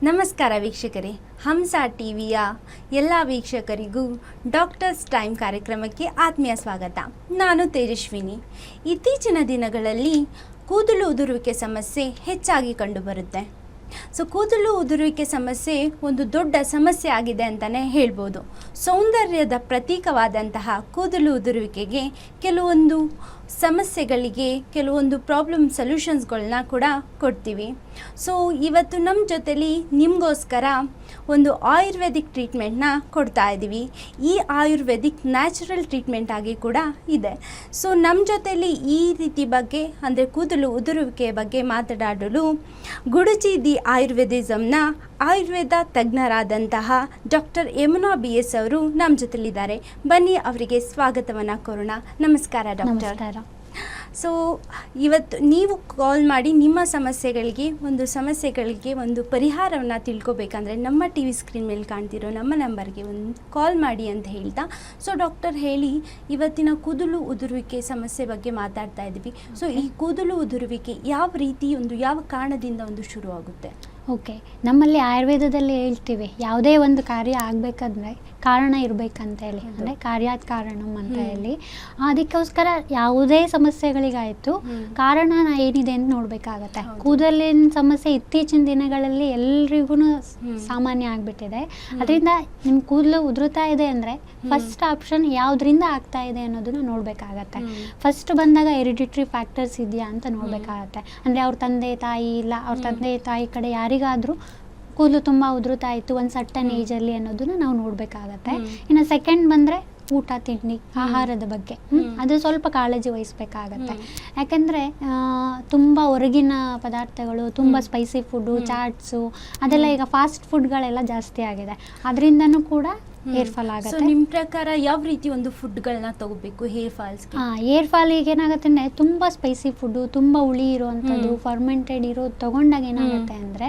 ನಮಸ್ಕಾರ ವೀಕ್ಷಕರೇ, ಹಂಸ ಟಿವಿಯ ಎಲ್ಲ ವೀಕ್ಷಕರಿಗೂ ಡಾಕ್ಟರ್ಸ್ ಟೈಮ್ ಕಾರ್ಯಕ್ರಮಕ್ಕೆ ಆತ್ಮೀಯ ಸ್ವಾಗತ. ನಾನು ತೇಜಸ್ವಿನಿ. ಇತ್ತೀಚಿನ ದಿನಗಳಲ್ಲಿ ಕೂದಲು ಉದುರುವಿಕೆ ಸಮಸ್ಯೆ ಹೆಚ್ಚಾಗಿ ಕಂಡುಬರುತ್ತೆ. ಕೂದಲು ಉದುರುವಿಕೆ ಸಮಸ್ಯೆ ಒಂದು ದೊಡ್ಡ ಸಮಸ್ಯೆ ಆಗಿದೆ ಅಂತಲೇ ಹೇಳ್ಬೋದು. ಸೌಂದರ್ಯದ ಪ್ರತೀಕವಾದಂತಹ ಕೂದಲು ಉದುರುವಿಕೆಗೆ ಕೆಲವೊಂದು ಸಮಸ್ಯೆಗಳಿಗೆ ಕೆಲವೊಂದು ಪ್ರಾಬ್ಲಮ್ ಸೊಲ್ಯೂಷನ್ಸ್ಗಳನ್ನ ಕೂಡ ಕೊಡ್ತೀವಿ. ಇವತ್ತು ನಮ್ಮ ಜೊತೆಲಿ ನಿಮಗೋಸ್ಕರ ಒಂದು ಆಯುರ್ವೇದಿಕ್ ಟ್ರೀಟ್ಮೆಂಟ್ನ ಕೊಡ್ತಾ ಇದ್ದೀವಿ. ಈ ಆಯುರ್ವೇದಿಕ್ ನ್ಯಾಚುರಲ್ ಟ್ರೀಟ್ಮೆಂಟ್ ಆಗಿ ಕೂಡ ಇದೆ. ನಮ್ಮ ಜೊತೆಲಿ ಈ ರೀತಿ ಬಗ್ಗೆ ಅಂದರೆ ಕೂದಲು ಉದುರುವಿಕೆ ಬಗ್ಗೆ ಮಾತನಾಡಲು ಗುಡುಚಿ ದಿ ಆಯುರ್ವೇದಿಸಮ್ನ ಆಯುರ್ವೇದ ತಜ್ಞರಾದಂತಹ ಡಾಕ್ಟರ್ ಯಮುನಾ BS ಅವರು ನಮ್ಮ ಜೊತೆಲಿದ್ದಾರೆ. ಬನ್ನಿ ಅವರಿಗೆ ಸ್ವಾಗತವನ್ನು ಕೋರೋಣ. ನಮಸ್ಕಾರ ಡಾಕ್ಟರ್. ಇವತ್ತು ನೀವು ಕಾಲ್ ಮಾಡಿ ನಿಮ್ಮ ಸಮಸ್ಯೆಗಳಿಗೆ ಒಂದು ಪರಿಹಾರವನ್ನು ತಿಳ್ಕೊಬೇಕಂದ್ರೆ ನಮ್ಮ TV ಸ್ಕ್ರೀನ್ ಮೇಲೆ ಕಾಣ್ತಿರೋ ನಮ್ಮ ನಂಬರ್ಗೆ ಒಂದು ಕಾಲ್ ಮಾಡಿ ಅಂತ ಹೇಳ್ತಾ, ಡಾಕ್ಟರ್ ಹೇಳಿ, ಇವತ್ತಿನ ಕೂದಲು ಉದುರುವಿಕೆ ಸಮಸ್ಯೆ ಬಗ್ಗೆ ಮಾತಾಡ್ತಾ ಇದ್ವಿ. ಈ ಕೂದಲು ಉದುರುವಿಕೆ ಯಾವ ರೀತಿ ಯಾವ ಕಾರಣದಿಂದ ಶುರು ಆಗುತ್ತೆ? ಓಕೆ, ನಮ್ಮಲ್ಲಿ ಆಯುರ್ವೇದದಲ್ಲಿ ಹೇಳ್ತೀವಿ, ಯಾವುದೇ ಒಂದು ಕಾರ್ಯ ಆಗಬೇಕಂದ್ರೆ ಕಾರಣ ಇರಬೇಕಂತ ಹೇಳಿ, ಅಂದರೆ ಕಾರ್ಯಾತ್ ಕಾರಣಂ ಅಂತ ಹೇಳಿ. ಅದಕ್ಕೋಸ್ಕರ ಯಾವುದೇ ಸಮಸ್ಯೆಗಳಿಗಾಯಿತು ಕಾರಣ ಏನಿದೆ ಅಂತ ನೋಡಬೇಕಾಗತ್ತೆ. ಕೂದಲಿನ ಸಮಸ್ಯೆ ಇತ್ತೀಚಿನ ದಿನಗಳಲ್ಲಿ ಎಲ್ರಿಗೂ ಸಾಮಾನ್ಯ ಆಗಿಬಿಟ್ಟಿದೆ. ಅದರಿಂದ ನಿಮ್ಮ ಕೂದಲು ಉದುರುತ್ತಾ ಇದೆ ಅಂದರೆ ಫಸ್ಟ್ ಆಪ್ಷನ್ ಯಾವುದರಿಂದ ಆಗ್ತಾ ಇದೆ ಅನ್ನೋದನ್ನ ನೋಡಬೇಕಾಗತ್ತೆ. ಫಸ್ಟ್ ಬಂದಾಗ ಹೆರಿಡಿಟ್ರಿ ಫ್ಯಾಕ್ಟರ್ಸ್ ಇದೆಯಾ ಅಂತ ನೋಡಬೇಕಾಗತ್ತೆ. ಅಂದರೆ ಅವ್ರ ತಂದೆ ತಾಯಿ ಇಲ್ಲ, ಅವ್ರ ತಂದೆ ತಾಯಿ ಕಡೆ ಯಾರಿಗಾದರೂ ಕೂದಲು ತುಂಬ ಉದುರುತ್ತಾ ಇತ್ತು ಒಂದು ಸರ್ಟನ್ ಏಜಲ್ಲಿ ಅನ್ನೋದನ್ನ ನಾವು ನೋಡಬೇಕಾಗತ್ತೆ. ಇನ್ನು ಸೆಕೆಂಡ್ ಬಂದರೆ ಊಟ ತಿಂಡಿ, ಆಹಾರದ ಬಗ್ಗೆ ಅದು ಸ್ವಲ್ಪ ಕಾಳಜಿ ವಹಿಸ್ಬೇಕಾಗತ್ತೆ. ಯಾಕೆಂದರೆ ತುಂಬ ಹೊರಗಿನ ಪದಾರ್ಥಗಳು, ತುಂಬ ಸ್ಪೈಸಿ ಫುಡ್ಡು, ಚಾಟ್ಸು ಅದೆಲ್ಲ ಈಗ ಫಾಸ್ಟ್ ಫುಡ್ಗಳೆಲ್ಲ ಜಾಸ್ತಿ ಆಗಿದೆ. ಅದರಿಂದನೂ ಕೂಡ ಹೇರ್ ಫಾಲ್ ಆಗುತ್ತೆ. ನಿಮ್ಮ ಪ್ರಕಾರ ಯಾವ ರೀತಿ ಒಂದು ಫುಡ್ಗಳನ್ನ ತಗೋಬೇಕು ಹೇರ್ ಫಾಲ್ಸ್? ಹೇರ್ ಫಾಲಿಗೆ ಏನಾಗುತ್ತೆ ಅಂದರೆ ತುಂಬ ಸ್ಪೈಸಿ ಫುಡ್ಡು, ತುಂಬ ಹುಳಿ ಇರೋವಂಥದ್ದು, ಫರ್ಮೆಂಟೆಡ್ ಇರೋದು ತಗೊಂಡಾಗ ಏನಾಗುತ್ತೆ ಅಂದರೆ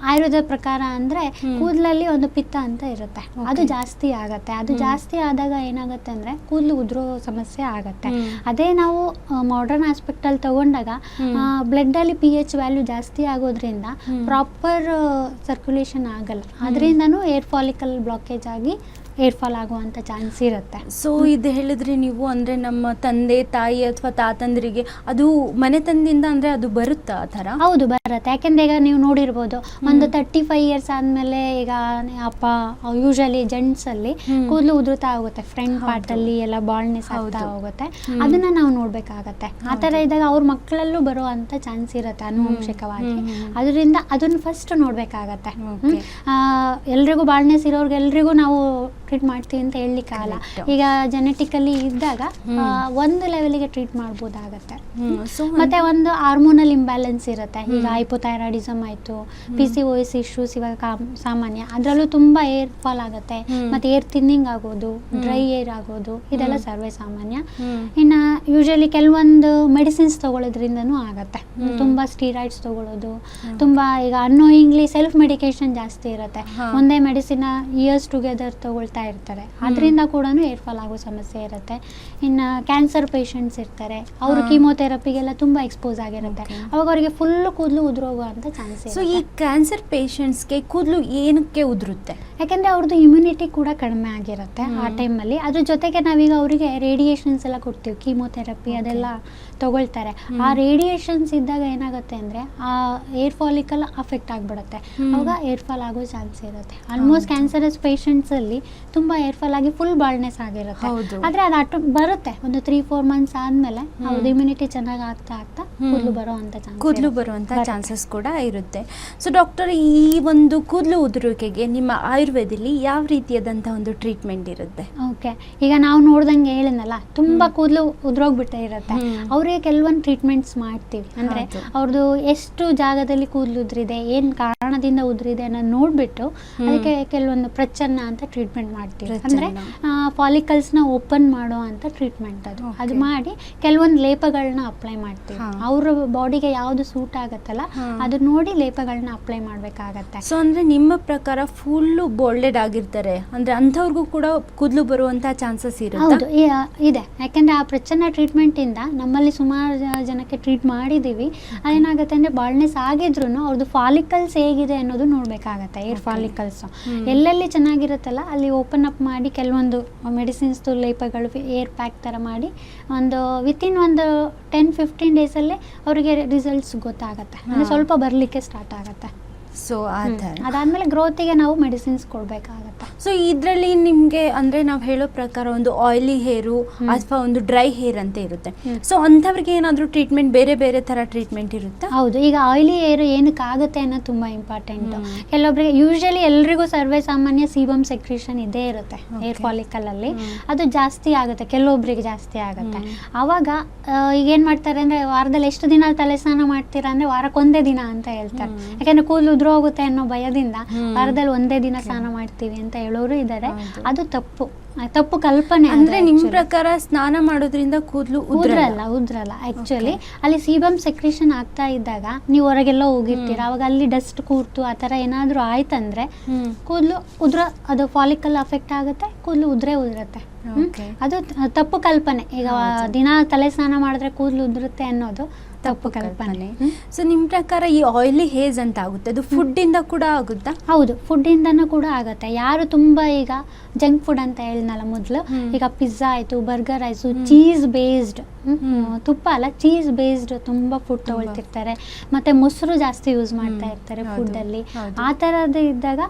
ಆಯುರ್ವೇದ ಪ್ರಕಾರ ಅಂದರೆ ಕೂದಲಲ್ಲಿ ಒಂದು ಪಿತ್ತ ಅಂತ ಇರುತ್ತೆ, ಅದು ಜಾಸ್ತಿ ಆಗುತ್ತೆ. ಅದು ಜಾಸ್ತಿ ಆದಾಗ ಏನಾಗುತ್ತೆ ಅಂದರೆ ಕೂದಲು ಉದುರೋ ಸಮಸ್ಯೆ ಆಗುತ್ತೆ. ಅದೇ ನಾವು ಮಾಡರ್ನ್ ಆಸ್ಪೆಕ್ಟಲ್ಲಿ ತಗೊಂಡಾಗ ಬ್ಲಡ್ಡಲ್ಲಿ pH ವ್ಯಾಲ್ಯೂ ಜಾಸ್ತಿ ಆಗೋದ್ರಿಂದ ಪ್ರಾಪರ್ ಸರ್ಕ್ಯುಲೇಷನ್ ಆಗಲ್ಲ. ಅದರಿಂದನೂ ಹೇರ್ ಫಾಲಿಕಲ್ ಬ್ಲಾಕೇಜ್ ಆಗಿ ಹೇರ್ ಫಾಲ್ ಆಗುವಂಥ ಚಾನ್ಸ್ ಇರುತ್ತೆ. ಇದು ಹೇಳಿದ್ರಿ ನೀವು, ಅಂದರೆ ನಮ್ಮ ತಂದೆ ತಾಯಿ ಅಥವಾ ತಾತಂದ್ರಿಗೆ ಅದು ಮನೆತನದಿಂದ ಅಂದರೆ ಅದು ಬರುತ್ತಾ ಆ ಥರ? ಹೌದು, ಬರುತ್ತೆ. ಯಾಕೆಂದರೆ ಈಗ ನೀವು ನೋಡಿರ್ಬೋದು, ಒಂದು 35 ಇಯರ್ಸ್ ಆದಮೇಲೆ ಈಗ ಅಪ್ಪ ಯೂಶಲಿ ಜೆಂಟ್ಸಲ್ಲಿ ಕೂದಲು ಉದುರುತ್ತಾ ಹೋಗುತ್ತೆ, ಫ್ರಂಟ್ ಪಾರ್ಟಲ್ಲಿ ಎಲ್ಲ ಬಾಲ್ನೆಸ್ ಆಗ್ತಾ ಹೋಗುತ್ತೆ. ಅದನ್ನು ನಾವು ನೋಡಬೇಕಾಗತ್ತೆ. ಆ ಥರ ಇದ್ದಾಗ ಅವ್ರ ಮಕ್ಕಳಲ್ಲೂ ಬರುವಂಥ ಚಾನ್ಸ್ ಇರುತ್ತೆ ಆನುವಂಶಿಕವಾಗಿ. ಅದರಿಂದ ಅದನ್ನು ಫಸ್ಟ್ ನೋಡಬೇಕಾಗತ್ತೆ. ಎಲ್ರಿಗೂ ಬಾಲ್ನೆಸ್ ಇರೋರ್ಗೆಲ್ರಿಗೂ ನಾವು ಟ್ರೀಟ್ ಮಾಡ್ತೀವಿ ಅಂತ ಹೇಳಲಿಕ್ಕಾಗಲ್ಲ. ಈಗ ಜೆನೆಟಿಕಲಿ ಇದ್ದಾಗ ಒಂದು ಲೆವೆಲಿಗೆ ಟ್ರೀಟ್ ಮಾಡ್ಬೋದಾಗತ್ತೆ. ಮತ್ತೆ ಒಂದು ಹಾರ್ಮೋನಲ್ ಇಂಬ್ಯಾಲೆನ್ಸ್ ಇರುತ್ತೆ. ಈಗ ಹೈಪೋಥೈರಾಯ್ಡಿಸಮ್ ಆಯಿತು, PCOS ಇಶ್ಯೂಸ್ ಇವಾಗ ಸಾಮಾನ್ಯ. ಅದರಲ್ಲೂ ತುಂಬ ಏರ್ ಫಾಲ್ ಆಗುತ್ತೆ. ಮತ್ತು ಏರ್ ಥಿನ್ನಿಂಗ್ ಆಗೋದು, ಡ್ರೈ ಏರ್ ಆಗೋದು, ಇದೆಲ್ಲ ಸರ್ವೇ ಸಾಮಾನ್ಯ. ಇನ್ನು ಯೂಶಲಿ ಕೆಲವೊಂದು ಮೆಡಿಸಿನ್ಸ್ ತಗೊಳ್ಳೋದ್ರಿಂದನೂ ಆಗುತ್ತೆ. ತುಂಬ ಸ್ಟೀರಾಯ್ಡ್ಸ್ ತಗೊಳ್ಳೋದು, ತುಂಬ ಈಗ ಅನ್ನೋಯಿಂಗ್ಲಿ ಸೆಲ್ಫ್ ಮೆಡಿಕೇಶನ್ ಜಾಸ್ತಿ ಇರುತ್ತೆ. ಒಂದೇ ಮೆಡಿಸಿನ್ ಇಯರ್ಸ್ ಟುಗೆದರ್ ತಗೊಳ್ತಾ ಇರ್ತಾರೆ. ಅದರಿಂದ ಕೂಡ ಏರ್ ಫಾಲ್ ಆಗೋ ಸಮಸ್ಯೆ ಇರುತ್ತೆ. ಇನ್ನು ಕ್ಯಾನ್ಸರ್ ಪೇಷಂಟ್ಸ್ ಇರ್ತಾರೆ, ಅವರು ಕೀಮೋಥೆರಪಿಗೆಲ್ಲ ತುಂಬ ಎಕ್ಸ್ಪೋಸ್ ಆಗಿರುತ್ತೆ. ಅವಾಗ ಅವರಿಗೆ ಫುಲ್ ಕೂದಲು ಉದುರೋಗುವಂಥ ಚಾನ್ಸ್ ಇದೆ. ಈ ಕ್ಯಾನ್ಸರ್ ಪೇಷಂಟ್ಸ್ಗೆ ಕೂದಲು ಏನಕ್ಕೆ ಉದುರುತ್ತೆ? ಯಾಕೆಂದರೆ ಅವ್ರದ್ದು ಇಮ್ಯುನಿಟಿ ಕೂಡ ಕಡಿಮೆ ಆಗಿರುತ್ತೆ ಆ ಟೈಮಲ್ಲಿ. ಅದ್ರ ಜೊತೆಗೆ ನಾವೀಗ ಅವರಿಗೆ ರೇಡಿಯೇಷನ್ಸ್ ಎಲ್ಲ ಕೊಡ್ತೀವಿ, ಕೀಮೋಥೆರಪಿ ಅದೆಲ್ಲ ತಗೊಳ್ತಾರೆ. ಆ ರೇಡಿಯೇಷನ್ಸ್ ಇದ್ದಾಗ ಏನಾಗುತ್ತೆ ಅಂದರೆ ಆ ಏರ್ ಫಾಲಿಕಲ್ ಅಫೆಕ್ಟ್ ಆಗಿಬಿಡುತ್ತೆ. ಅವಾಗ ಏರ್ ಫಾಲ್ ಆಗೋ ಚಾನ್ಸ್ ಇರುತ್ತೆ. ಆಲ್ಮೋಸ್ಟ್ ಕ್ಯಾನ್ಸರಸ್ ಪೇಷಂಟ್ಸಲ್ಲಿ ತುಂಬ ಏರ್ ಫಾಲ್ ಆಗಿ ಫುಲ್ ಬಾಲ್ನೆಸ್ ಆಗಿರುತ್ತೆ. ಆದರೆ ಅದು ಬರುತ್ತೆ ಒಂದು 3-4 ಮಂತ್ಸ್ ಆದಮೇಲೆ ಅವ್ರದ್ದು ಇಮ್ಯುನಿಟಿ ಚೆನ್ನಾಗಿ ಆಗ್ತಾ ಕೂದಲು ಬರುವಂಥ ಚಾನ್ಸಸ್ ಕೂಡ ಇರುತ್ತೆ. ಡಾಕ್ಟರ್, ಈ ಒಂದು ಕೂದಲು ಉದುರುವಿಕೆಗೆ ನಿಮ್ಮ ಆಯುರ್ವೇದದಲ್ಲಿ ಯಾವ ರೀತಿಯಾದಂಥ ಒಂದು ಟ್ರೀಟ್ಮೆಂಟ್ ಇರುತ್ತೆ? ಓಕೆ, ಈಗ ನಾವು ನೋಡ್ದಂಗೆ ಹೇಳಿದ್ನಲ್ಲ, ತುಂಬ ಕೂದಲು ಉದುರೋಗ್ಬಿಡ್ತಾ ಇರುತ್ತೆ. ಅವರಿಗೆ ಕೆಲವೊಂದು ಟ್ರೀಟ್ಮೆಂಟ್ಸ್ ಮಾಡ್ತೀವಿ. ಅಂದರೆ ಅವ್ರದ್ದು ಎಷ್ಟು ಜಾಗದಲ್ಲಿ ಕೂದಲು ಉದುರಿದೆ, ಏನು ಕಾರಣದಿಂದ ಉದುರಿದೆ ಅನ್ನೋದು ನೋಡಿಬಿಟ್ಟು ಅದಕ್ಕೆ ಕೆಲವೊಂದು ಪ್ರಚನ್ನ ಅಂತ ಟ್ರೀಟ್ಮೆಂಟ್ ಮಾಡ್ತೀವಿ. ಅಂದರೆ ಫಾಲಿಕಲ್ಸ್ನ ಓಪನ್ ಮಾಡೋ ಅಂತ ಟ್ರೀಟ್ಮೆಂಟ್ ಅದು ಮಾಡಿ ಕೆಲವೊಂದು ಲೇಪಗಳನ್ನ ಅಪ್ಲೈ ಮಾಡ್ತೀವಿ. ಅವ್ರ ಬಾಡಿಗೆ ಯಾವುದು ಸೂಟ್ ಆಗುತ್ತಲ್ಲ ಅದು ನೋಡಿ ಲೇಪಗಳನ್ನ ಅಪ್ಲೈ ಮಾಡಬೇಕಾಗತ್ತೆ. ಅಂದರೆ ನಿಮ್ಮ ಪ್ರಕಾರ ಫುಲ್ಲು ಬೋಲ್ಡೆಡ್ ಆಗಿರ್ತಾರೆ ಅಂದ್ರೆ ಅಂಥವ್ರಿಗೂ ಕೂಡ ಕೂದಲು ಬರುವಂತ ಚಾನ್ಸಸ್ ಇರುತ್ತೆ. ಹೌದು ಇದೆ, ಯಾಕೆಂದರೆ ಆ ಪ್ರಚನ್ನ ಟ್ರೀಟ್ಮೆಂಟಿಂದ ನಮ್ಮಲ್ಲಿ ಸುಮಾರು ಜನಕ್ಕೆ ಟ್ರೀಟ್ ಮಾಡಿದ್ದೀವಿ. ಅದೇನಾಗುತ್ತೆ ಅಂದರೆ ಬಾಲ್ಡ್ನೆಸ್ ಆಗಿದ್ರು ಅವ್ರದ್ದು ಫಾಲಿಕಲ್ಸ್ ಹೇಗಿದೆ ಅನ್ನೋದು ನೋಡಬೇಕಾಗತ್ತೆ. ಏರ್ ಫಾಲಿಕಲ್ಸ್ ಎಲ್ಲೆಲ್ಲಿ ಚೆನ್ನಾಗಿರುತ್ತಲ್ಲ ಅಲ್ಲಿ ಓಪನ್ ಅಪ್ ಮಾಡಿ ಕೆಲವೊಂದು ಮೆಡಿಸಿನ್ಸ್ದು ಲೇಪಗಳು ಏರ್ ಪ್ಯಾಕ್ ಥರ ಮಾಡಿ ವಿತಿನ್ ಒಂದು 10-15 ಡೇಸಲ್ಲೇ ಅವರಿಗೆ ರಿಸಲ್ಟ್ಸ್ ಗೊತ್ತಾಗುತ್ತೆ, ಅಂದರೆ ಸ್ವಲ್ಪ ಬರಲಿಕ್ಕೆ ಸ್ಟಾರ್ಟ್ ಆಗುತ್ತೆ. ಸೊ ಆ ಥರ ಅದಾದಮೇಲೆ ಗ್ರೋತಿಗೆ ನಾವು ಮೆಡಿಸಿನ್ಸ್ ಕೊಡಬೇಕಾಗತ್ತೆ. ಸೊ ಇದರಲ್ಲಿ ನಿಮಗೆ ಅಂದರೆ ನಾವು ಹೇಳೋ ಪ್ರಕಾರ ಒಂದು ಆಯಿಲಿ ಹೇರು ಅಥವಾ ಒಂದು ಡ್ರೈ ಹೇರ್ ಅಂತ ಇರುತ್ತೆ. ಸೊ ಅಂಥವ್ರಿಗೆ ಏನಾದರೂ ಟ್ರೀಟ್ಮೆಂಟ್ ಬೇರೆ ಬೇರೆ ಥರ ಟ್ರೀಟ್ಮೆಂಟ್ ಇರುತ್ತಾ? ಹೌದು, ಈಗ ಆಯಿಲಿ ಹೇರ್ ಏನಕ್ಕಾಗುತ್ತೆ ಅನ್ನೋದು ತುಂಬ ಇಂಪಾರ್ಟೆಂಟು. ಕೆಲವೊಬ್ಬರಿಗೆ ಯೂಶಲಿ ಎಲ್ರಿಗೂ ಸರ್ವೇ ಸಾಮಾನ್ಯ ಸೀಬಮ್ ಸೆಕ್ರೀಷನ್ ಇದೇ ಇರುತ್ತೆ ಹೇರ್ ಫಾಲಿಕಲಲ್ಲಿ, ಅದು ಜಾಸ್ತಿ ಆಗುತ್ತೆ, ಕೆಲವೊಬ್ಬರಿಗೆ ಜಾಸ್ತಿ ಆಗುತ್ತೆ. ಆವಾಗ ಈಗ ಏನು ಮಾಡ್ತಾರೆ ಅಂದರೆ ವಾರದಲ್ಲಿ ಎಷ್ಟು ದಿನ ತಲೆ ಸ್ನಾನ ಮಾಡ್ತೀರಾ ಅಂದರೆ ವಾರಕ್ಕೊಂದೇ ದಿನ ಅಂತ ಹೇಳ್ತಾರೆ. ಯಾಕೆಂದರೆ ಕೂದಲು ಹೋಗುತ್ತೆ ಅನ್ನೋ ಭಯದಿಂದ ವಾರದಲ್ಲಿ ಒಂದೇ ದಿನ ಸ್ನಾನ ಮಾಡ್ತೀವಿ ಅಂತ ಹೇಳೋರು ಇದ್ದಾರೆ. ಅದು ತಪ್ಪು ಕಲ್ಪನೆ. ಅಂದ್ರೆ ನಿಮ್ಮ ಪ್ರಕಾರ ಸ್ನಾನ ಮಾಡೋದ್ರಿಂದ ಕೂದಲು ಉದ್ರಲ್ಲ ಆಕ್ಚುಲಿ ಅಲ್ಲಿ ಸೀಬಮ್ ಸೆಕ್ರೀಷನ್ ಆಗ್ತಾ ಇದ್ದಾಗ ನೀವು ಹೊರಗೆಲ್ಲ ಹೋಗಿರ್ತೀರ, ಅವಾಗ ಅಲ್ಲಿ ಡಸ್ಟ್ ಕೂರ್ತು ಆ ಥರ ಏನಾದರೂ ಆಯ್ತಂದ್ರೆ ಕೂದಲು ಅದು ಫಾಲಿಕಲ್ ಅಫೆಕ್ಟ್ ಆಗುತ್ತೆ, ಕೂದಲು ಉದುರುತ್ತೆ. ಅದು ತಪ್ಪು ಕಲ್ಪನೆ. ಈಗ ದಿನ ತಲೆ ಸ್ನಾನ ಮಾಡಿದ್ರೆ ಕೂದಲು ಉದುರುತ್ತೆ ಅನ್ನೋದು ತಪ್ಪು ಕಲ್ಪನೆ. ಸೊ ನಿಮ್ಮ ಪ್ರಕಾರ ಈ ಆಯಿಲಿ ಹೇರ್ಸ್ ಅಂತ ಆಗುತ್ತೆ, ಅದು ಫುಡ್ಡಿಂದ ಕೂಡ ಆಗುತ್ತಾ? ಹೌದು, ಫುಡ್ಡಿಂದನೂ ಕೂಡ ಆಗುತ್ತೆ. ಯಾರು ತುಂಬ ಈಗ ಜಂಕ್ ಫುಡ್ ಅಂತ ಹೇಳಿದ್ನಲ್ಲ ಮೊದಲು, ಈಗ ಪಿಜ್ಜಾ ಆಯಿತು, ಬರ್ಗರ್ ಆಯಿತು, ಚೀಸ್ ಬೇಸ್ಡ್, ತುಪ್ಪ ಅಲ್ಲ ಚೀಸ್ ಬೇಸ್ಡ್ ತುಂಬ ಫುಡ್ ತಗೊಳ್ತಿರ್ತಾರೆ, ಮತ್ತು ಮೊಸರು ಜಾಸ್ತಿ ಯೂಸ್ ಮಾಡ್ತಾ ಇರ್ತಾರೆ ಫುಡ್ಡಲ್ಲಿ. ಆ ಥರದ್ದು ಇದ್ದಾಗ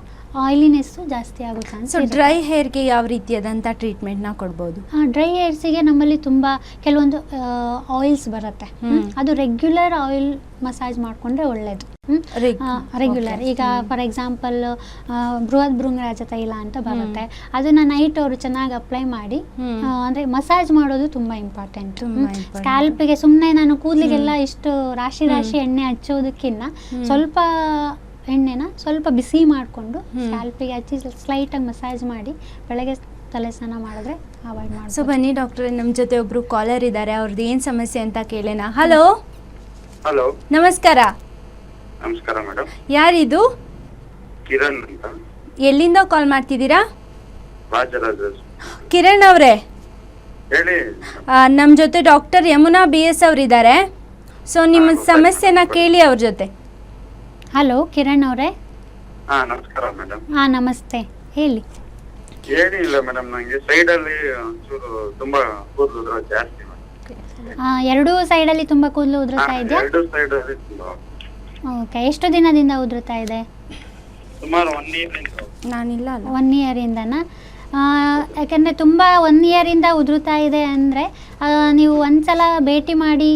ಆಯಿಲಿನೆಸ್ಸು ಜಾಸ್ತಿ ಆಗುತ್ತೆ. ಸೊ ಡ್ರೈ ಹೇರ್ಗೆ ಯಾವ ರೀತಿಯಾದಂಥ ಟ್ರೀಟ್ಮೆಂಟ್ನ ಕೊಡ್ಬೋದು? ಡ್ರೈ ಹೇರ್ಸಿಗೆ ನಮ್ಮಲ್ಲಿ ತುಂಬ ಕೆಲವೊಂದು ಆಯಿಲ್ಸ್ ಬರುತ್ತೆ, ಅದು ರೆಗ್ಯುಲರ್ ಆಯಿಲ್ ಮಸಾಜ್ ಮಾಡಿಕೊಂಡ್ರೆ ಒಳ್ಳೆಯದು. ರೆಗ್ಯುಲರ್ ಈಗ ಫಾರ್ ಎಕ್ಸಾಂಪಲ್ ಬೃಹತ್ ಭೃಂಗರಾಜ ತೈಲ ಅಂತ ಬರುತ್ತೆ, ಅದನ್ನ ನೈಟ್ ಅವರು ಚೆನ್ನಾಗಿ ಅಪ್ಲೈ ಮಾಡಿ ಅಂದರೆ ಮಸಾಜ್ ಮಾಡೋದು ತುಂಬ ಇಂಪಾರ್ಟೆಂಟ್. ಸ್ಕ್ಯಾಲ್ಪಿಗೆ ಸುಮ್ಮನೆ ನಾನು ಕೂದಲಿಗೆಲ್ಲ ಇಷ್ಟು ರಾಶಿ ಎಣ್ಣೆ ಹಚ್ಚೋದಕ್ಕಿಂತ ಸ್ವಲ್ಪ ಬಿಸಿ ಮಾಡಿಕೊಂಡು ಸ್ಕ್ಯಾಲ್ಪಿಗೆ ಹಚ್ಚಿ ಸ್ಲೈಟಾಗಿ ಮಸಾಜ್ ಮಾಡಿ ಬೆಳಗ್ಗೆ ತಲೆ ಸ್ನಾನ ಮಾಡಿದ್ರೆ ಅವಾಯ್ಡ್ ಮಾಡಿ. ಸೊ ಬನ್ನಿ ಡಾಕ್ಟ್ರೆ, ನಮ್ಮ ಜೊತೆ ಒಬ್ರು ಕಾಲರ್ ಇದ್ದಾರೆ, ಅವ್ರದ್ದು ಏನು ಸಮಸ್ಯೆ ಅಂತ ಕೇಳೋಣ. ಹಲೋ ನಮಸ್ಕಾರ. ನಮಸ್ಕಾರ ಮೇಡಮ್. ಯಾರಿದು? ಕಿರಣ್ ಅಂತ. ಎಲ್ಲಿಂದ ಕಾಲ್ ಮಾಡ್ತಿದ್ದೀರಾ? ರಾಜರಾಜ. ಕಿರಣ್ ಅವರೇ ಹೇಳಿ. ನಮ್ಮ ಜೊತೆ ಡಾಕ್ಟರ್ ಯಮುನಾ BS ಅವರಿದ್ದಾರೆ. ಸೊ ನಿಮ್ಮ ಸಮಸ್ಯೆನ ಕೇಳಿ ಅವ್ರ ಜೊತೆ. ಹಲೋ ಕಿರಣ್ ಅವರೇ. ನಮಸ್ಕಾರ ಮೇಡಮ್. ನಮಸ್ತೆ, ಹೇಳಿ. ಏನಿಲ್ಲ ಮೇಡಮ್, ನಂಗೆ ಸೈಡ್ ಅಲ್ಲಿ ಒಂಚೂರು ತುಂಬಾ ಕೂದಲು ಜಾಸ್ತಿ. ಎರಡೂ ಸೈಡಲ್ಲಿ ತುಂಬಾ ಕೂದಲು ಉದುರುತ್ತಾ ಇದೆಯಾ? ಎರಡು ಸೈಡ್ ಅಲ್ಲಿ ತುಂಬಾ. ಓಕೆ, ಎಷ್ಟು ದಿನದಿಂದ ಉದುರುತ್ತಾ ಇದೆ? ಸುಮಾರು 1 ಇಯರ್ ಇಂದ. ನಾನಿಲ್ಲ ಅಲ್ಲ 1 ಇಯರಿಂದನಾ? ಯಾಕೆಂದರೆ ತುಂಬ 1 ಇಯರಿಂದ ಉದುರುತ್ತಾ ಇದೆ ಅಂದರೆ ನೀವು ಒಂದ್ಸಲ ಭೇಟಿ ಮಾಡಿ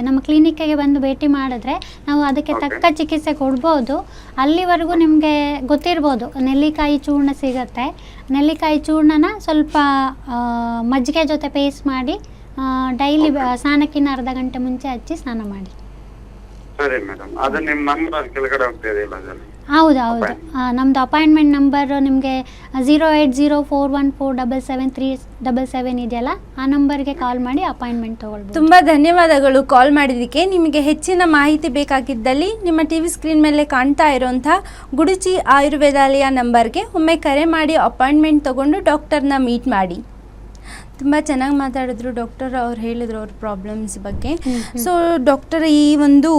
ನಮ್ಮ ಕ್ಲಿನಿಕ್ಕಿಗೆ ಬಂದು ಭೇಟಿ ಮಾಡಿದ್ರೆ ನಾವು ಅದಕ್ಕೆ ತಕ್ಕ ಚಿಕಿತ್ಸೆ ಕೊಡ್ಬೋದು. ಅಲ್ಲಿವರೆಗೂ ನಿಮಗೆ ಗೊತ್ತಿರ್ಬೋದು, ನೆಲ್ಲಿಕಾಯಿ ಚೂರ್ಣ ಸಿಗುತ್ತೆ. ನೆಲ್ಲಿಕಾಯಿ ಚೂರ್ಣನ ಸ್ವಲ್ಪ ಮಜ್ಜಿಗೆ ಜೊತೆ ಪೇಸ್ಟ್ ಮಾಡಿ ಡೈಲಿ ಸ್ನಾನಕ್ಕಿಂತ ಅರ್ಧ ಗಂಟೆ ಮುಂಚೆ ಹಚ್ಚಿ ಸ್ನಾನ ಮಾಡಿ. ಸರಿ ಮೇಡಮ್, ಅದು ನಿಮ್ಮ ನಂಬರ್ ಕೆಳಗಡೆ ಹೋಗ್ತಿದೆ ಇಲ್ಲ ಅದರಲ್ಲಿ? ಹೌದು, ನಮ್ಮದು ಅಪಾಯಿಂಟ್ಮೆಂಟ್ ನಂಬರ್ ನಿಮಗೆ 08041477377 ಇದೆಯಲ್ಲ, ಆ ನಂಬರ್ಗೆ ಕಾಲ್ ಮಾಡಿ ಅಪಾಯಿಂಟ್ಮೆಂಟ್ ತೊಗೊಳ್ಬೋದು. ತುಂಬ ಧನ್ಯವಾದಗಳು ಕಾಲ್ ಮಾಡಿದ್ದಕ್ಕೆ. ನಿಮಗೆ ಹೆಚ್ಚಿನ ಮಾಹಿತಿ ಬೇಕಾಗಿದ್ದಲ್ಲಿ ನಿಮ್ಮ TV ಸ್ಕ್ರೀನ್ ಮೇಲೆ ಕಾಣ್ತಾ ಇರೋಂಥ ಗುಡುಚಿ ಆಯುರ್ವೇದಾಲಯ ನಂಬರ್ಗೆ ಒಮ್ಮೆ ಕರೆ ಮಾಡಿ ಅಪಾಯಿಂಟ್ಮೆಂಟ್ ತೊಗೊಂಡು ಡಾಕ್ಟರ್ನ ಮೀಟ್ ಮಾಡಿ. ತುಂಬ ಚೆನ್ನಾಗಿ ಮಾತಾಡಿದ್ರು ಡಾಕ್ಟರ್. ಅವ್ರು ಹೇಳಿದ್ರು ಅವ್ರ ಪ್ರಾಬ್ಲಮ್ಸ್ ಬಗ್ಗೆ. ಸೊ ಡಾಕ್ಟರ್, ಈ ಒಂದು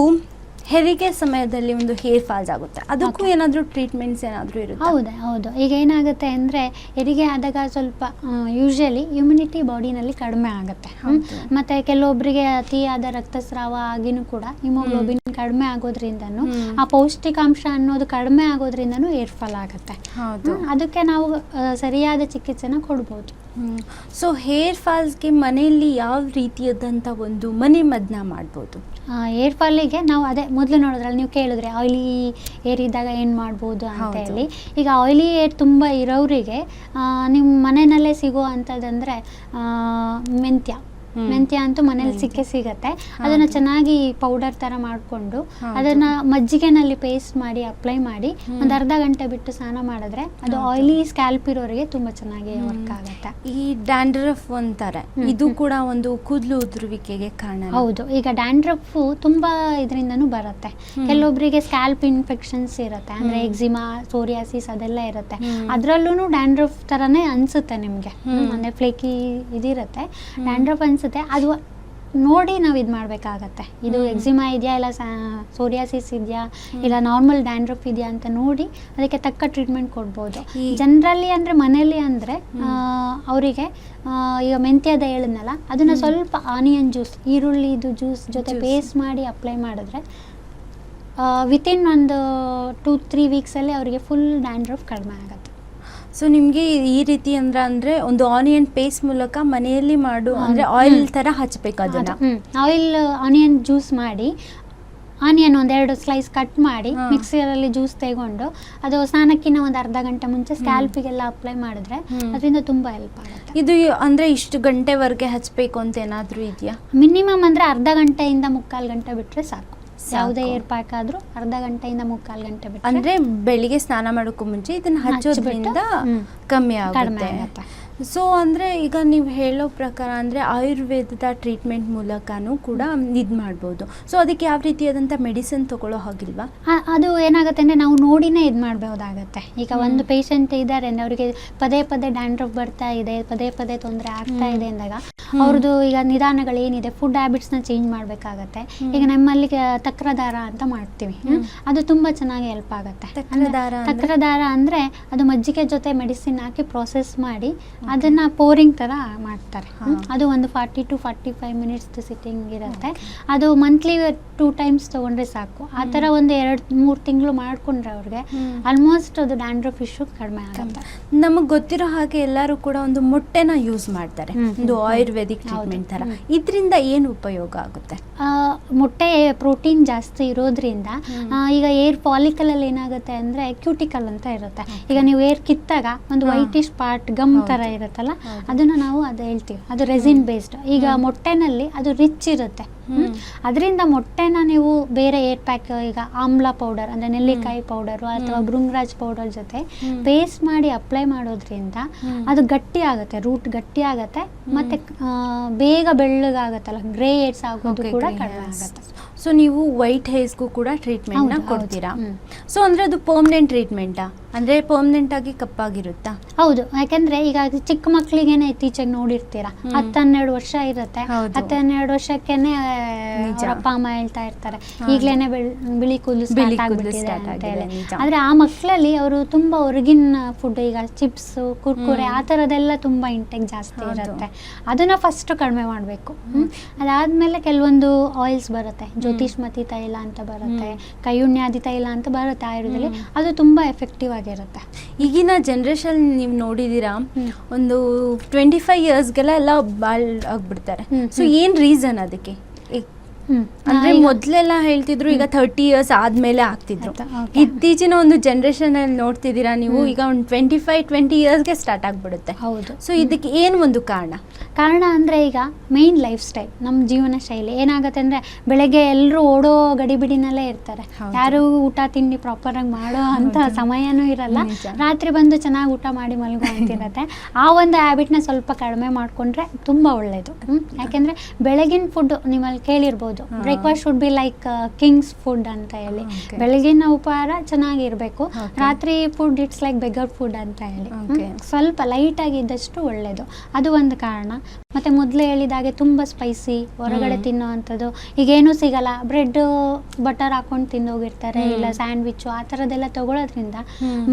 ಹೆರಿಗೆ ಸಮಯದಲ್ಲಿ ಒಂದು ಹೇರ್ ಫಾಲ್ಸ್ ಆಗುತ್ತೆ, ಅದಕ್ಕೂ ಏನಾದರೂ ಟ್ರೀಟ್ಮೆಂಟ್ಸ್ ಏನಾದರೂ ಇರುತ್ತೆ? ಹೌದು. ಈಗ ಏನಾಗುತ್ತೆ ಅಂದರೆ ಹೆರಿಗೆ ಆದಾಗ ಸ್ವಲ್ಪ ಯೂಶಲಿ ಇಮ್ಯುನಿಟಿ ಬಾಡಿನಲ್ಲಿ ಕಡಿಮೆ ಆಗುತ್ತೆ. ಮತ್ತು ಕೆಲವೊಬ್ಬರಿಗೆ ಅತಿಯಾದ ರಕ್ತಸ್ರಾವ ಆಗಿನೂ ಕೂಡ ಹಿಮೋಗ್ಲೋಬಿನ್ ಕಡಿಮೆ ಆಗೋದ್ರಿಂದನೂ ಆ ಪೌಷ್ಟಿಕಾಂಶ ಅನ್ನೋದು ಕಡಿಮೆ ಆಗೋದ್ರಿಂದನೂ ಹೇರ್ ಫಾಲ್ ಆಗುತ್ತೆ. ಅದಕ್ಕೆ ನಾವು ಸರಿಯಾದ ಚಿಕಿತ್ಸೆನ ಕೊಡ್ಬೋದು. ಸೊ ಹೇರ್ ಫಾಲ್ಸ್ಗೆ ಮನೆಯಲ್ಲಿ ಯಾವ ರೀತಿಯಾದಂಥ ಒಂದು ಮನೆ ಮದ್ದನ್ನ ಮಾಡ್ಬೋದು? ಹೇರ್ ಫಾಲಿಗೆ ನಾವು ಅದೇ ಮೊದಲು ನೋಡಿದ್ರಲ್ಲಿ ನೀವು ಕೇಳಿದ್ರೆ ಆಯಿಲಿ ಹೇರ್ ಇದ್ದಾಗ ಏನು ಮಾಡ್ಬೋದು ಅಂತ ಹೇಳಿ. ಈಗ ಆಯಿಲಿ ಹೇರ್ ತುಂಬ ಇರೋರಿಗೆ ನಿಮ್ಮ ಮನೆಯಲ್ಲೇ ಸಿಗೋ ಅಂಥದ್ದಂದರೆ ಮೆಂತ್ಯ ಮೆಂತ್ಯ ಅಂತೂ ಮನೇಲಿ ಸಿಗತ್ತೆ. ಅದನ್ನ ಚೆನ್ನಾಗಿ ಪೌಡರ್ ತರ ಮಾಡ್ಕೊಂಡು ಅದನ್ನ ಮಜ್ಜಿಗೆನಲ್ಲಿ ಪೇಸ್ಟ್ ಮಾಡಿ ಅಪ್ಲೈ ಮಾಡಿ ಒಂದು ಅರ್ಧ ಗಂಟೆ ಬಿಟ್ಟು ಸ್ನಾನ ಮಾಡಿದ್ರೆ ಅದು ಆಯಿಲಿ ಸ್ಕ್ಯಾಲ್ಪ್ ಇರೋರಿಗೆ ತುಂಬಾ ಚೆನ್ನಾಗಿ ವರ್ಕ್ ಆಗುತ್ತೆ. ಈ ಡ್ಯಾಂಡ್ರಫ್ ಅಂತಾರೆ, ಇದು ಕೂಡ ಒಂದು ಕೂದಲು ಉದುರುವಿಕೆಗೆ ಕಾರಣ. ಹೌದು, ಈಗ ಡ್ಯಾಂಡ್ರಫ್ ತುಂಬಾ ಇದರಿಂದನೂ ಬರುತ್ತೆ. ಕೆಲವೊಬ್ಬರಿಗೆ ಸ್ಕ್ಯಾಲ್ಪ್ ಇನ್ಫೆಕ್ಷನ್ಸ್ ಇರುತ್ತೆ, ಅಂದ್ರೆ ಎಕ್ಸಿಮಾ, ಸೋರಿಯಾಸಿಸ್ ಅದೆಲ್ಲ ಇರುತ್ತೆ. ಅದ್ರಲ್ಲೂ ಡ್ಯಾಂಡ್ರಫ್ ತರನೇ ಅನ್ಸುತ್ತೆ ನಿಮ್ಗೆ, ಅಂದ್ರೆ ಫ್ಲೇಕಿ ಇದಿರುತ್ತೆ, ಡ್ಯಾಂಡ್ರಫ್ ಅನ್ಸುತ್ತೆ. ಅದು ನೋಡಿ ನಾವು ಇದು ಮಾಡಬೇಕಾಗತ್ತೆ, ಇದು ಎಕ್ಸಿಮಾ ಇದೆಯಾ ಇಲ್ಲ ಸೋರಿಯಾಸಿಸ್ ಇದೆಯಾ ಇಲ್ಲ ನಾರ್ಮಲ್ ಡ್ಯಾಂಡ್ರಫ್ ಇದೆಯಾ ಅಂತ ನೋಡಿ ಅದಕ್ಕೆ ತಕ್ಕ ಟ್ರೀಟ್ಮೆಂಟ್ ಕೊಡ್ಬೋದು. ಜನರಲಿ ಅಂದರೆ ಮನೇಲಿ ಅಂದರೆ ಅವರಿಗೆ ಈಗ ಮೆಂತ್ಯದ ಹೇಳಿದ್ನಲ್ಲ, ಅದನ್ನು ಸ್ವಲ್ಪ ಆನಿಯನ್ ಜ್ಯೂಸ್, ಈರುಳ್ಳಿದು ಜ್ಯೂಸ್ ಜೊತೆ ಪೇಸ್ಟ್ ಮಾಡಿ ಅಪ್ಲೈ ಮಾಡಿದ್ರೆ ವಿತಿನ್ ಒಂದು 2-3 ವೀಕ್ಸಲ್ಲಿ ಅವರಿಗೆ ಫುಲ್ ಡ್ಯಾಂಡ್ರಫ್ ಕಡಿಮೆ ಆಗುತ್ತೆ. ಸೊ ನಿಮಗೆ ಈ ರೀತಿ ಅಂದರೆ ಒಂದು ಆನಿಯನ್ ಪೇಸ್ಟ್ ಮೂಲಕ ಮನೆಯಲ್ಲಿ ಅಂದರೆ ಆಯಿಲ್ ಥರ ಹಚ್ಚಬೇಕು ಅದನ್ನು. ಆನಿಯನ್ ಜ್ಯೂಸ್ ಮಾಡಿ, ಆನಿಯನ್ 1-2 ಸ್ಲೈಸ್ ಕಟ್ ಮಾಡಿ ಮಿಕ್ಸಿಯಲ್ಲಿ ಜ್ಯೂಸ್ ತೆಗೊಂಡು ಅದು ಸ್ನಾನಕ್ಕಿಂತ ಒಂದು ಅರ್ಧ ಗಂಟೆ ಮುಂಚೆ ಸ್ಕ್ಯಾಲ್ಪಿಗೆಲ್ಲ ಅಪ್ಲೈ ಮಾಡಿದ್ರೆ ಅದರಿಂದ ತುಂಬಾ ಹೆಲ್ಪ್ ಆಗುತ್ತೆ. ಇದು ಅಂದರೆ ಇಷ್ಟು ಗಂಟೆವರೆಗೆ ಹಚ್ಚಬೇಕು ಅಂತ ಏನಾದರೂ ಇದೆಯಾ? ಮಿನಿಮಮ್ ಅಂದರೆ ಅರ್ಧ ಗಂಟೆಯಿಂದ 3/4 ಗಂಟೆ ಬಿಟ್ಟರೆ ಸಾಕು. ಯಾವುದೇ ಏರ್ ಪ್ಯಾಕ್ ಆದ್ರೂ ಅರ್ಧ ಗಂಟೆಯಿಂದ 3/4 ಗಂಟೆ ಬಿಟ್ಟು, ಅಂದ್ರೆ ಬೆಳಿಗ್ಗೆ ಸ್ನಾನ ಮಾಡೋಕ್ಕೂ ಮುಂಚೆ ಇದನ್ನ ಹಚ್ಚೋದ್ರಿಂದ ಕಮ್ಮಿ ಆಗುತ್ತೆ. ಸೊ ಅಂದರೆ ಈಗ ನೀವು ಹೇಳೋ ಪ್ರಕಾರ ಅಂದರೆ ಆಯುರ್ವೇದದ ಟ್ರೀಟ್ಮೆಂಟ್ ಮೂಲಕನೂ ಕೂಡ ಇದು ಮಾಡ್ಬೋದು. ಸೊ ಅದಕ್ಕೆ ಯಾವ ರೀತಿಯಾದಂಥ ಮೆಡಿಸಿನ್ ತೊಗೊಳ್ಳೋ ಹಾಗಿಲ್ವಾ? ಅದು ಏನಾಗುತ್ತೆ ಅಂದರೆ ನಾವು ನೋಡಿನೇ ಇದು ಮಾಡಬಹುದಾಗತ್ತೆ. ಈಗ ಒಂದು ಪೇಷಂಟ್ ಇದ್ದಾರೆ ಅಂದರೆ ಅವರಿಗೆ ಪದೇ ಪದೇ ಡ್ಯಾಂಡ್ರಫ್ ಬರ್ತಾ ಇದೆ, ಪದೇ ಪದೇ ತೊಂದರೆ ಆಗ್ತಾ ಇದೆ ಅಂದಾಗ ಅವ್ರದ್ದು ಈಗ ನಿಧಾನಗಳೇನಿದೆ, ಫುಡ್ ಹ್ಯಾಬಿಟ್ಸ್ನ ಚೇಂಜ್ ಮಾಡಬೇಕಾಗತ್ತೆ. ಈಗ ನಮ್ಮಲ್ಲಿ ತಕ್ರದಾರ ಅಂತ ಮಾಡ್ತೀವಿ, ಅದು ತುಂಬ ಚೆನ್ನಾಗಿ ಹೆಲ್ಪ್ ಆಗುತ್ತೆ. ತಕ್ರದಾರ ಅಂದರೆ ಅದು ಮಜ್ಜಿಗೆ ಜೊತೆ ಮೆಡಿಸಿನ್ ಹಾಕಿ ಪ್ರೋಸೆಸ್ ಮಾಡಿ ಅದನ್ನ ಪೋರಿಂಗ್ ತರ ಮಾಡ್ತಾರೆ. ಅದು ಒಂದು 40 to 45 ಮಿನಿಟ್ಸ್ ಸಿಟ್ಟಿಂಗ್ ಇರುತ್ತೆ. ಅದು ಮಂತ್ಲಿ 2 ಟೈಮ್ಸ್ ತಗೊಂಡ್ರೆ ಸಾಕು. ಆ ಥರ ಒಂದು 2-3 ತಿಂಗಳು ಮಾಡ್ಕೊಂಡ್ರೆ ಅವ್ರಿಗೆ ಆಲ್ಮೋಸ್ಟ್ ಅದು ಡ್ಯಾಂಡ್ರಫ್ ಇಶ್ಯೂ ಕಡಿಮೆ ಆಗುತ್ತೆ. ನಮಗೆ ಗೊತ್ತಿರೋ ಹಾಗೆ ಎಲ್ಲರೂ ಕೂಡ ಒಂದು ಮೊಟ್ಟೆನ ಯೂಸ್ ಮಾಡ್ತಾರೆ, ಒಂದು ಆಯುರ್ವೇದಿಕ್ ಟ್ರೀಟ್ಮೆಂಟ್ ಥರ. ಇದರಿಂದ ಏನು ಉಪಯೋಗ ಆಗುತ್ತೆ? ಮೊಟ್ಟೆ ಪ್ರೋಟೀನ್ ಜಾಸ್ತಿ ಇರೋದ್ರಿಂದ ಈಗ ಏರ್ ಫಾಲಿಕಲಲ್ಲಿ ಏನಾಗುತ್ತೆ ಅಂದರೆ ಕ್ಯೂಟಿಕಲ್ ಅಂತ ಇರುತ್ತೆ. ಈಗ ನೀವು ಏರ್ ಕಿತ್ತಾಗ ಒಂದು ವೈಟಿಶ್ ಪಾರ್ಟ್ ಗಮ್ ಥರ ಇರುತ್ತಲ್ಲ, ಅದನ್ನು ನಾವು ಅದು ಹೇಳ್ತೀವಿ, ಅದು ರೆಸಿನ್ ಬೇಸ್ಡ್. ಈಗ ಮೊಟ್ಟೆನಲ್ಲಿ ಅದು ರಿಚ್ ಇರುತ್ತೆ, ಅದರಿಂದ ಮೊಟ್ಟೆನ ನೀವು ಬೇರೆ ಏರ್ ಪ್ಯಾಕ್, ಈಗ ಆಮ್ಲ ಪೌಡರ್ ಅಂದರೆ ನೆಲ್ಲಿಕಾಯಿ ಪೌಡರು ಅಥವಾ ಭೃಂಗರಾಜ್ ಪೌಡರ್ ಜೊತೆ ಪೇಸ್ಟ್ ಮಾಡಿ ಅಪ್ಲೈ ಮಾಡೋದ್ರಿಂದ ಅದು ಗಟ್ಟಿ ಆಗುತ್ತೆ, ರೂಟ್ ಗಟ್ಟಿ ಆಗುತ್ತೆ, ಮತ್ತೆ ಬೇಗ ಬೆಳ್ಳಗಾಗತ್ತಲ್ಲ, ಗ್ರೇ ಏರ್ಸ್ ಆಗೋದು ಕೂಡ ಕಡಿಮೆ ಆಗುತ್ತೆ. ಸೊ ನೀವು ವೈಟ್ ಹೇರ್ಸ್ಗೂ ಕೂಡ ಟ್ರೀಟ್ಮೆಂಟ್ನ ಕೊಡ್ತೀರಾ? ಸೊ ಅಂದರೆ ಅದು ಪರ್ಮನೆಂಟ್ ಟ್ರೀಟ್ಮೆಂಟಾ, ಅಂದರೆ ಪರ್ಮನೆಂಟ್ ಆಗಿ ಕಪ್ಪಾಗಿರುತ್ತಾ? ಹೌದು, ಯಾಕಂದ್ರೆ ಈಗ ಚಿಕ್ಕ ಮಕ್ಕಳಿಗೇನೆ ಇತ್ತೀಚೆಗೆ ನೋಡಿರ್ತೀರಾ, 10-12 ವರ್ಷ ಇರುತ್ತೆ, 10-12 ವರ್ಷಕ್ಕೇನೆ ಅಪ್ಪ ಅಮ್ಮ ಹೇಳ್ತಾ ಇರ್ತಾರೆ ಈಗ್ಲೇನೆ ಬಿಳಿ ಕೂದಲು ಸ್ಟಾರ್ಟ್ ಆಗ್ಬಿಟ್ಟಿದೆ ಅಂತ ಹೇಳಿ. ಆದ್ರೆ ಆ ಮಕ್ಕಳಲ್ಲಿ ಅವರು ತುಂಬಾ ಹೊರಗಿನ ಫುಡ್, ಈಗ ಚಿಪ್ಸ್, ಕುರ್ಕುರೆ ಆ ಥರದ್ದೆಲ್ಲ ತುಂಬಾ ಇಂಟೆಕ್ ಜಾಸ್ತಿ ಇರುತ್ತೆ. ಅದನ್ನ ಫಸ್ಟ್ ಕಡಿಮೆ ಮಾಡಬೇಕು. ಅದಾದ್ಮೇಲೆ ಕೆಲವೊಂದು ಆಯಿಲ್ಸ್ ಬರುತ್ತೆ, ಜ್ಯೋತಿಷ್ಮತಿ ತೈಲ ಅಂತ ಬರುತ್ತೆ, ಕೈಯುಣ್ಯಾದಿ ತೈಲ ಅಂತ ಬರುತ್ತೆ ಆಯುರ್ವೇದದಲ್ಲಿ, ಅದು ತುಂಬಾ ಎಫೆಕ್ಟಿವ್ ಆಗಿರುತ್ತೆ. ಈಗಿನ ಜನ್ರೇಷನ್ ನೀವು ನೋಡಿದ್ದೀರಾ, ಒಂದು 25 ಇಯರ್ಸ್ಗೆಲ್ಲ ಎಲ್ಲ ಬಾಳ್ ಆಗ್ಬಿಡ್ತಾರೆ. ಸೊ ಏನು ರೀಸನ್ ಅದಕ್ಕೆ? ಅಂದ್ರೆ ಮೊದ್ಲೆಲ್ಲ ಹೇಳ್ತಿದ್ರು, ಈಗ 30 ಇಯರ್ಸ್ ಆದ್ಮೇಲೆ ಆಗ್ತಿದ್ರು. ಇತ್ತೀಚಿನ ಒಂದು ಜನರೇಷನ್ ಅಲ್ಲಿ ನೋಡ್ತಿದ್ದೀರಾ ನೀವು, ಈಗ ಒಂದು 25-20 ಇಯರ್ಸ್ಗೆ ಸ್ಟಾರ್ಟ್ ಆಗ್ಬಿಡುತ್ತೆ. ಹೌದು. ಸೊ ಇದಕ್ಕೆ ಏನು ಒಂದು ಕಾರಣ ಅಂದ್ರೆ ಈಗ ಮೇನ್ ಲೈಫ್ ಸ್ಟೈಲ್, ನಮ್ಮ ಜೀವನ ಶೈಲಿ ಏನಾಗುತ್ತೆ ಅಂದ್ರೆ ಬೆಳಗ್ಗೆ ಎಲ್ಲರೂ ಓಡೋ ಗಡಿಬಿಡಿನಲ್ಲೇ ಇರ್ತಾರೆ, ಯಾರು ಊಟ ತಿಂಡಿ ಪ್ರಾಪರ್ ಆಗಿ ಮಾಡೋ ಅಂತ ಸಮಯನೂ ಇರಲ್ಲ, ರಾತ್ರಿ ಬಂದು ಚೆನ್ನಾಗಿ ಊಟ ಮಾಡಿ ಮಲಗೋ ಅಂತಿರತ್ತೆ. ಆ ಒಂದು ಹ್ಯಾಬಿಟ್ನ ಸ್ವಲ್ಪ ಕಡಿಮೆ ಮಾಡ್ಕೊಂಡ್ರೆ ತುಂಬಾ ಒಳ್ಳೇದು. ಯಾಕೆಂದ್ರೆ ಬೆಳಗಿನ ಫುಡ್ ನೀವಲ್ಲಿ ಕೇಳಿರ್ಬೋದು, breakfast should be like king's food ಅಂತ ಹೇಳಿ. ಬೆಳಗಿನ ಉಪಹಾರ ಚೆನ್ನಾಗಿರ್ಬೇಕು, ರಾತ್ರಿ food it's like beggar food ಅಂತ ಹೇಳಿ. ಸ್ವಲ್ಪ ಲೈಟ್ ಆಗಿ ಇದ್ದಷ್ಟು ಒಳ್ಳೇದು, ಅದು ಒಂದು ಕಾರಣ. ಮತ್ತೆ ಮೊದಲೇ ಹೇಳಿದಾಗೆ ತುಂಬಾ ಸ್ಪೈಸಿ ಹೊರಗಡೆ ತಿನ್ನೋ ಅಂಥದ್ದು ಈಗೇನೂ ಸಿಗಲ್ಲ, ಬ್ರೆಡ್ ಬಟರ್ ಹಾಕೊಂಡು ತಿಂದೋಗಿರ್ತಾರೆ, ಇಲ್ಲ ಸ್ಯಾಂಡ್ವಿಚ್ ಆ ಥರದ್ದೆಲ್ಲ ತಗೊಳ್ಳೋದ್ರಿಂದ,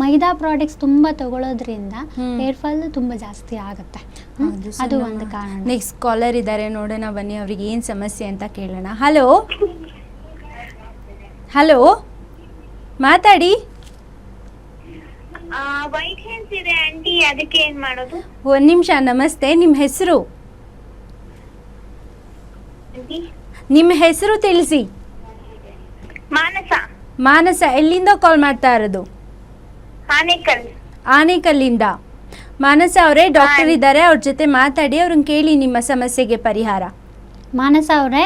ಮೈದಾ ಪ್ರಾಡಕ್ಟ್ಸ್ ತುಂಬಾ ತಗೊಳ್ಳೋದ್ರಿಂದ ಹೇರ್ ಫಾಲ್ ತುಂಬಾ ಜಾಸ್ತಿ ಆಗುತ್ತೆ. ಅದು ಒಂದು ಕಾರಣ. ನೆಕ್ಸ್ಟ್ ಕಾಲರ್ ಇದ್ದಾರೆ, ನೋಡೋಣ ಬನ್ನಿ ಅವ್ರಿಗೆ ಏನು ಸಮಸ್ಯೆ ಅಂತ ಕೇಳೋಣ. ಹಲೋ ಹಲೋ, ಮಾತಾಡಿ. ವೈಟ್ ಹೇರ್ಸ್ ಇದೆ ಆಂಟಿ, ಅದಕ್ಕೆ ಏನ್ ಮಾಡೋದು? ಒಂದು ನಿಮಿಷ. ನಮಸ್ತೆ, ನಿಮ್ಮ ಹೆಸರು? ನಿಮ್ಮ ಹೆಸರು ತಿಳಿಸಿ. ಮಾನಸ. ಮಾನಸ, ಎಲ್ಲಿಂದ ಕಾಲ್ ಮಾಡ್ತಾ ಇರೋದು? ಆನೇಕಲ್. ಆನೇಕಲ್ಲಿಂದ. ಮಾನಸ ಅವರೇ, ಡಾಕ್ಟರ್ ಇದ್ದಾರೆ, ಅವ್ರ ಜೊತೆ ಮಾತಾಡಿ ಅವ್ರನ್ನ ಕೇಳಿ ನಿಮ್ಮ ಸಮಸ್ಯೆಗೆ ಪರಿಹಾರ. ಮಾನಸ ಅವರೇ,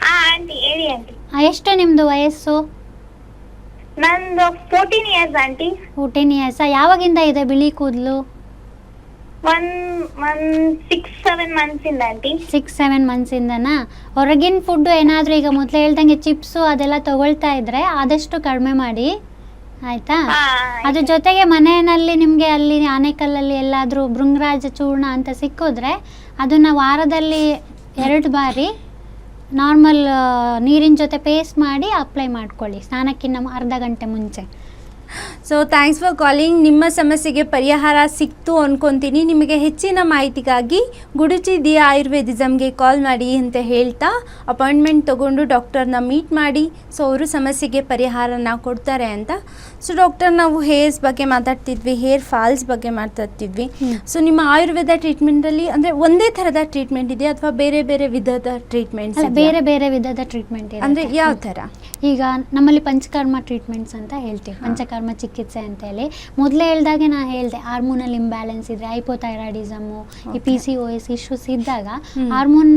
ಹಾ ಆಂಟಿ ಹೇಳಿ ಆಂಟಿ. ಎಷ್ಟು ನಿಮ್ಮದು ವಯಸ್ಸು? ನಂದು 14 ಇಯರ್ಸ್ ಆಂಟಿ. 14 ಇಯರ್ಸ್. ಯಾವಾಗಿಂದ ಇದೆ ಬಿಳಿ ಕೂದಲು? ಒನ್ 6-7 ಮಂತ್ಸ್ ಇಂದ ಆಂಟಿ. 6-7 ಮಂತ್ಸಿಂದನಾ? ಹೊರಗಿನ ಫುಡ್ಡು ಏನಾದರೂ ಈಗ ಮೊದಲು ಹೇಳ್ದಂಗೆ ಚಿಪ್ಸು ಅದೆಲ್ಲ ತಗೊಳ್ತಾ ಇದ್ರೆ ಆದಷ್ಟು ಕಡಿಮೆ ಮಾಡಿ, ಆಯಿತಾ? ಅದ್ರ ಜೊತೆಗೆ ಮನೆಯಲ್ಲಿ ನಿಮಗೆ ಅಲ್ಲಿ ಆನೆಕಲ್ಲಲ್ಲಿ ಎಲ್ಲಾದರೂ ಭೃಂಗರಾಜ ಚೂರ್ಣ ಅಂತ ಸಿಕ್ಕಿದ್ರೆ ಅದನ್ನು ವಾರದಲ್ಲಿ 2 ಬಾರಿ ನಾರ್ಮಲ್ ನೀರಿನ ಜೊತೆ ಪೇಸ್ಟ್ ಮಾಡಿ ಅಪ್ಲೈ ಮಾಡ್ಕೊಳ್ಳಿ ಸ್ನಾನಕ್ಕಿಂತ ಅರ್ಧ ಗಂಟೆ ಮುಂಚೆ. So thanks for calling. ನಿಮ್ಮ ಸಮಸ್ಯೆಗೆ ಪರಿಹಾರ ಸಿಕ್ತು ಅಂದ್ಕೊತೀನಿ. ನಿಮಗೆ ಹೆಚ್ಚಿನ ಮಾಹಿತಿಗಾಗಿ ಗುಡುಚಿ ದಿ ಆಯುರ್ವೇದಿಸಮ್ಗೆ ಕಾಲ್ ಮಾಡಿ ಅಂತ ಹೇಳ್ತಾ ಅಪಾಯಿಂಟ್ಮೆಂಟ್ ತೊಗೊಂಡು ಡಾಕ್ಟರ್ನ ಮೀಟ್ ಮಾಡಿ. ಸೊ ಅವರು ಸಮಸ್ಯೆಗೆ ಪರಿಹಾರನ ಕೊಡ್ತಾರೆ ಅಂತ. ಸೊ ಡಾಕ್ಟರ್, ನಾವು ಹೇರ್ಸ್ ಬಗ್ಗೆ ಮಾತಾಡ್ತಿದ್ವಿ, ಹೇರ್ ಫಾಲ್ಸ್ ಬಗ್ಗೆ ಮಾತಾಡ್ತಿದ್ವಿ. ಸೊ ನಿಮ್ಮ ಆಯುರ್ವೇದ ಟ್ರೀಟ್ಮೆಂಟಲ್ಲಿ ಅಂದರೆ ಒಂದೇ ಥರದ ಟ್ರೀಟ್ಮೆಂಟ್ ಇದೆ ಅಥವಾ ಬೇರೆ ಬೇರೆ ವಿಧದ ಟ್ರೀಟ್ಮೆಂಟ್ಸ್? ಬೇರೆ ಬೇರೆ ವಿಧದ ಟ್ರೀಟ್ಮೆಂಟ್ ಇದೆ. ಅಂದರೆ ಯಾವ ಥರ? ಈಗ ನಮ್ಮಲ್ಲಿ ಪಂಚಕರ್ಮ ಟ್ರೀಟ್ಮೆಂಟ್ಸ್ ಅಂತ ಹೇಳ್ತೀವಿ, ಪಂಚಕರ್ಮ ಚಿಕಿತ್ಸೆ ಅಂತ ಹೇಳಿ. ಮೊದಲೇ ಹೇಳ್ದಾಗೆ ನಾನು ಹೇಳಿದೆ, ಹಾರ್ಮೋನಲ್ ಇಂಬ್ಯಾಲೆನ್ಸ್ ಇದ್ರೆ, ಹೈಪೋಥೈರಾಯ್ಡಿಸಮು, ಈ PCOS ಇಶ್ಯೂಸ್ ಇದ್ದಾಗ ಹಾರ್ಮೋನ್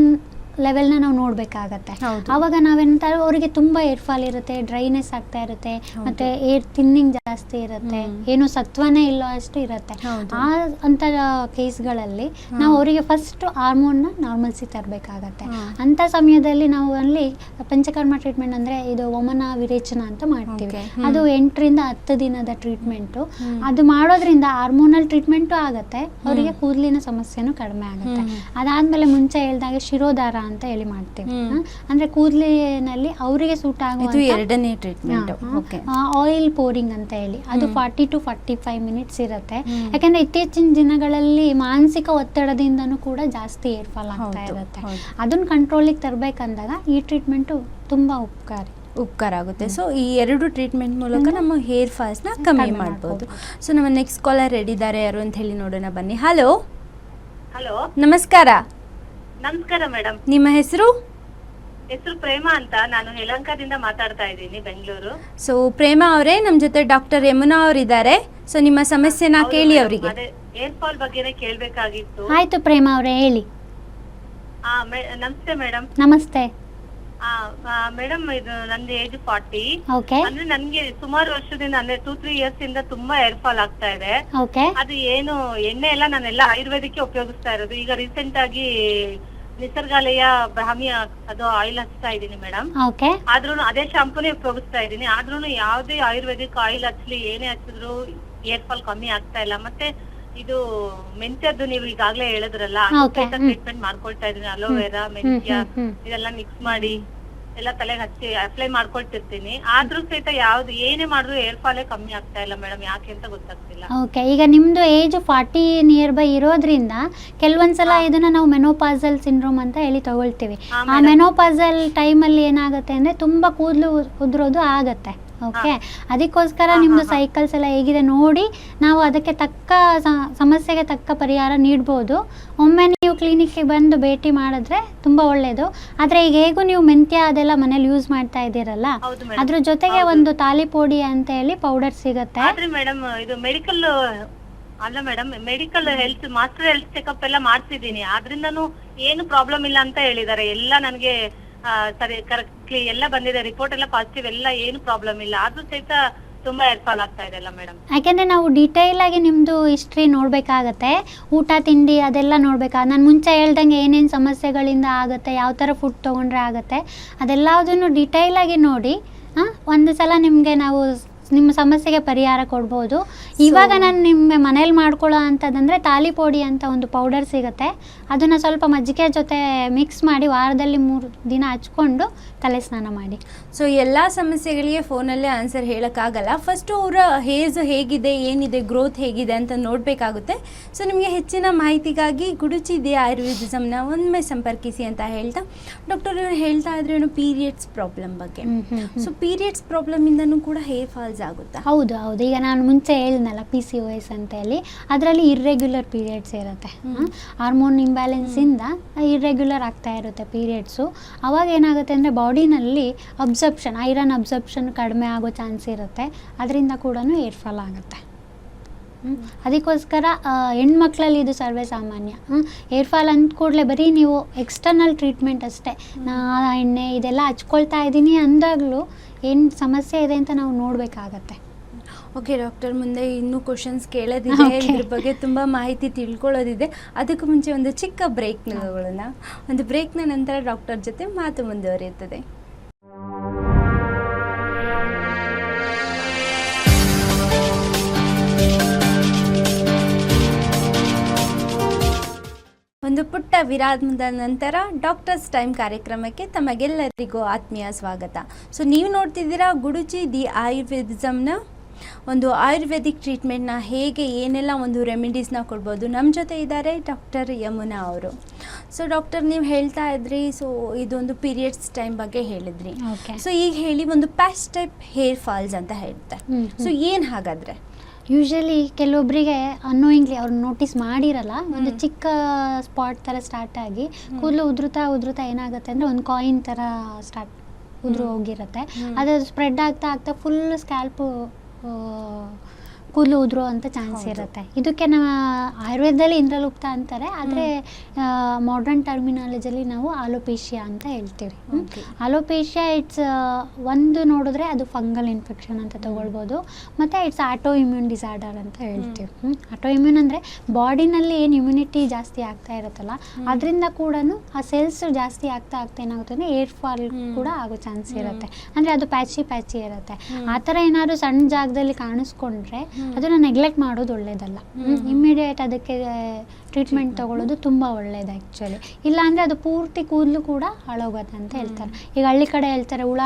ಲೆವೆಲ್ನ ನಾವು ನೋಡಬೇಕಾಗತ್ತೆ. ಆವಾಗ ನಾವೇನಂತಾರೆ, ಅವರಿಗೆ ತುಂಬ ಏರ್ ಫಾಲ್ ಇರುತ್ತೆ, ಡ್ರೈನೆಸ್ ಆಗ್ತಾ ಇರುತ್ತೆ, ಮತ್ತು ಏರ್ ಥಿನ್ನಿಂಗ್ ಜಾಸ್ತಿ ಇರುತ್ತೆ, ಏನು ಸತ್ವನೇ ಇಲ್ಲ ಅಷ್ಟು ಇರುತ್ತೆ. ಆ ಅಂಥ ಕೇಸ್ಗಳಲ್ಲಿ ನಾವು ಅವರಿಗೆ ಫಸ್ಟ್ ಹಾರ್ಮೋನ್ನ ನಾರ್ಮಲ್ಸಿ ತರಬೇಕಾಗತ್ತೆ. ಅಂಥ ಸಮಯದಲ್ಲಿ ನಾವು ಅಲ್ಲಿ ಪಂಚಕರ್ಮ ಟ್ರೀಟ್ಮೆಂಟ್ ಅಂದರೆ ಇದು ವಮನ ವಿರೇಚನ ಅಂತ ಮಾಡ್ತೀವಿ. ಅದು 8ರಿಂದ 10 ದಿನದ ಟ್ರೀಟ್ಮೆಂಟು. ಅದು ಮಾಡೋದ್ರಿಂದ ಹಾರ್ಮೋನಲ್ ಟ್ರೀಟ್ಮೆಂಟು ಆಗುತ್ತೆ, ಅವರಿಗೆ ಕೂದಲಿನ ಸಮಸ್ಯೆನೂ ಕಡಿಮೆ ಆಗುತ್ತೆ. ಅದಾದಮೇಲೆ ಮುಂಚೆ ಹೇಳ್ದಾಗೆ ಶಿರೋಧಾರ ಅಂತ ಹೇಳಿ ಮಾಡ್ತೀವಿ. ಅಂದ್ರೆ ಕೂದಲಿನಲ್ಲಿ ಅವರಿಗೆ ಸೂಟ್ ಆಗೋ ಎರಡನೇ ಟ್ರೀಟ್ಮೆಂಟ್ ಆಯಿಲ್ ಪೋರಿಂಗ್ ಅಂತ ಹೇಳಿ, ಅದು 40 to 45 ಮಿನಿಟ್ಸ್ ಇರುತ್ತೆ. ಯಾಕಂದ್ರೆ ಇತ್ತೀಚಿನ ದಿನಗಳಲ್ಲಿ ಮಾನಸಿಕ ಒತ್ತಡದಿಂದನೂ ಕೂಡ ಜಾಸ್ತಿ ಏರ್ ಫಾಲ್ ಆಗ್ತಾ ಇರುತ್ತೆ. ಅದನ್ನ ಕಂಟ್ರೋಲಿಗೆ ತರಬೇಕಂದಾಗ ಈ ಟ್ರೀಟ್ಮೆಂಟು ತುಂಬಾ ಉಪಕಾರ ಆಗುತ್ತೆ. ಸೊ ಈ 2 ಟ್ರೀಟ್ಮೆಂಟ್ ಮೂಲಕ ನಮ್ಮ ಹೇರ್ ಫಾಲ್ಸ್ನ ಕಮ್ಮಿ ಮಾಡ್ಬೋದು. ಸೊ ನಮ್ಮ ನೆಕ್ಸ್ಟ್ ಕಾಲರ್ ರೆಡಿ ಇದ್ದಾರೆ, ಯಾರು ಅಂತ ಹೇಳಿ ನೋಡೋಣ ಬನ್ನಿ. ಹಲೋ. ಹಲೋ, ನಮಸ್ಕಾರ. ನಮಸ್ಕಾರ ಮೇಡಮ್. ನಿಮ್ಮ ಹೆಸರು? ಹೆಸರು ಪ್ರೇಮಾ ಅಂತ, ನಾನು ಯಲಹಂಕದಿಂದ ಮಾತಾಡ್ತಾ ಇದ್ದೀನಿ, ಬೆಂಗಳೂರು. ಸೊ ಪ್ರೇಮಾ ಅವರೇ, ನಮ್ಮ ಜೊತೆ ಡಾಕ್ಟರ್ ಯಮುನಾ ಅವರಿದ್ದಾರೆ. ಸೊ ನಿಮ್ಮ ಸಮಸ್ಯೆನ ಕೇಳಿ ಅವರಿಗೆ. ಅದೇ ಏರ್ ಫಾಲ್ ಬಗ್ಗೆನೇ ಕೇಳ್ಬೇಕಾಗಿತ್ತು. ಆಯ್ತು ಪ್ರೇಮಾ ಅವರೇ, ಹೇಳಿ. ನಮಸ್ತೆ ಮೇಡಮ್. ನಮಸ್ತೆ ಮೇಡಮ್, ಇದು ನಂದು ಏಜ್ 40. ಓಕೆ. ಅಂದ್ರೆ ನನ್ಗೆ ಸುಮಾರು ವರ್ಷದಿಂದ, ಅಂದ್ರೆ 2-3 ಇಯರ್ಸ್ ಇಂದ ತುಂಬಾ ಏರ್ ಫಾಲ್ ಆಗ್ತಾ ಇದೆ. ಓಕೆ. ಅದು ಏನು ಎಣ್ಣೆ ಎಲ್ಲ ನಾನೆಲ್ಲ ಆಯುರ್ವೇದಿಕ್ಕೆ ಉಪಯೋಗಿಸ್ತಾ ಇರೋದು. ಈಗ ರೀಸೆಂಟ್ ಆಗಿ ನಿಸರ್ಗಾಲಯ ಬ್ರಾಹ್ಮಿ ಅದು ಆಯಿಲ್ ಹಚ್ತಾ ಇದ್ದೀನಿ ಮೇಡಮ್. ಓಕೆ. ಆದ್ರೂ ಅದೇ ಶಾಂಪೂನೇ ಉಪಯೋಗಿಸ್ತಾ ಇದ್ದೀನಿ. ಆದ್ರೂ ಯಾವ್ದೇ ಆಯುರ್ವೇದಿಕ್ ಆಯಿಲ್ ಹಚ್ಲಿ, ಏನೇ ಹಚ್ಚಿದ್ರು ಏರ್ ಫಾಲ್ ಕಮ್ಮಿ ಆಗ್ತಾ ಇಲ್ಲ. ಮತ್ತೆ ಇದು ಮೆಂತ್ಯದ್ದು ನೀವು ಈಗಾಗ್ಲೇ ಹೇಳಿದ್ರಲ್ಲ, ಟ್ರೀಟ್ಮೆಂಟ್ ಮಾಡ್ಕೊಳ್ತಾ ಇದೀನಿ. ಅಲೋವೆರಾ, ಮೆಂತ್ಯ ಇದೆಲ್ಲ ಮಿಕ್ಸ್ ಮಾಡಿ ಎಲ್ಲ ತಲೆಗೆ ಹಚ್ಚಿ ಅಪ್ಲೈ ಮಾಡ್ಕೊಳ್ತಿರ್ತೀನಿ. ಆದ್ರೂ ಸಹಿತ ಯಾವ್ದು ಏನೇ ಮಾಡಿದ್ರು ಏರ್ ಫಾಲೇ ಕಮ್ಮಿ ಆಗ್ತಾ ಇಲ್ಲ ಮೇಡಮ್, ಯಾಕೆ ಅಂತ ಗೊತ್ತಾಗ್ತಿಲ್ಲ. ಓಕೆ. ಈಗ ನಿಮ್ದು ಏಜ್ 40 ನಿಯರ್ ಬೈ ಇರೋದ್ರಿಂದ ಕೆಲವೊಂದ್ಸಲ ಇದನ್ನ ನಾವು ಮೆನೋಪಾಸಲ್ ಸಿಂಡ್ರೋಮ್ ಅಂತ ಹೇಳಿ ತಗೊಳ್ತೀವಿ. ಆ ಮೆನೋಪಾಸಲ್ ಟೈಮಲ್ಲಿ ಏನಾಗುತ್ತೆ ಅಂದ್ರೆ ತುಂಬಾ ಕೂದಲು ಉದುರೋದು ಆಗತ್ತೆ. ಓಕೆ. ಅದಕ್ಕೋಸ್ಕರ ನಿಮ್ಮದು ಸೈಕಲ್ಸ್ ಎಲ್ಲ ಹೇಗಿದೆ ನೋಡಿ ನಾವು ಅದಕ್ಕೆ ತಕ್ಕ ಸಮಸ್ಯೆಗೆ ತಕ್ಕ ಪರಿಹಾರ ನೀಡ್ಬೋದು. ಒಮ್ಮೆ ನೀವು ಕ್ಲಿನಿಕ್ಗೆ ಬಂದು ಭೇಟಿ ಮಾಡಿದ್ರೆ ತುಂಬ ಒಳ್ಳೆಯದು. ಆದರೆ ಈಗ ಹೇಗೂ ನೀವು ಮೆಂತ್ಯ ಅದೆಲ್ಲ ಮನೇಲಿ ಯೂಸ್ ಮಾಡ್ತಾ ಇದ್ದೀರಲ್ಲ, ಅದ್ರ ಜೊತೆಗೆ ಒಂದು ತಾಲಿಪೊಡಿ ಅಂತ ಹೇಳಿ ಪೌಡರ್ ಸಿಗುತ್ತೆ. ಮೇಡಮ್ ಇದು ಮೆಡಿಕಲ್ ಅಲ್ಲ madam, medical health master health checkup ಎಲ್ಲ ಮಾಡ್ಸಿದೀನಿ. ಆದ್ರಿಂದನೂ ಏನು ಪ್ರಾಬ್ಲಮ್ ಇಲ್ಲ ಅಂತ ಹೇಳಿದ್ದಾರೆ. ಎಲ್ಲ ನನಗೆ ಸರಿ ಕರೆಕ್ಟ್ಲಿ ಎಲ್ಲ ಬಂದಿದೆ, ರಿಪೋರ್ಟ್ ಎಲ್ಲ ಪಾಸಿಟಿವ್, ಎಲ್ಲ ಏನು ಪ್ರಾಬ್ಲಮ್ ಇಲ್ಲ. ಆದ್ರೂ ಸಹಿತ ತುಂಬಾ ಏರ್ ಫಾಲ್ ಆಗ್ತಾ ಇದೆ ಅಲ್ಲ ಮೇಡಮ್. ಯಾಕೆಂದ್ರೆ ನಾವು ಡೀಟೇಲ್ ಆಗಿ ನಿಮ್ದು ಹಿಸ್ಟ್ರಿ ನೋಡ್ಬೇಕಾಗತ್ತೆ, ಊಟ ತಿಂಡಿ ಅದೆಲ್ಲ ನೋಡ್ಬೇಕಾಗ ನಾನು ಮುಂಚೆ ಹೇಳ್ದಂಗೆ ಏನೇನು ಸಮಸ್ಯೆಗಳಿಂದ ಆಗುತ್ತೆ, ಯಾವ ಥರ ಫುಡ್ ತೊಗೊಂಡ್ರೆ ಆಗುತ್ತೆ ಅದೆಲ್ಲದನ್ನು ಡೀಟೇಲ್ ಆಗಿ ನೋಡಿ ಒಂದು ಸಲ ನಿಮಗೆ ನಾವು ನಿಮ್ಮ ಸಮಸ್ಯೆಗೆ ಪರಿಹಾರ ಕೊಡ್ಬೋದು. ಇವಾಗ ನಾನು ನಿಮ್ಮ ಮನೇಲಿ ಮಾಡ್ಕೊಳ್ಳೋ ಅಂಥದ್ದಂದರೆ ತಾಲಿಪೊಡಿ ಅಂತ ಒಂದು ಪೌಡರ್ ಸಿಗುತ್ತೆ, ಅದನ್ನು ಸ್ವಲ್ಪ ಮಜ್ಜಿಗೆ ಜೊತೆ ಮಿಕ್ಸ್ ಮಾಡಿ ವಾರದಲ್ಲಿ 3 ದಿನ ಹಚ್ಕೊಂಡು ತಲೆ ಸ್ನಾನ ಮಾಡಿ. ಸೊ ಎಲ್ಲ ಸಮಸ್ಯೆಗಳಿಗೆ ಫೋನಲ್ಲೇ ಆನ್ಸರ್ ಹೇಳೋಕ್ಕಾಗಲ್ಲ. ಫಸ್ಟು ಅವರ ಹೇರ್ಸ್ ಹೇಗಿದೆ, ಏನಿದೆ, ಗ್ರೋತ್ ಹೇಗಿದೆ ಅಂತ ನೋಡಬೇಕಾಗುತ್ತೆ. ಸೊ ನಿಮಗೆ ಹೆಚ್ಚಿನ ಮಾಹಿತಿಗಾಗಿ ಗುಡುಚಿ ದಿ ಆಯುರ್ವೇದಿಸಮ್ನ ಒಮ್ಮೆ ಸಂಪರ್ಕಿಸಿ ಅಂತ ಹೇಳ್ತಾ ಡಾಕ್ಟರ್ ಹೇಳ್ತಾ ಇದ್ರೇನು ಪೀರಿಯಡ್ಸ್ ಪ್ರಾಬ್ಲಮ್ ಬಗ್ಗೆ. ಸೊ ಪೀರಿಯಡ್ಸ್ ಪ್ರಾಬ್ಲಮಿಂದನೂ ಕೂಡ ಹೇರ್ ಫಾಲ್ಸ್ ಆಗುತ್ತಾ? ಹೌದು. ಈಗ ನಾನು ಮುಂಚೆ ಹೇಳಿದ್ನಲ್ಲ PCOS ಅಂತ ಹೇಳಿ, ಅದರಲ್ಲಿ ಇರ್ರೆಗ್ಯುಲರ್ ಪೀರಿಯಡ್ಸ್ ಇರುತ್ತೆ. ಹಾರ್ಮೋನ್ ಇಂಬ್ಯಾಲೆನ್ಸಿಂದ ಇರ್ರೆಗ್ಯುಲರ್ ಆಗ್ತಾ ಇರುತ್ತೆ ಪೀರಿಯಡ್ಸು. ಅವಾಗ ಏನಾಗುತ್ತೆ ಅಂದರೆ ಬಾಡಿನಲ್ಲಿ ಐರನ್ ಅಬ್ಸರ್ಪ್ಷನ್ ಕಡಿಮೆ ಆಗೋ ಚಾನ್ಸ್ ಇರುತ್ತೆ, ಅದರಿಂದ ಕೂಡ ಏರ್ ಫಾಲ್ ಆಗುತ್ತೆ. ಅದಕ್ಕೋಸ್ಕರ ಹೆಣ್ಮಕ್ಳಲ್ಲಿ ಇದು ಸರ್ವೇ ಸಾಮಾನ್ಯ. ಹೇರ್ ಫಾಲ್ ಅಂದ ಕೂಡಲೇ ಬರೀ ನೀವು ಎಕ್ಸ್ಟರ್ನಲ್ ಟ್ರೀಟ್ಮೆಂಟ್ ಅಷ್ಟೇ, ನಾ ಎಣ್ಣೆ ಇದೆಲ್ಲ ಹಚ್ಕೊಳ್ತಾ ಇದ್ದೀನಿ ಅಂದಾಗಲೂ ಏನು ಸಮಸ್ಯೆ ಇದೆ ಅಂತ ನಾವು ನೋಡಬೇಕಾಗತ್ತೆ. ಓಕೆ ಡಾಕ್ಟರ್, ಮುಂದೆ ಇನ್ನೂ ಕ್ವಶನ್ಸ್ ಕೇಳೋದಿದೆ, ಇದ್ರ ಬಗ್ಗೆ ತುಂಬ ಮಾಹಿತಿ ತಿಳ್ಕೊಳ್ಳೋದಿದೆ. ಅದಕ್ಕೂ ಮುಂಚೆ ಒಂದು ಚಿಕ್ಕ ಬ್ರೇಕ್ ತಗೊಳ್ಳೋಣ. ಒಂದು ಬ್ರೇಕ್ನ ನಂತರ ಡಾಕ್ಟರ್ ಜೊತೆ ಮಾತು ಮುಂದುವರಿಯುತ್ತದೆ. ಒಂದು ಪುಟ್ಟ ವಿರಾಮದ ನಂತರ ಡಾಕ್ಟರ್ಸ್ ಟೈಮ್ ಕಾರ್ಯಕ್ರಮಕ್ಕೆ ತಮಗೆಲ್ಲರಿಗೂ ಆತ್ಮೀಯ ಸ್ವಾಗತ. ಸೊ ನೀವು ನೋಡ್ತಿದ್ದೀರಾ ಗುಡುಚಿ ದಿ ಆಯುರ್ವೇದಿಸಮ್ನ ಒಂದು ಆಯುರ್ವೇದಿಕ್ ಟ್ರೀಟ್ಮೆಂಟ್ನ ಹೇಗೆ ಏನೆಲ್ಲ ಒಂದು ರೆಮಿಡೀಸ್ನ ಕೊಡ್ಬೋದು. ನಮ್ಮ ಜೊತೆ ಇದ್ದಾರೆ ಡಾಕ್ಟರ್ ಯಮುನಾ ಅವರು. ಸೊ ಡಾಕ್ಟರ್, ನೀವು ಹೇಳ್ತಾ ಇದ್ರಿ, ಸೊ ಇದೊಂದು ಪೀರಿಯಡ್ಸ್ ಟೈಮ್ ಬಗ್ಗೆ ಹೇಳಿದ್ರಿ. ಸೊ ಈಗ ಹೇಳಿ, ಒಂದು ಪ್ಯಾಚ್ ಟೈಪ್ ಹೇರ್ ಫಾಲ್ಸ್ ಅಂತ ಹೇಳ್ತಾರೆ. ಸೊ ಏನು ಹಾಗಾದರೆ? ಯೂಶಲಿ ಕೆಲವೊಬ್ಬರಿಗೆ ಅನ್ನೋಯಿಂಗ್ಲಿ ಅವ್ರು ನೋಟಿಸ್ ಮಾಡಿರಲ್ಲ, ಒಂದು ಚಿಕ್ಕ ಸ್ಪಾಟ್ ಥರ ಸ್ಟಾರ್ಟ್ ಆಗಿ ಕೂದಲು ಉದುರುತ್ತಾ ಏನಾಗುತ್ತೆ ಅಂದರೆ ಒಂದು ಕಾಯಿನ್ ಥರ ಉದುರು ಹೋಗಿರುತ್ತೆ. ಅದು ಸ್ಪ್ರೆಡ್ ಆಗ್ತಾ ಫುಲ್ ಸ್ಕ್ಯಾಲ್ಪು ಕೂದಲು ಉದುರೋ ಅಂತ ಚಾನ್ಸ್ ಇರುತ್ತೆ. ಇದಕ್ಕೆ ನಾವು ಆಯುರ್ವೇದದಲ್ಲಿ ಇಂದ್ರಲುಪ್ತ ಅಂತಾರೆ, ಆದರೆ ಮಾಡರ್ನ್ ಟರ್ಮಿನಾಲಜಿಯಲ್ಲಿ ನಾವು ಆಲೋಪೇಶಿಯಾ ಅಂತ ಹೇಳ್ತೀವಿ. ಆಲೋಪೇಶಿಯಾ ಇಟ್ಸ್ ಒಂದು ನೋಡಿದ್ರೆ ಅದು ಫಂಗಲ್ ಇನ್ಫೆಕ್ಷನ್ ಅಂತ ತಗೊಳ್ಬೋದು, ಮತ್ತು ಇಟ್ಸ್ ಆಟೋ ಇಮ್ಯೂನ್ ಡಿಸಾರ್ಡರ್ ಅಂತ ಹೇಳ್ತೀವಿ. ಆಟೋ ಇಮ್ಯೂನ್ ಅಂದರೆ ಬಾಡಿನಲ್ಲಿ ಏನು ಇಮ್ಯುನಿಟಿ ಜಾಸ್ತಿ ಆಗ್ತಾ ಇರುತ್ತಲ್ಲ, ಅದರಿಂದ ಕೂಡ ಆ ಸೆಲ್ಸ್ ಜಾಸ್ತಿ ಆಗ್ತಾ ಏನಾಗುತ್ತೆ ಅಂದರೆ ಏರ್ ಫಾಲ್ ಕೂಡ ಆಗೋ ಚಾನ್ಸ್ ಇರುತ್ತೆ. ಅಂದರೆ ಅದು ಪ್ಯಾಚಿ ಇರುತ್ತೆ. ಆ ಥರ ಏನಾದ್ರು ಸಣ್ಣ ಜಾಗದಲ್ಲಿ ಕಾಣಿಸ್ಕೊಂಡ್ರೆ ಅದನ್ನು ನೆಗ್ಲೆಕ್ಟ್ ಮಾಡೋದು ಒಳ್ಳೇದಲ್ಲ. ಇಮ್ಮಿಡಿಯೇಟ್ ಅದಕ್ಕೆ ಟ್ರೀಟ್ಮೆಂಟ್ ತಗೊಳ್ಳೋದು ತುಂಬ ಒಳ್ಳೇದು ಆ್ಯಕ್ಚುಲಿ. ಇಲ್ಲಾಂದರೆ ಅದು ಪೂರ್ತಿ ಕೂದಲು ಕೂಡ ಹಾಳೋಗುತ್ತೆ ಅಂತ ಹೇಳ್ತಾರೆ. ಈಗ ಹಳ್ಳಿ ಕಡೆ ಹೇಳ್ತಾರೆ ಹುಳ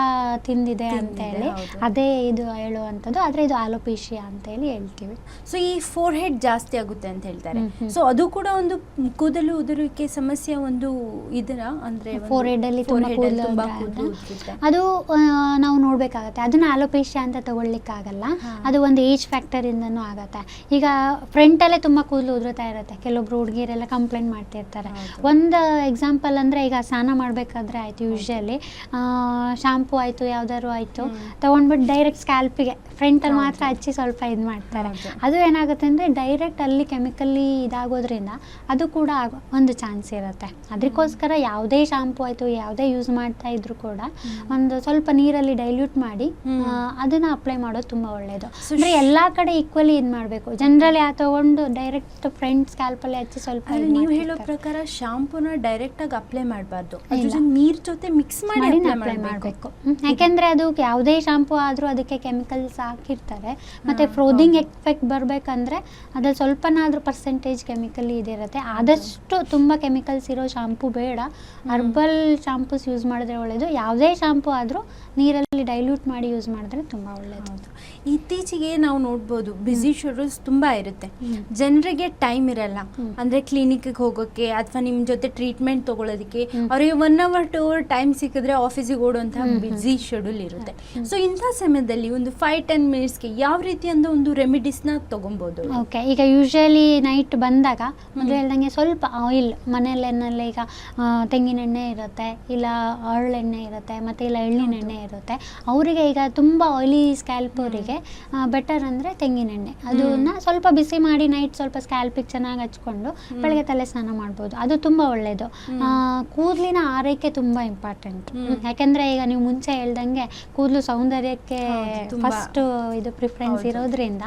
ತಿಂದಿದೆ ಅಂತ ಹೇಳಿ, ಅದೇ ಇದು ಹೇಳುವಂಥದ್ದು. ಆದರೆ ಇದು ಆಲೋಪೇಶಿಯಾ ಅಂತ ಹೇಳಿ ಹೇಳ್ತೀವಿ. ಸೊ ಈ ಫೋರ್ ಹೆಡ್ ಜಾಸ್ತಿ ಆಗುತ್ತೆ ಅಂತ ಹೇಳ್ತಾರೆ. ಸೊ ಅದು ಕೂಡ ಒಂದು ಕೂದಲು ಉದುರುವಿಕೆ ಸಮಸ್ಯೆ ಒಂದು ಇದರ ಅಂದರೆ ಫೋರ್ ಹೆಡ್ಡಲ್ಲಿ ತುಂಬ ಕೂದಲು ಅದು ನಾವು ನೋಡಬೇಕಾಗತ್ತೆ. ಅದನ್ನು ಆಲೋಪೇಶಿಯಾ ಅಂತ ತಗೊಳ್ಲಿಕ್ಕಾಗಲ್ಲ, ಅದು ಒಂದು ಏಜ್ ಫ್ಯಾಕ್ಟರಿಂದನೂ ಆಗುತ್ತೆ. ಈಗ ಫ್ರಂಟಲ್ಲೇ ತುಂಬ ಕೂದಲು ಉದುರುತ್ತಾ ಇರುತ್ತೆ, ಕೆಲವೊಬ್ರು ಹುಡುಗಿಯರೆಲ್ಲ ಕಂಪ್ಲೇಂಟ್ ಮಾಡ್ತಿರ್ತಾರೆ. ಒಂದು ಎಕ್ಸಾಂಪಲ್ ಅಂದರೆ ಈಗ ಸ್ನಾನ ಮಾಡಬೇಕಾದ್ರೆ ಆಯಿತು, ಯೂಶಲಿ ಶಾಂಪೂ ಆಯಿತು ಯಾವ್ದಾದ್ರು ಆಯಿತು ತೊಗೊಂಡ್ಬಿಟ್ಟು ಡೈರೆಕ್ಟ್ ಸ್ಕ್ಯಾಲ್ಪಿಗೆ ಫ್ರಂಟಲ್ಲಿ ಮಾತ್ರ ಹಚ್ಚಿ ಸ್ವಲ್ಪ ಇದು ಮಾಡ್ತಾರೆ. ಅದು ಏನಾಗುತ್ತೆ ಅಂದರೆ ಡೈರೆಕ್ಟ್ ಅಲ್ಲಿ ಕೆಮಿಕಲ್ಲಿ ಇದಾಗೋದ್ರಿಂದ ಅದು ಕೂಡ ಒಂದು ಚಾನ್ಸ್ ಇರುತ್ತೆ. ಅದಕ್ಕೋಸ್ಕರ ಯಾವುದೇ ಶಾಂಪೂ ಆಯಿತು ಯಾವುದೇ ಯೂಸ್ ಮಾಡ್ತಾ ಇದ್ರು ಕೂಡ ಒಂದು ಸ್ವಲ್ಪ ನೀರಲ್ಲಿ ಡೈಲ್ಯೂಟ್ ಮಾಡಿ ಅದನ್ನು ಅಪ್ಲೈ ಮಾಡೋದು ತುಂಬ ಒಳ್ಳೆಯದು. ಅಂದರೆ ಎಲ್ಲ ಕಡೆ ಈಕ್ವಲಿ ಇದು ಮಾಡಬೇಕು. ಜನರಲಿ ತೊಗೊಂಡು ಡೈರೆಕ್ಟ್ ಫ್ರಂಟ್ ಸ್ಕ್ಯಾಲ್ಪಲ್ಲಿ ಹಚ್ಚಿ ಸ್ವಲ್ಪ ನೀವು ಹೇಳೋ ಪ್ರಕಾರ ಶಾಂಪೂನ ಡೈರೆಕ್ಟಾಗಿ ಅಪ್ಲೈ ಮಾಡಬಾರ್ದು, ನೀರ್ ಜೊತೆ ಮಿಕ್ಸ್ ಮಾಡಿ ಅಪ್ಲೈ ಮಾಡಬೇಕು. ಯಾಕೆಂದರೆ ಅದು ಯಾವುದೇ ಶಾಂಪೂ ಆದರೂ ಅದಕ್ಕೆ ಕೆಮಿಕಲ್ಸ್ ಹಾಕಿರ್ತಾರೆ. ಮತ್ತು ಫ್ರೋದಿಂಗ್ ಎಫೆಕ್ಟ್ ಬರಬೇಕಂದ್ರೆ ಅದ್ರಲ್ಲಿ ಸ್ವಲ್ಪನಾದರೂ ಪರ್ಸೆಂಟೇಜ್ ಕೆಮಿಕಲ್ ಇದಿರುತ್ತೆ. ಆದಷ್ಟು ತುಂಬ ಕೆಮಿಕಲ್ಸ್ ಇರೋ ಶಾಂಪೂ ಬೇಡ, ಹರ್ಬಲ್ ಶಾಂಪೂಸ್ ಯೂಸ್ ಮಾಡಿದ್ರೆ ಒಳ್ಳೆಯದು. ಯಾವುದೇ ಶಾಂಪೂ ಆದರೂ ನೀರಲ್ಲಿ ಡೈಲ್ಯೂಟ್ ಮಾಡಿ ಯೂಸ್ ಮಾಡಿದ್ರೆ ತುಂಬ ಒಳ್ಳೆಯದು. ಇತ್ತೀಚೆಗೆ ನಾವು ನೋಡ್ಬೋದು ಬ್ಯುಸಿ ಶೆಡ್ಯೂಲ್ಸ್ ತುಂಬ ಇರುತ್ತೆ, ಜನರಿಗೆ ಟೈಮ್ ಇರಲ್ಲ. ಅಂದರೆ ಕ್ಲಿನಿಕ್ಗೆ ಹೋಗೋಕ್ಕೆ ಅಥವಾ ನಿಮ್ಮ ಜೊತೆ ಟ್ರೀಟ್ಮೆಂಟ್ ತೊಗೊಳೋದಕ್ಕೆ ಅವರಿಗೆ 1 hour 2 hour ಟೈಮ್ ಸಿಕ್ಕಿದ್ರೆ ಆಫೀಸಿಗೆ ಓಡುವಂಥ ಬ್ಯುಸಿ ಶೆಡ್ಯೂಲ್ ಇರುತ್ತೆ. ಸೊ ಇಂಥ ಸಮಯದಲ್ಲಿ ಒಂದು 5-10 ಮಿನಿಟ್ಸ್ಗೆ ಯಾವ ರೀತಿ ಅಂತ ಒಂದು ರೆಮಿಡೀಸ್ನ ತೊಗೊಬೋದು? ಓಕೆ, ಈಗ ಯೂಶಲಿ ನೈಟ್ ಬಂದಾಗ ಮೊದಲು ಹೇಳ್ದಂಗೆ ಸ್ವಲ್ಪ ಆಯಿಲ್ ಮನೆಯಲ್ಲೇನಲ್ಲ, ಈಗ ತೆಂಗಿನೆಣ್ಣೆ ಇರುತ್ತೆ, ಇಲ್ಲ ಹರಳೆಣ್ಣೆ ಇರುತ್ತೆ, ಮತ್ತು ಇಲ್ಲ ಎಳ್ಳಿನೆಣ್ಣೆ ಇರುತ್ತೆ. ಅವರಿಗೆ ಈಗ ತುಂಬ ಆಯಿಲಿ ಸ್ಕ್ಯಾಲ್ಪ್ ಅವರಿಗೆ ಬೆಟರ್ ಅಂದರೆ ತೆಂಗಿನೆಣ್ಣೆ. ಅದನ್ನು ಸ್ವಲ್ಪ ಬಿಸಿ ಮಾಡಿ ನೈಟ್ ಸ್ವಲ್ಪ ಸ್ಕ್ಯಾಲ್ಪಿಗೆ ಚೆನ್ನಾಗಿ ಹಚ್ಕೊಂಡು ಬೆಳಗ್ಗೆ ತಲೆ ಸ್ನಾನ ಮಾಡ್ಬೋದು. ಅದು ತುಂಬ ಒಳ್ಳೆಯದು. ಕೂದಲಿನ ಆರೈಕೆ ತುಂಬ ಇಂಪಾರ್ಟೆಂಟ್. ಯಾಕೆಂದರೆ ಈಗ ನೀವು ಮುಂಚೆ ಹೇಳ್ದಂಗೆ ಕೂದಲು ಸೌಂದರ್ಯಕ್ಕೆ ಫಸ್ಟ್ ಇದು ಪ್ರಿಫರೆನ್ಸ್ ಇರೋದ್ರಿಂದ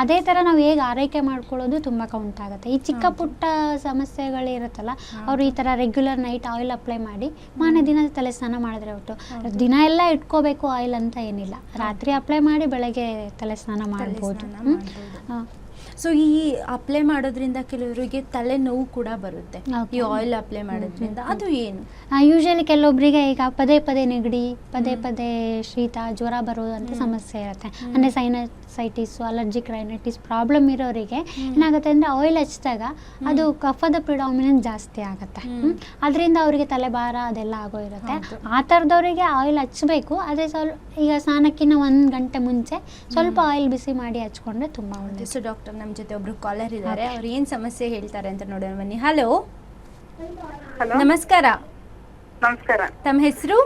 ಅದೇ ಥರ ನಾವು ಹೇಗೆ ಆರೈಕೆ ಮಾಡ್ಕೊಳ್ಳೋದು ತುಂಬ ಕೌಂಟ್ ಆಗುತ್ತೆ. ಈ ಚಿಕ್ಕ ಪುಟ್ಟ ಸಮಸ್ಯೆಗಳಿರುತ್ತಲ್ಲ, ಅವರು ಈ ಥರ ರೆಗ್ಯುಲರ್ ನೈಟ್ ಆಯಿಲ್ ಅಪ್ಲೈ ಮಾಡಿ ಮಾರನೇ ದಿನ ತಲೆ ಸ್ನಾನ ಮಾಡಿದ್ರೆ ಹೊರಟು ದಿನ ಎಲ್ಲ ಇಟ್ಕೋಬೇಕು ಆಯಿಲ್ ಅಂತ ಏನಿಲ್ಲ. ರಾತ್ರಿ ಅಪ್ಲೈ ಮಾಡಿ ಬೆಳಗ್ಗೆ ತಲೆ ಸ್ನಾನ ಮಾಡ್ಬೋದು. ಸೊ ಈ ಅಪ್ಲೈ ಮಾಡೋದ್ರಿಂದ ಕೆಲವರಿಗೆ ತಲೆ ನೋವು ಕೂಡ ಬರುತ್ತೆ ಈ ಆಯಿಲ್ ಅಪ್ಲೈ ಮಾಡೋದ್ರಿಂದ, ಅದು ಏನು? ಯೂಶಲಿ ಕೆಲವೊಬ್ಬರಿಗೆ ಈಗ ಪದೇ ನೆಗಡಿ, ಪದೇ ಶೀತ, ಜ್ವರ ಬರೋದಂತ ಸಮಸ್ಯೆ ಇರುತ್ತೆ. ಅಂದರೆ ಸೈನಸೈಟಿಸು, ಅಲರ್ಜಿಕ್ ರೈನೈಟಿಸ್ ಪ್ರಾಬ್ಲಮ್ ಇರೋರಿಗೆ ಏನಾಗುತ್ತೆ ಅಂದರೆ ಆಯಿಲ್ ಹಚ್ಚಿದಾಗ ಅದು ಕಫದ ಪ್ರಿಡಾಮಿನೆನ್ಸ್ ಜಾಸ್ತಿ ಆಗುತ್ತೆ. ಅದರಿಂದ ಅವರಿಗೆ ತಲೆಭಾರ ಅದೆಲ್ಲ ಆಗೋ ಇರುತ್ತೆ. ಆ ಥರದವರಿಗೆ ಆಯಿಲ್ ಹಚ್ಚಬೇಕು. ಅದೇ ಸ್ವಲ್ಪ ಈಗ ಸ್ನಾನಕ್ಕಿಂತ 1 ಗಂಟೆ ಮುಂಚೆ ಸ್ವಲ್ಪ ಆಯಿಲ್ ಬಿಸಿ ಮಾಡಿ ಹಚ್ಕೊಂಡ್ರೆ ತುಂಬ ಒಳ್ಳೆಯದು. ಸೊ ಡಾಕ್ಟರ್, ನಮ್ಮ ಜೊತೆ ಒಬ್ರು ಕಾಲರ್ ಇದ್ದಾರೆ, ಅವ್ರು ಏನು ಸಮಸ್ಯೆ ಹೇಳ್ತಾರೆ ಅಂತ ನೋಡೋಣ ಬನ್ನಿ. ಹಲೋ, ನಮಸ್ಕಾರ. ನಮಸ್ಕಾರ. ತಮ್ಮ ಹೆಸರು?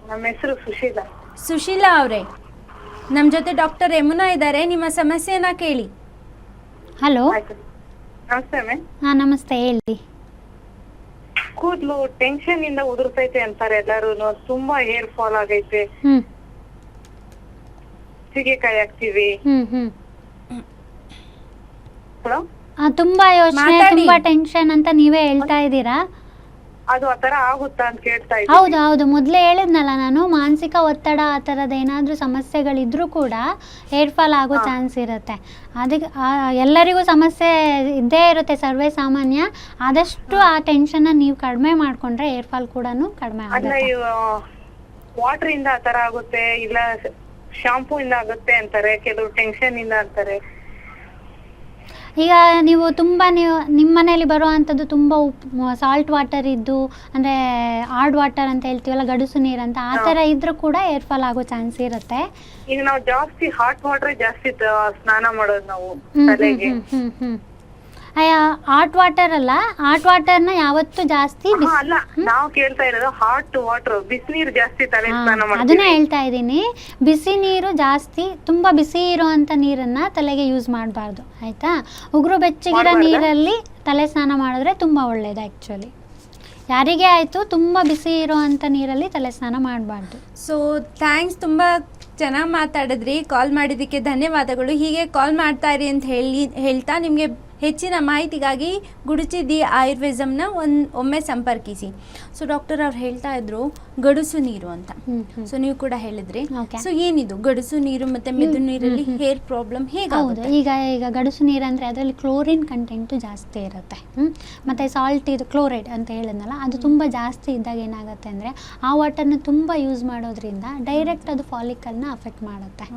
ನಮ್ಮ ಹೆಸರು ಸುಶೀಲಾ. ಸುಶೀಲಾ ಅವರೇ, ನಮ್ಮ ಜೊತೆ ಡಾಕ್ಟರ್ ಯಮುನಾ ಇದ್ದಾರೆ, ನಿಮ್ಮ ಸಮಸ್ಯೆನ ಕೇಳಿ. ಹಲೋ. ಆಯ್ತು. ನಮಸ್ತೆ ಮ್ಯಾಮ್. ಹಾಂ ನಮಸ್ತೆ, ಹೇಳಿ. ಕೂದ್ಲು ಟೆನ್ಷನ್ ಇಂದ ಉದುರ್ತೈತೆ ಅಂತಾರೆ ಎಲ್ಲಾರು. ತುಂಬಾ ಹೇರ್ ಫಾಲ್ ಆಗೈತೆ, ಹ್ಞೂ ಸೀಗೆಕಾಯಿ ಹಾಕ್ತಿವಿ. ಹ್ಞೂ ಹಲೋ, ತುಂಬ ಯೋಚನೆ, ಮಾತಾಡಿ. ತುಂಬ ಟೆನ್ಷನ್ ಅಂತ ನೀವೇ ಹೇಳ್ತಾ ಇದ್ದೀರಾ. ಅದು ಆತರ ಆಗುತ್ತಾ ಅಂತ ಕೇಳ್ತಾ ಹೌದು ಇದ್ದೀನಿ. ಹೌದು, ಮೊದಲೇ ಹೇಳಿದ್ನಲ್ಲ ನಾನು, ಮಾನಸಿಕ ಒತ್ತಡ ಆ ಥರದ ಏನಾದರೂ ಸಮಸ್ಯೆಗಳಿದ್ರೂ ಕೂಡ ಹೇರ್ ಫಾಲ್ ಆಗೋ ಚಾನ್ಸ್ ಇರುತ್ತೆ. ಅದಕ್ಕೆ ಎಲ್ಲರಿಗೂ ಸಮಸ್ಯೆ ಇದ್ದೇ ಇರುತ್ತೆ, ಸರ್ವೇ ಸಾಮಾನ್ಯ. ಆದಷ್ಟು ಆ ಟೆನ್ಷನ್ನ ನೀವು ಕಡಿಮೆ ಮಾಡಿಕೊಂಡ್ರೆ ಹೇರ್ ಫಾಲ್ ಕೂಡ ಕಡಿಮೆ ಅಲ್ಲ, ಆಗುತ್ತೆ. ವಾಟರ್ ಇಂದ ಆತರ ಆಗುತ್ತೆ, ಇಲ್ಲ ಶಾಂಪೂ ಇಂದ ಆಗುತ್ತೆ ಅಂತಾರೆ, ಕೆಲವರು ಟೆನ್ಷನ್ ಇಂದ ಅಂತಾರೆ. ಈಗ ನೀವು ನಿಮ್ಮ ಮನೆಯಲ್ಲಿ ಬರುವಂಥದ್ದು ತುಂಬ ಸಾಲ್ಟ್ ವಾಟರ್ ಇದ್ದು, ಅಂದರೆ ಹಾರ್ಡ್ ವಾಟರ್ ಅಂತ ಹೇಳ್ತೀವಲ್ಲ, ಗಡುಸು ನೀರು ಅಂತ, ಆ ಥರ ಇದ್ರೂ ಕೂಡ ಹೇರ್ ಫಾಲ್ ಆಗೋ ಚಾನ್ಸ್ ಇರುತ್ತೆ. ಈಗ ನಾವು ಜಾಸ್ತಿ ಹಾಟ್ ವಾಟರ್ ಜಾಸ್ತಿ ಸ್ನಾನ ಮಾಡೋದು ನಾವು ತಲೆಗೆ. ಹಾಟ್ ವಾಟರ್ ಅಲ್ಲ, ಹಾಟ್ ವಾಟರ್ನ ಯಾವತ್ತೂ ಜಾಸ್ತಿ ಅಲ್ಲ, ನಾವು ಕೇಳ್ತಾ ಇರೋದು ಹಾಟ್ ವಾಟರ್, ಬಿಸಿನೀರು ಜಾಸ್ತಿ ತಲೆ ಸ್ನಾನ ಅದನ್ನ ಮಾಡ್ತೀವಿ. ಹೇಳ್ತಾ ಇದ್ದೀನಿ. ಬಿಸಿ ನೀರು ಜಾಸ್ತಿ, ತುಂಬ ಬಿಸಿ ಇರುವಂಥ ನೀರನ್ನು ತಲೆಗೆ ಯೂಸ್ ಮಾಡಬಾರ್ದು, ಆಯಿತಾ? ಉಗುರು ಬೆಚ್ಚಗಿರೋ ನೀರಲ್ಲಿ ತಲೆ ಸ್ನಾನ ಮಾಡಿದ್ರೆ ತುಂಬ ಒಳ್ಳೆಯದು ಆ್ಯಕ್ಚುಲಿ. ಯಾರಿಗೆ ಆಯಿತು, ತುಂಬ ಬಿಸಿ ಇರುವಂಥ ನೀರಲ್ಲಿ ತಲೆ ಸ್ನಾನ ಮಾಡಬಾರ್ದು. ಸೊ ಥ್ಯಾಂಕ್ಸ್, ತುಂಬ ಚೆನ್ನಾಗಿ ಮಾತಾಡಿದ್ರಿ. ಕಾಲ್ ಮಾಡಿದ್ದಕ್ಕೆ ಧನ್ಯವಾದಗಳು. ಹೀಗೆ ಕಾಲ್ ಮಾಡ್ತಾ ಇರಿ ಅಂತ ಹೇಳ್ತಾ ನಿಮಗೆ ಹೆಚ್ಚಿನ ಮಾಹಿತಿಗಾಗಿ ಗುಡುಚಿದ್ದಿ ಆಯುರ್ವೇದಮ್ನ ಒಮ್ಮೆ ಸಂಪರ್ಕಿಸಿ. ಸೊ ಡಾಕ್ಟರ್ ಅವ್ರು ಹೇಳ್ತಾ ಇದ್ರು ಗಡುಸು ನೀರು ಅಂತ. ಸೊ ನೀವು ಕೂಡ ಹೇಳಿದ್ರಿ. ಸೊ ಏನಿದು ಗಡುಸು ನೀರು ಮತ್ತೆ ಮೆದು ನೀರಲ್ಲಿ ಹೇರ್ ಪ್ರಾಬ್ಲಮ್ ಹೇಗೆ? ಹೌದು, ಈಗ ಗಡುಸು ನೀರು ಅಂದರೆ ಅದರಲ್ಲಿ ಕ್ಲೋರಿನ್ ಕಂಟೆಂಟು ಜಾಸ್ತಿ ಇರುತ್ತೆ. ಮತ್ತು ಸಾಲ್ಟ್, ಇದು ಕ್ಲೋರೈಡ್ ಅಂತ ಹೇಳಿದ್ನಲ್ಲ, ಅದು ತುಂಬ ಜಾಸ್ತಿ ಇದ್ದಾಗ ಏನಾಗುತ್ತೆ ಅಂದರೆ ಆ ವಾಟರ್ನ ತುಂಬ ಯೂಸ್ ಮಾಡೋದ್ರಿಂದ ಡೈರೆಕ್ಟ್ ಅದು ಫಾಲಿಕಲ್ನ ಅಫೆಕ್ಟ್ ಮಾಡುತ್ತೆ.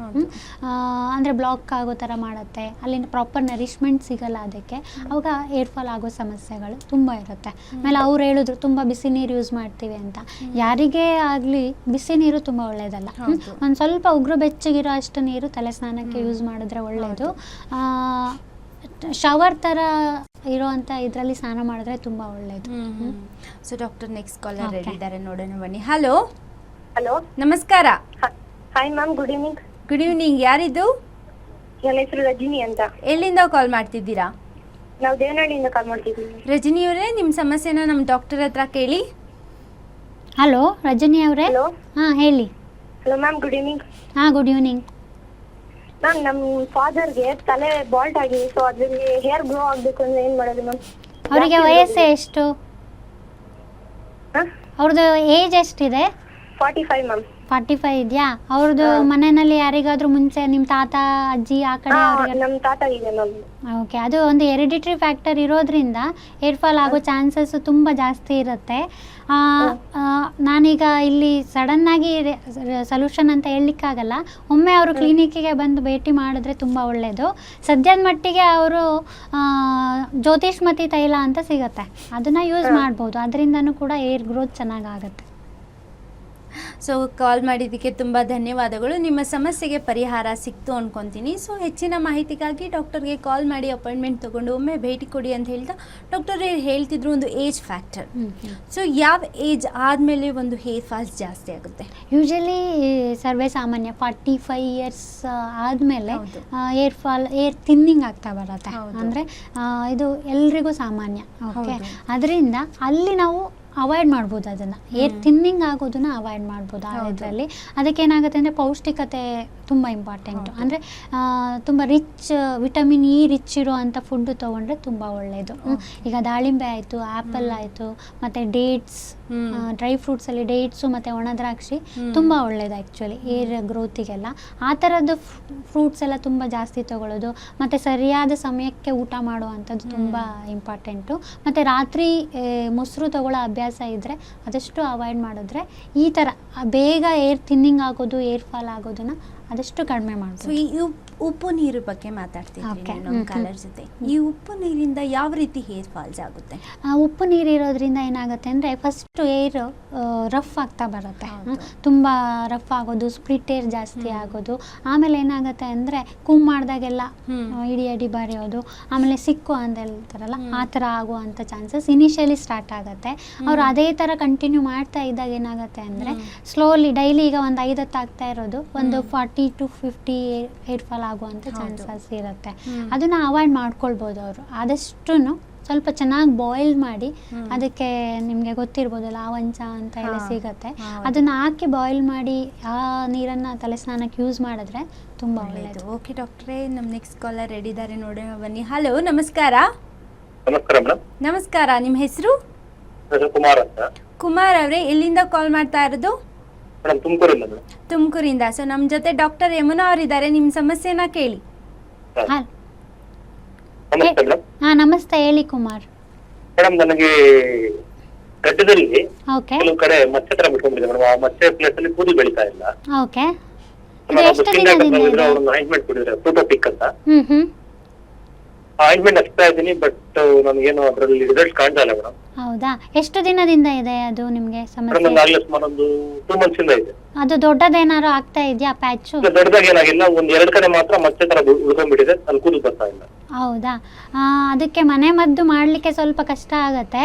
ಅಂದರೆ ಬ್ಲಾಕ್ ಆಗೋ ಥರ ಮಾಡುತ್ತೆ, ಅಲ್ಲಿನ ಪ್ರಾಪರ್ ನರಿಶ್ಮೆಂಟ್ ಸಿಗಲ್ಲ ಅದಕ್ಕೆ. ಅವಾಗ ಹೇರ್ ಫಾಲ್ ಆಗೋ ಸಮಸ್ಯೆಗಳು ತುಂಬ ಇರುತ್ತೆ. ಆಮೇಲೆ ಅವ್ರು ಹೇಳಿದ್ರು ತುಂಬ ಬಿಸಿ ನೀರು ಯೂಸ್ ಮಾಡ್ತೀವಿ ಅಂತ. ಯಾರಿಗೇ ಆಗಲಿ ಬಿಸಿ ನೀರು ತುಂಬ ಒಳ್ಳೆಯದಲ್ಲ. ಒಂದು ಸ್ವಲ್ಪ ಉಗುರು ಬೆಚ್ಚಗಿರೋ ಅಷ್ಟು ನೀರು ತಲೆ ಸ್ನಾನಕ್ಕೆ ಯೂಸ್ ಮಾಡಿದ್ರೆ ಒಳ್ಳೆಯದು. ಶವರ್ ಥರ ಇರೋವಂಥ ಇದರಲ್ಲಿ ಸ್ನಾನ ಮಾಡಿದ್ರೆ ತುಂಬ ಒಳ್ಳೆಯದು. So doctor next caller ready ಇದ್ದಾರೆ, ನೋಡೋಣ ಬನ್ನಿ. ಹಲೋ. ಹಲೋ, ನಮಸ್ಕಾರ. Hi ma'am, good evening. Good evening. ಯಾರಿದು? ನನ್ನ ಹೆಸರು ರಜಿನಿ ಅಂತ. ಎಲ್ಲಿಂದ ಕಾಲ್ ಮಾಡ್ತಿದ್ದೀರಾ? ನಾವು ದೇವನಹಳ್ಳಿಯಿಂದ ಕಾಲ್ ಮಾಡ್ತಿದ್ದೀವಿ. ರಜನಿಯವರೇ, ನಿಮ್ಮ ಸಮಸ್ಯೆನ ನಮ್ಮ ಡಾಕ್ಟರ್ ಹತ್ರ ಕೇಳಿ. ಹಲೋ ರಜನಿ ಅವರೇ. ಹಲೋ. ಹಾಂ ಹೇಳಿ. Hello ma'am, good evening. ಹಾಂ ಗುಡ್ ಈವ್ನಿಂಗ್. ಮ್ಯಾಮ್, ನಮ್ಮ ಫಾದರ್ಗೆ ತಲೆ ಬಾಲ್ಟ್ ಆಗಿದೆ. ಸೊ ಅದ್ರಲ್ಲಿ ಹೇರ್ ಗ್ರೋ ಆಗಬೇಕು ಅಂದ್ರೆ ಏನು ಮಾಡೋದು ಮ್ಯಾಮ್? ಅವರಿಗೆ ವಯಸ್ಸು ಎಷ್ಟು? ಅವ್ರದ್ದು ಏಜ್ ಎಷ್ಟಿದೆ? 45 ಮ್ಯಾಮ್. 45 ಇದೆಯಾ? ಅವ್ರದ್ದು ಮನೆಯಲ್ಲಿ ಯಾರಿಗಾದ್ರೂ ಮುಂಚೆ ನಿಮ್ಮ ತಾತ ಅಜ್ಜಿ ಆ ಕಡೆ ಅವರಿಗೆ? ನಮ್ಮ ತಾತ ಇದೆ ಮ್ಯಾಮ್. ಓಕೆ, ಅದು ಒಂದು ಹೆರಿಡಿಟ್ರಿ ಫ್ಯಾಕ್ಟರ್ ಇರೋದ್ರಿಂದ ಹೇರ್ ಫಾಲ್ ಆಗೋ ಚಾನ್ಸಸ್ ತುಂಬ ಜಾಸ್ತಿ ಇರುತ್ತೆ. ನಾನೀಗ ಇಲ್ಲಿ ಸಡನ್ನಾಗಿ ಸೊಲ್ಯೂಷನ್ ಅಂತ ಹೇಳಲಿಕ್ಕಾಗಲ್ಲ. ಒಮ್ಮೆ ಅವರು ಕ್ಲಿನಿಕ್ಕಿಗೆ ಬಂದು ಭೇಟಿ ಮಾಡಿದ್ರೆ ತುಂಬ ಒಳ್ಳೆಯದು. ಸದ್ಯದ ಮಟ್ಟಿಗೆ ಅವರು ಜ್ಯೋತಿಷ್ಮತಿ ತೈಲ ಅಂತ ಸಿಗುತ್ತೆ, ಅದನ್ನು ಯೂಸ್ ಮಾಡ್ಬೋದು. ಅದರಿಂದನೂ ಕೂಡ ಹೇರ್ ಗ್ರೋತ್ ಚೆನ್ನಾಗಾಗುತ್ತೆ. ಸೊ ಕಾಲ್ ಮಾಡಿದ್ದಕ್ಕೆ ತುಂಬ ಧನ್ಯವಾದಗಳು. ನಿಮ್ಮ ಸಮಸ್ಯೆಗೆ ಪರಿಹಾರ ಸಿಕ್ತು ಅನ್ಕೊತೀನಿ. ಸೊ ಹೆಚ್ಚಿನ ಮಾಹಿತಿಗಾಗಿ ಡಾಕ್ಟರ್ಗೆ ಕಾಲ್ ಮಾಡಿ ಅಪಾಯಿಂಟ್ಮೆಂಟ್ ತೊಗೊಂಡು ಒಮ್ಮೆ ಭೇಟಿ ಕೊಡಿ ಅಂತ ಹೇಳ್ತಾ ಡಾಕ್ಟರ್ ಹೇಳ್ತಿದ್ರು ಒಂದು ಏಜ್ ಫ್ಯಾಕ್ಟರ್. ಸೊ ಯಾವ ಏಜ್ ಆದಮೇಲೆ ಒಂದು ಹೇರ್ ಫಾಲ್ಸ್ ಜಾಸ್ತಿ ಆಗುತ್ತೆ? ಯೂಶಲಿ ಸರ್ವೇ ಸಾಮಾನ್ಯ 45 ಇಯರ್ಸ್ ಆದಮೇಲೆ ಹೇರ್ ಥಿನ್ನಿಂಗ್ ಆಗ್ತಾ ಬರುತ್ತೆ. ಅಂದರೆ ಇದು ಎಲ್ರಿಗೂ ಸಾಮಾನ್ಯ. ಓಕೆ, ಅದರಿಂದ ಅಲ್ಲಿ ನಾವು ಅವಾಯ್ಡ್ ಮಾಡ್ಬೋದು, ಅದನ್ನು ಹೇರ್ ಥಿನ್ನಿಂಗ್ ಆಗೋದನ್ನ ಅವಾಯ್ಡ್ ಮಾಡ್ಬೋದು ಆ ಇದರಲ್ಲಿ. ಅದಕ್ಕೇನಾಗುತ್ತೆ ಅಂದರೆ ಪೌಷ್ಟಿಕತೆ ತುಂಬ ಇಂಪಾರ್ಟೆಂಟು. ಅಂದರೆ ತುಂಬ ವಿಟಮಿನ್ ಇ ರಿಚ್ ಇರುವಂಥ ಫುಡ್ಡು ತೊಗೊಂಡ್ರೆ ತುಂಬ ಒಳ್ಳೆಯದು. ಈಗ ದಾಳಿಂಬೆ ಆಯಿತು, ಆ್ಯಪಲ್ ಆಯಿತು, ಮತ್ತು ಡೇಟ್ಸ್, ಡ್ರೈ ಫ್ರೂಟ್ಸಲ್ಲಿ ಡೇಟ್ಸು ಮತ್ತು ಒಣ ದ್ರಾಕ್ಷಿ ತುಂಬ ಒಳ್ಳೆಯದು ಆ್ಯಕ್ಚುಲಿ ಹೇರ್ ಗ್ರೋತಿಗೆಲ್ಲ. ಆ ಥರದ್ದು ಫ್ರೂಟ್ಸ್ ಎಲ್ಲ ತುಂಬ ಜಾಸ್ತಿ ತೊಗೊಳ್ಳೋದು, ಮತ್ತು ಸರಿಯಾದ ಸಮಯಕ್ಕೆ ಊಟ ಮಾಡುವಂಥದ್ದು ತುಂಬ ಇಂಪಾರ್ಟೆಂಟು. ಮತ್ತು ರಾತ್ರಿ ಮೊಸರು ತೊಗೊಳ್ಳೋ ಅಭ್ಯಾಸ ಇದ್ದರೆ ಆದಷ್ಟು ಅವಾಯ್ಡ್ ಮಾಡಿದ್ರೆ ಈ ಥರ ಬೇಗ ಹೇರ್ ಥಿನ್ನಿಂಗ್ ಆಗೋದು, ಹೇರ್ ಫಾಲ್ ಆಗೋದನ್ನು ಆದಷ್ಟು ಕಡಿಮೆ ಮಾಡ್ಬೋದು. ಸೊ ಈ ಉಪ್ಪು ನೀರು ಬಗ್ಗೆ ಮಾತಾಡ್ತಿದ್ದೀನಿ ನಮ್ಮ ಕಾಲರ್ ಜೊತೆ. ಈ ಉಪ್ಪು ನೀರಿಂದ ಯಾವ ರೀತಿ ಹೇರ್ ಫಾಲ್ಸ್ ಆಗುತ್ತೆ? ಉಪ್ಪು ನೀರು ಇರೋದ್ರಿಂದ ಏನಾಗುತ್ತೆ ಅಂದರೆ ಫಸ್ಟು ಹೇರ್ ರಫ್ ಆಗ್ತಾ ಬರುತ್ತೆ. ತುಂಬ ರಫ್ ಆಗೋದು, ಸ್ಪ್ಲಿಟ್ ಹೇರ್ ಜಾಸ್ತಿ ಆಗೋದು. ಆಮೇಲೆ ಏನಾಗುತ್ತೆ ಅಂದರೆ ಕೂಮ್ ಮಾಡಿದಾಗೆಲ್ಲ ಇಡಿ ಅಡಿ ಬರೆಯೋದು, ಆಮೇಲೆ ಸಿಕ್ಕು ಅಂತ ಹೇಳ್ತಾರಲ್ಲ ಆ ಥರ ಆಗುವಂಥ ಚಾನ್ಸಸ್ ಇನಿಷಿಯಲಿ ಸ್ಟಾರ್ಟ್ ಆಗುತ್ತೆ. ಅವರು ಅದೇ ಥರ ಕಂಟಿನ್ಯೂ ಮಾಡ್ತಾ ಇದ್ದಾಗ ಏನಾಗುತ್ತೆ ಅಂದರೆ ಸ್ಲೋಲಿ ಡೈಲಿ ಈಗ ಒಂದು 5 ಆಗ್ತಾ ಇರೋದು ಒಂದು 40 to 50 ಹೇರ್ ಫಾಲ್ ಆಗುವಂಥ ಚಾನ್ಸಸ್ ಇರುತ್ತೆ. ಅದನ್ನು ಅವಾಯ್ಡ್ ಮಾಡ್ಕೊಳ್ಬೋದು ಅವರು. ಆದಷ್ಟು ಸ್ವಲ್ಪ ಚೆನ್ನಾಗಿ ಬಾಯ್ಲ್ ಮಾಡಿ, ಅದಕ್ಕೆ ನಿಮಗೆ ಗೊತ್ತಿರ್ಬೋದಲ್ಲ ಆವಂಚ ಅಂತ ಎಲ್ಲ ಸಿಗುತ್ತೆ, ಅದನ್ನು ಹಾಕಿ ಬಾಯ್ಲ್ ಮಾಡಿ ಆ ನೀರನ್ನು ತಲೆ ಸ್ನಾನಕ್ಕೆ ಯೂಸ್ ಮಾಡಿದ್ರೆ ತುಂಬ ಒಳ್ಳೆಯದು. ಓಕೆ ಡಾಕ್ಟ್ರೇ, ನಮ್ಮ ನೆಕ್ಸ್ಟ್ ಕಾಲರ್ ರೆಡಿ ಇದ್ದಾರೆ, ನೋಡೋಣ ಬನ್ನಿ. ಹಲೋ, ನಮಸ್ಕಾರ. ನಮಸ್ಕಾರ ಮೇಡಮ್. ನಮಸ್ಕಾರ, ನಿಮ್ಮ ಹೆಸರು? ಕುಮಾರ್ ಅಂತ. ಕುಮಾರ್ ಅವರೇ, ಎಲ್ಲಿಂದ ಕಾಲ್ ಮಾಡ್ತಾ ಇರೋದು? ಮೇಡಮ್ ತುಮಕೂರಿಂದ ಮೇಡಮ್. ತುಮಕೂರಿಂದ. ಸೊ ನಮ್ಮ ಜೊತೆ ಡಾಕ್ಟರ್ ಯಮುನಾ ಅವರಿದ್ದಾರೆ, ನಿಮ್ಮ ಸಮಸ್ಯೆನ ಕೇಳಿ. ಹಾಂ ನಮಸ್ತೆ ಮೇಡಮ್. ಹಾಂ ನಮಸ್ತೆ, ಹೇಳಿ ಕುಮಾರ್. ಮೇಡಮ್ ನನಗೆ ಗಡ್ಡದಲ್ಲಿ ಓಕೆ ಕೆಲವು ಕಡೆ ಮಚ್ಚೆ ತರ ಬಿಟ್ಕೊಂಡಿದೆ ಮೇಡಮ್. ಆ ಮಚ್ಚೆ ಪ್ಲೇಸ್ ಅಲ್ಲಿ ಕೂದಲು ಬೆಳೀತಾ ಇಲ್ಲ. ಓಕೆ, ಇದು ಎಷ್ಟು ದಿನದಿಂದ ಇದೆ? ಆಯಿಂಟ್ಮೆಂಟ್ ಕೊಟ್ಟಿದ್ರೆ ಪ್ರೋಟೋಪಿಕ್ ಅಂತ. ಹ್ಮ್ ಆಯಿಂಟ್ಮೆಂಟ್ ಹಚ್ತಾ ಇದ್ದೀನಿ, ಬಟ್ ನನಗೇನು ಅದರಲ್ಲಿ ರಿಸಲ್ಟ್ ಕಾಣ್ತಾ ಇಲ್ಲ ಮೇಡಮ್. ಹೌದಾ, ಎಷ್ಟು ದಿನದಿಂದ ಇದೆ ಅದು ನಿಮಗೆ ಮೇಡಮ್ ಸಮಸ್ಯೆ? ನಂಗೆ ಆಗ್ಲೇ ಸುಮಾರು ಒಂದು 2 months ಇಂದ ಇದೆ. ಅದು ದೊಡ್ಡದೇನಾದ್ರು ಆಗ್ತಾ ಇದೆಯಾ ಪ್ಯಾಚು? ದೊಡ್ಡದಾಗಿ ಏನಾಗಿಲ್ಲ, ಒಂದ್ 2 ಕಡೆ ಮಾತ್ರ ಮಚ್ಚೆ ತರ ಉಳ್ಕೊಂಡ್ಬಿಟ್ಟಿದೆ, ಅಲ್ಲಿ ಕೂದಲು ಬರ್ತಾ ಇಲ್ಲ. ಹೌದಾ, ಅದಕ್ಕೆ ಮನೆ ಮದ್ದು ಮಾಡಲಿಕ್ಕೆ ಸ್ವಲ್ಪ ಕಷ್ಟ ಆಗುತ್ತೆ.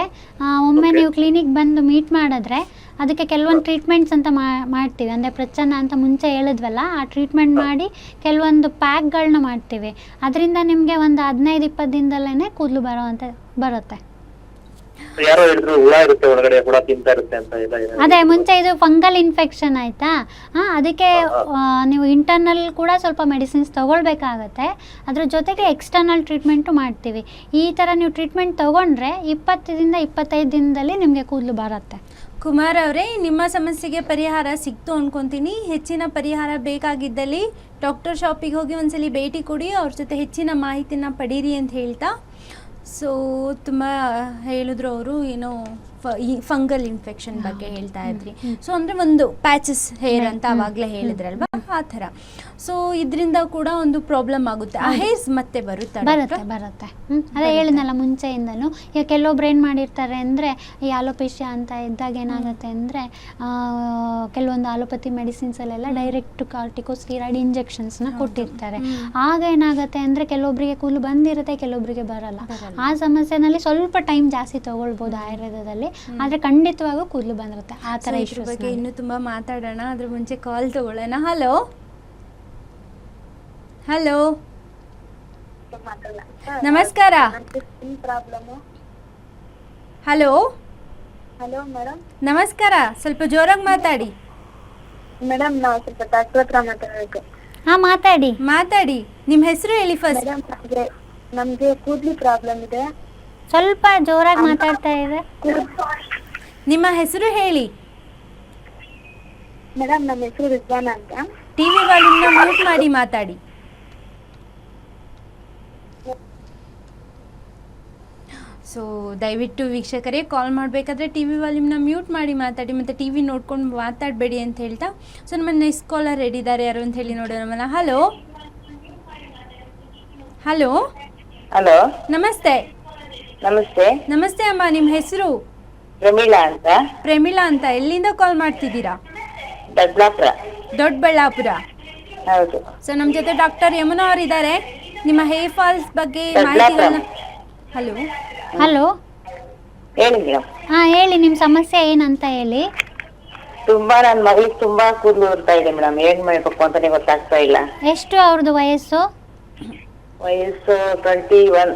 ಒಮ್ಮೆ ನೀವು ಕ್ಲಿನಿಕ್ ಬಂದು ಮೀಟ್ ಮಾಡಿದ್ರೆ ಅದಕ್ಕೆ ಕೆಲವೊಂದು ಟ್ರೀಟ್ಮೆಂಟ್ಸ್ ಅಂತ ಮಾಡ್ತೀವಿ. ಅಂದರೆ ಪ್ರಚನ್ನ ಅಂತ ಮುಂಚೆ ಹೇಳಿದ್ವಲ್ಲ, ಆ ಟ್ರೀಟ್ಮೆಂಟ್ ಮಾಡಿ ಕೆಲವೊಂದು ಪ್ಯಾಕ್ಗಳನ್ನ ಮಾಡ್ತೀವಿ. ಅದರಿಂದ ನಿಮಗೆ ಒಂದು 15-20 ದಿನದಲ್ಲೇ ಕೂದಲು ಬರುತ್ತೆ. ಯಾರೋ ಹೇಳಿದ್ರು ಹುಳ ಇರುತ್ತೆ ಒಳಗಡೆ, ಹುಳ ತಿಂತಾ ಇರುತ್ತೆ ಅಂತ ಎಲ್ಲ ಅದೇ ಮುಂಚೆ ಇದು ಫಂಗಲ್ ಇನ್ಫೆಕ್ಷನ್ ಆಯ್ತಾ, ಅದಕ್ಕೆ ನೀವು ಇಂಟರ್ನಲ್ ಕೂಡ ಸ್ವಲ್ಪ ಮೆಡಿಸಿನ್ಸ್ ತಗೊಳ್ಬೇಕಾಗತ್ತೆ. ಅದ್ರ ಜೊತೆಗೆ ಎಕ್ಸ್ಟರ್ನಲ್ ಟ್ರೀಟ್ಮೆಂಟು ಮಾಡ್ತೀವಿ. ಈ ಥರ ನೀವು ಟ್ರೀಟ್ಮೆಂಟ್ ತಗೊಂಡ್ರೆ 20-25 ದಿನದಲ್ಲಿ ನಿಮಗೆ ಕೂದಲು ಬರುತ್ತೆ. ಕುಮಾರ್ ಅವರೇ, ನಿಮ್ಮ ಸಮಸ್ಯೆಗೆ ಪರಿಹಾರ ಸಿಕ್ತು ಅನ್ಕೊಂತೀನಿ. ಹೆಚ್ಚಿನ ಪರಿಹಾರ ಬೇಕಾಗಿದ್ದಲ್ಲಿ ಡಾಕ್ಟರ್ ಶಾಪಿಗೆ ಹೋಗಿ ಒಂದ್ಸಲಿ ಭೇಟಿ ಕೊಡಿ, ಅವ್ರ ಜೊತೆ ಹೆಚ್ಚಿನ ಮಾಹಿತಿನ ಪಡೀರಿ ಅಂತ ಹೇಳ್ತಾ. ಸೊ ತುಂಬ ಹೇಳಿದ್ರು ಅವರು, ಏನೋ ಫಂಗಲ್ ಇನ್ಫೆಕ್ಷನ್ ಬಗ್ಗೆ ಹೇಳ್ತಾ ಇದ್ರಿ. ಸೊ ಅಂದರೆ ಒಂದು ಪ್ಯಾಚಸ್ ಹೇರ್ ಅಂತ ಅವಾಗಲೇ ಹೇಳಿದ್ರಲ್ವಾ, ಆ ಥರ. ಸೊ ಇದರಿಂದ ಕೂಡ ಒಂದು ಪ್ರಾಬ್ಲಮ್ ಆಗುತ್ತೆ, ಆ ಹೇರ್ಸ್ ಮತ್ತೆ ಬರುತ್ತೆ. ಅದೇ ಹೇಳಿದ್ನಲ್ಲ ಮುಂಚೆಯಿಂದನೂ. ಈಗ ಕೆಲವೊಬ್ರು ಏನು ಮಾಡಿರ್ತಾರೆ ಅಂದರೆ, ಈ ಆಲೋಪೇಶಿಯಾ ಅಂತ ಇದ್ದಾಗ ಏನಾಗುತ್ತೆ ಅಂದರೆ, ಕೆಲವೊಂದು ಆಲೋಪತಿ ಮೆಡಿಸಿನ್ಸಲ್ಲೆಲ್ಲ ಡೈರೆಕ್ಟ್ ಕಾರ್ಟಿಕೋಸ್ಟೀರಾಯ್ಡ್ ಇಂಜೆಕ್ಷನ್ಸ್ನ ಕೊಟ್ಟಿರ್ತಾರೆ. ಆಗ ಏನಾಗುತ್ತೆ ಅಂದರೆ ಕೆಲವೊಬ್ಬರಿಗೆ ಕೂದಲು ಬಂದಿರುತ್ತೆ, ಕೆಲವೊಬ್ಬರಿಗೆ ಬರಲ್ಲ. ಆ ಸಮಸ್ಯೆನಲ್ಲಿ ಸ್ವಲ್ಪ ಟೈಮ್ ಜಾಸ್ತಿ ತಗೊಳ್ಬೋದು ಆಯುರ್ವೇದದಲ್ಲಿ, ಆದರೆ ಖಂಡಿತವಾಗೂ ಕೂದಲು ಬಂದಿರುತ್ತೆ. ಆ ಥರ ಇಶ್ಯೂ ಬಗ್ಗೆ ಇನ್ನೂ ತುಂಬ ಮಾತಾಡೋಣ, ಅದ್ರ ಮುಂಚೆ ಕಾಲ್ ತಗೊಳ್ಳೋಣ. ಹಲೋ ಹಲೋ, ನಮಸ್ಕಾರ. Hello hello madam. ನಮಸ್ಕಾರ, ಸ್ವಲ್ಪ ಜೋರಾಗಿ ಮಾತಾಡಿ. ಮೇಡಮ್ ನಾವು ಸ್ವಲ್ಪ ಡಾಕ್ಟರ್ ಹತ್ರ ಮಾತಾಡಬೇಕು. ಹಾಂ ಮಾತಾಡಿ. ನಿಮ್ಮ ಹೆಸರು ಹೇಳಿ ಫಸ್ಟ್. ಮೇಡಮ್ ನಮ್ಗೆ ಕೂದ್ಲಿ ಪ್ರಾಬ್ಲಮ್ ಇದೆ. ಸ್ವಲ್ಪ ಜೋರಾಗಿ ಮಾತಾಡ್ತಾ ಇದೆ. ನಿಮ್ಮ ಹೆಸರು ಹೇಳಿ. ಮೇಡಮ್ ನಮ್ಮ ಹೆಸರು ರಿಜ್ವಾನ ಅಂತ. ಟಿವಿ ವಾಲ್ಯೂಮ್ನ ಮ್ಯೂಟ್ ಮಾಡಿ ಮಾತಾಡಿ. ಸೊ ದಯವಿಟ್ಟು ವೀಕ್ಷಕರೇ, ಕಾಲ್ ಮಾಡಬೇಕಾದ್ರೆ ಟಿವಿ ವಾಲ್ಯೂಮ್ನ ಮ್ಯೂಟ್ ಮಾಡಿ ಮಾತಾಡಿ, ಮತ್ತು ಟಿವಿ ನೋಡ್ಕೊಂಡು ಮಾತಾಡಬೇಡಿ ಅಂತ ಹೇಳ್ತಾ. ಸೊ ನಮ್ಮ ನೆಕ್ಸ್ಟ್ ಕಾಲರ್ ರೆಡಿ ಇದ್ದಾರೆ, ಯಾರು ಅಂತ ಹೇಳಿ ನೋಡೋಣ. ಹಲೋ ಹಲೋ ಹಲೋ, ನಮಸ್ತೆ. ನಮಸ್ತೆ ಅಮ್ಮ, ನಿಮ್ಮ ಹೆಸರು? ಪ್ರಮೀಳಾ ಅಂತ. ಎಲ್ಲಿಂದ ಕಾಲ್ ಮಾಡ್ತಿದ್ದೀರಾ? ದೊಡ್ಡಬಳ್ಳಾಪುರ. ಹೌದು. ಸೊ ನಮ್ಮ ಜೊತೆ ಡಾಕ್ಟರ್ ಯಮುನಾ ಅವರು ಇದ್ದಾರೆ, ನಿಮ್ಮ ಹೇರ್ ಫಾಲ್ಸ್ ಬಗ್ಗೆ ಮಾಹಿತಿಗಳನ್ನ. ಹಲೋ ಹೇಳಿ ಮೇಡಮ್. ಹೇಳಿ, ನಿಮ್ಮ ಸಮಸ್ಯೆ ಏನಂತ ಹೇಳಿ. ನನ್ನ ಮಗಳಿಗೆ ತುಂಬಾ ಕೂದಲು ಬರ್ತಾ ಇದೆ ಮೇಡಮ್, ಏನ್ ಮಾಡ್ಬೇಕು ಅಂತಾನೆ ಗೊತ್ತಾಗ್ತಾ ಇಲ್ಲ. ಎಷ್ಟು ಅವ್ರದ್ದು ವಯಸ್ಸು? 21.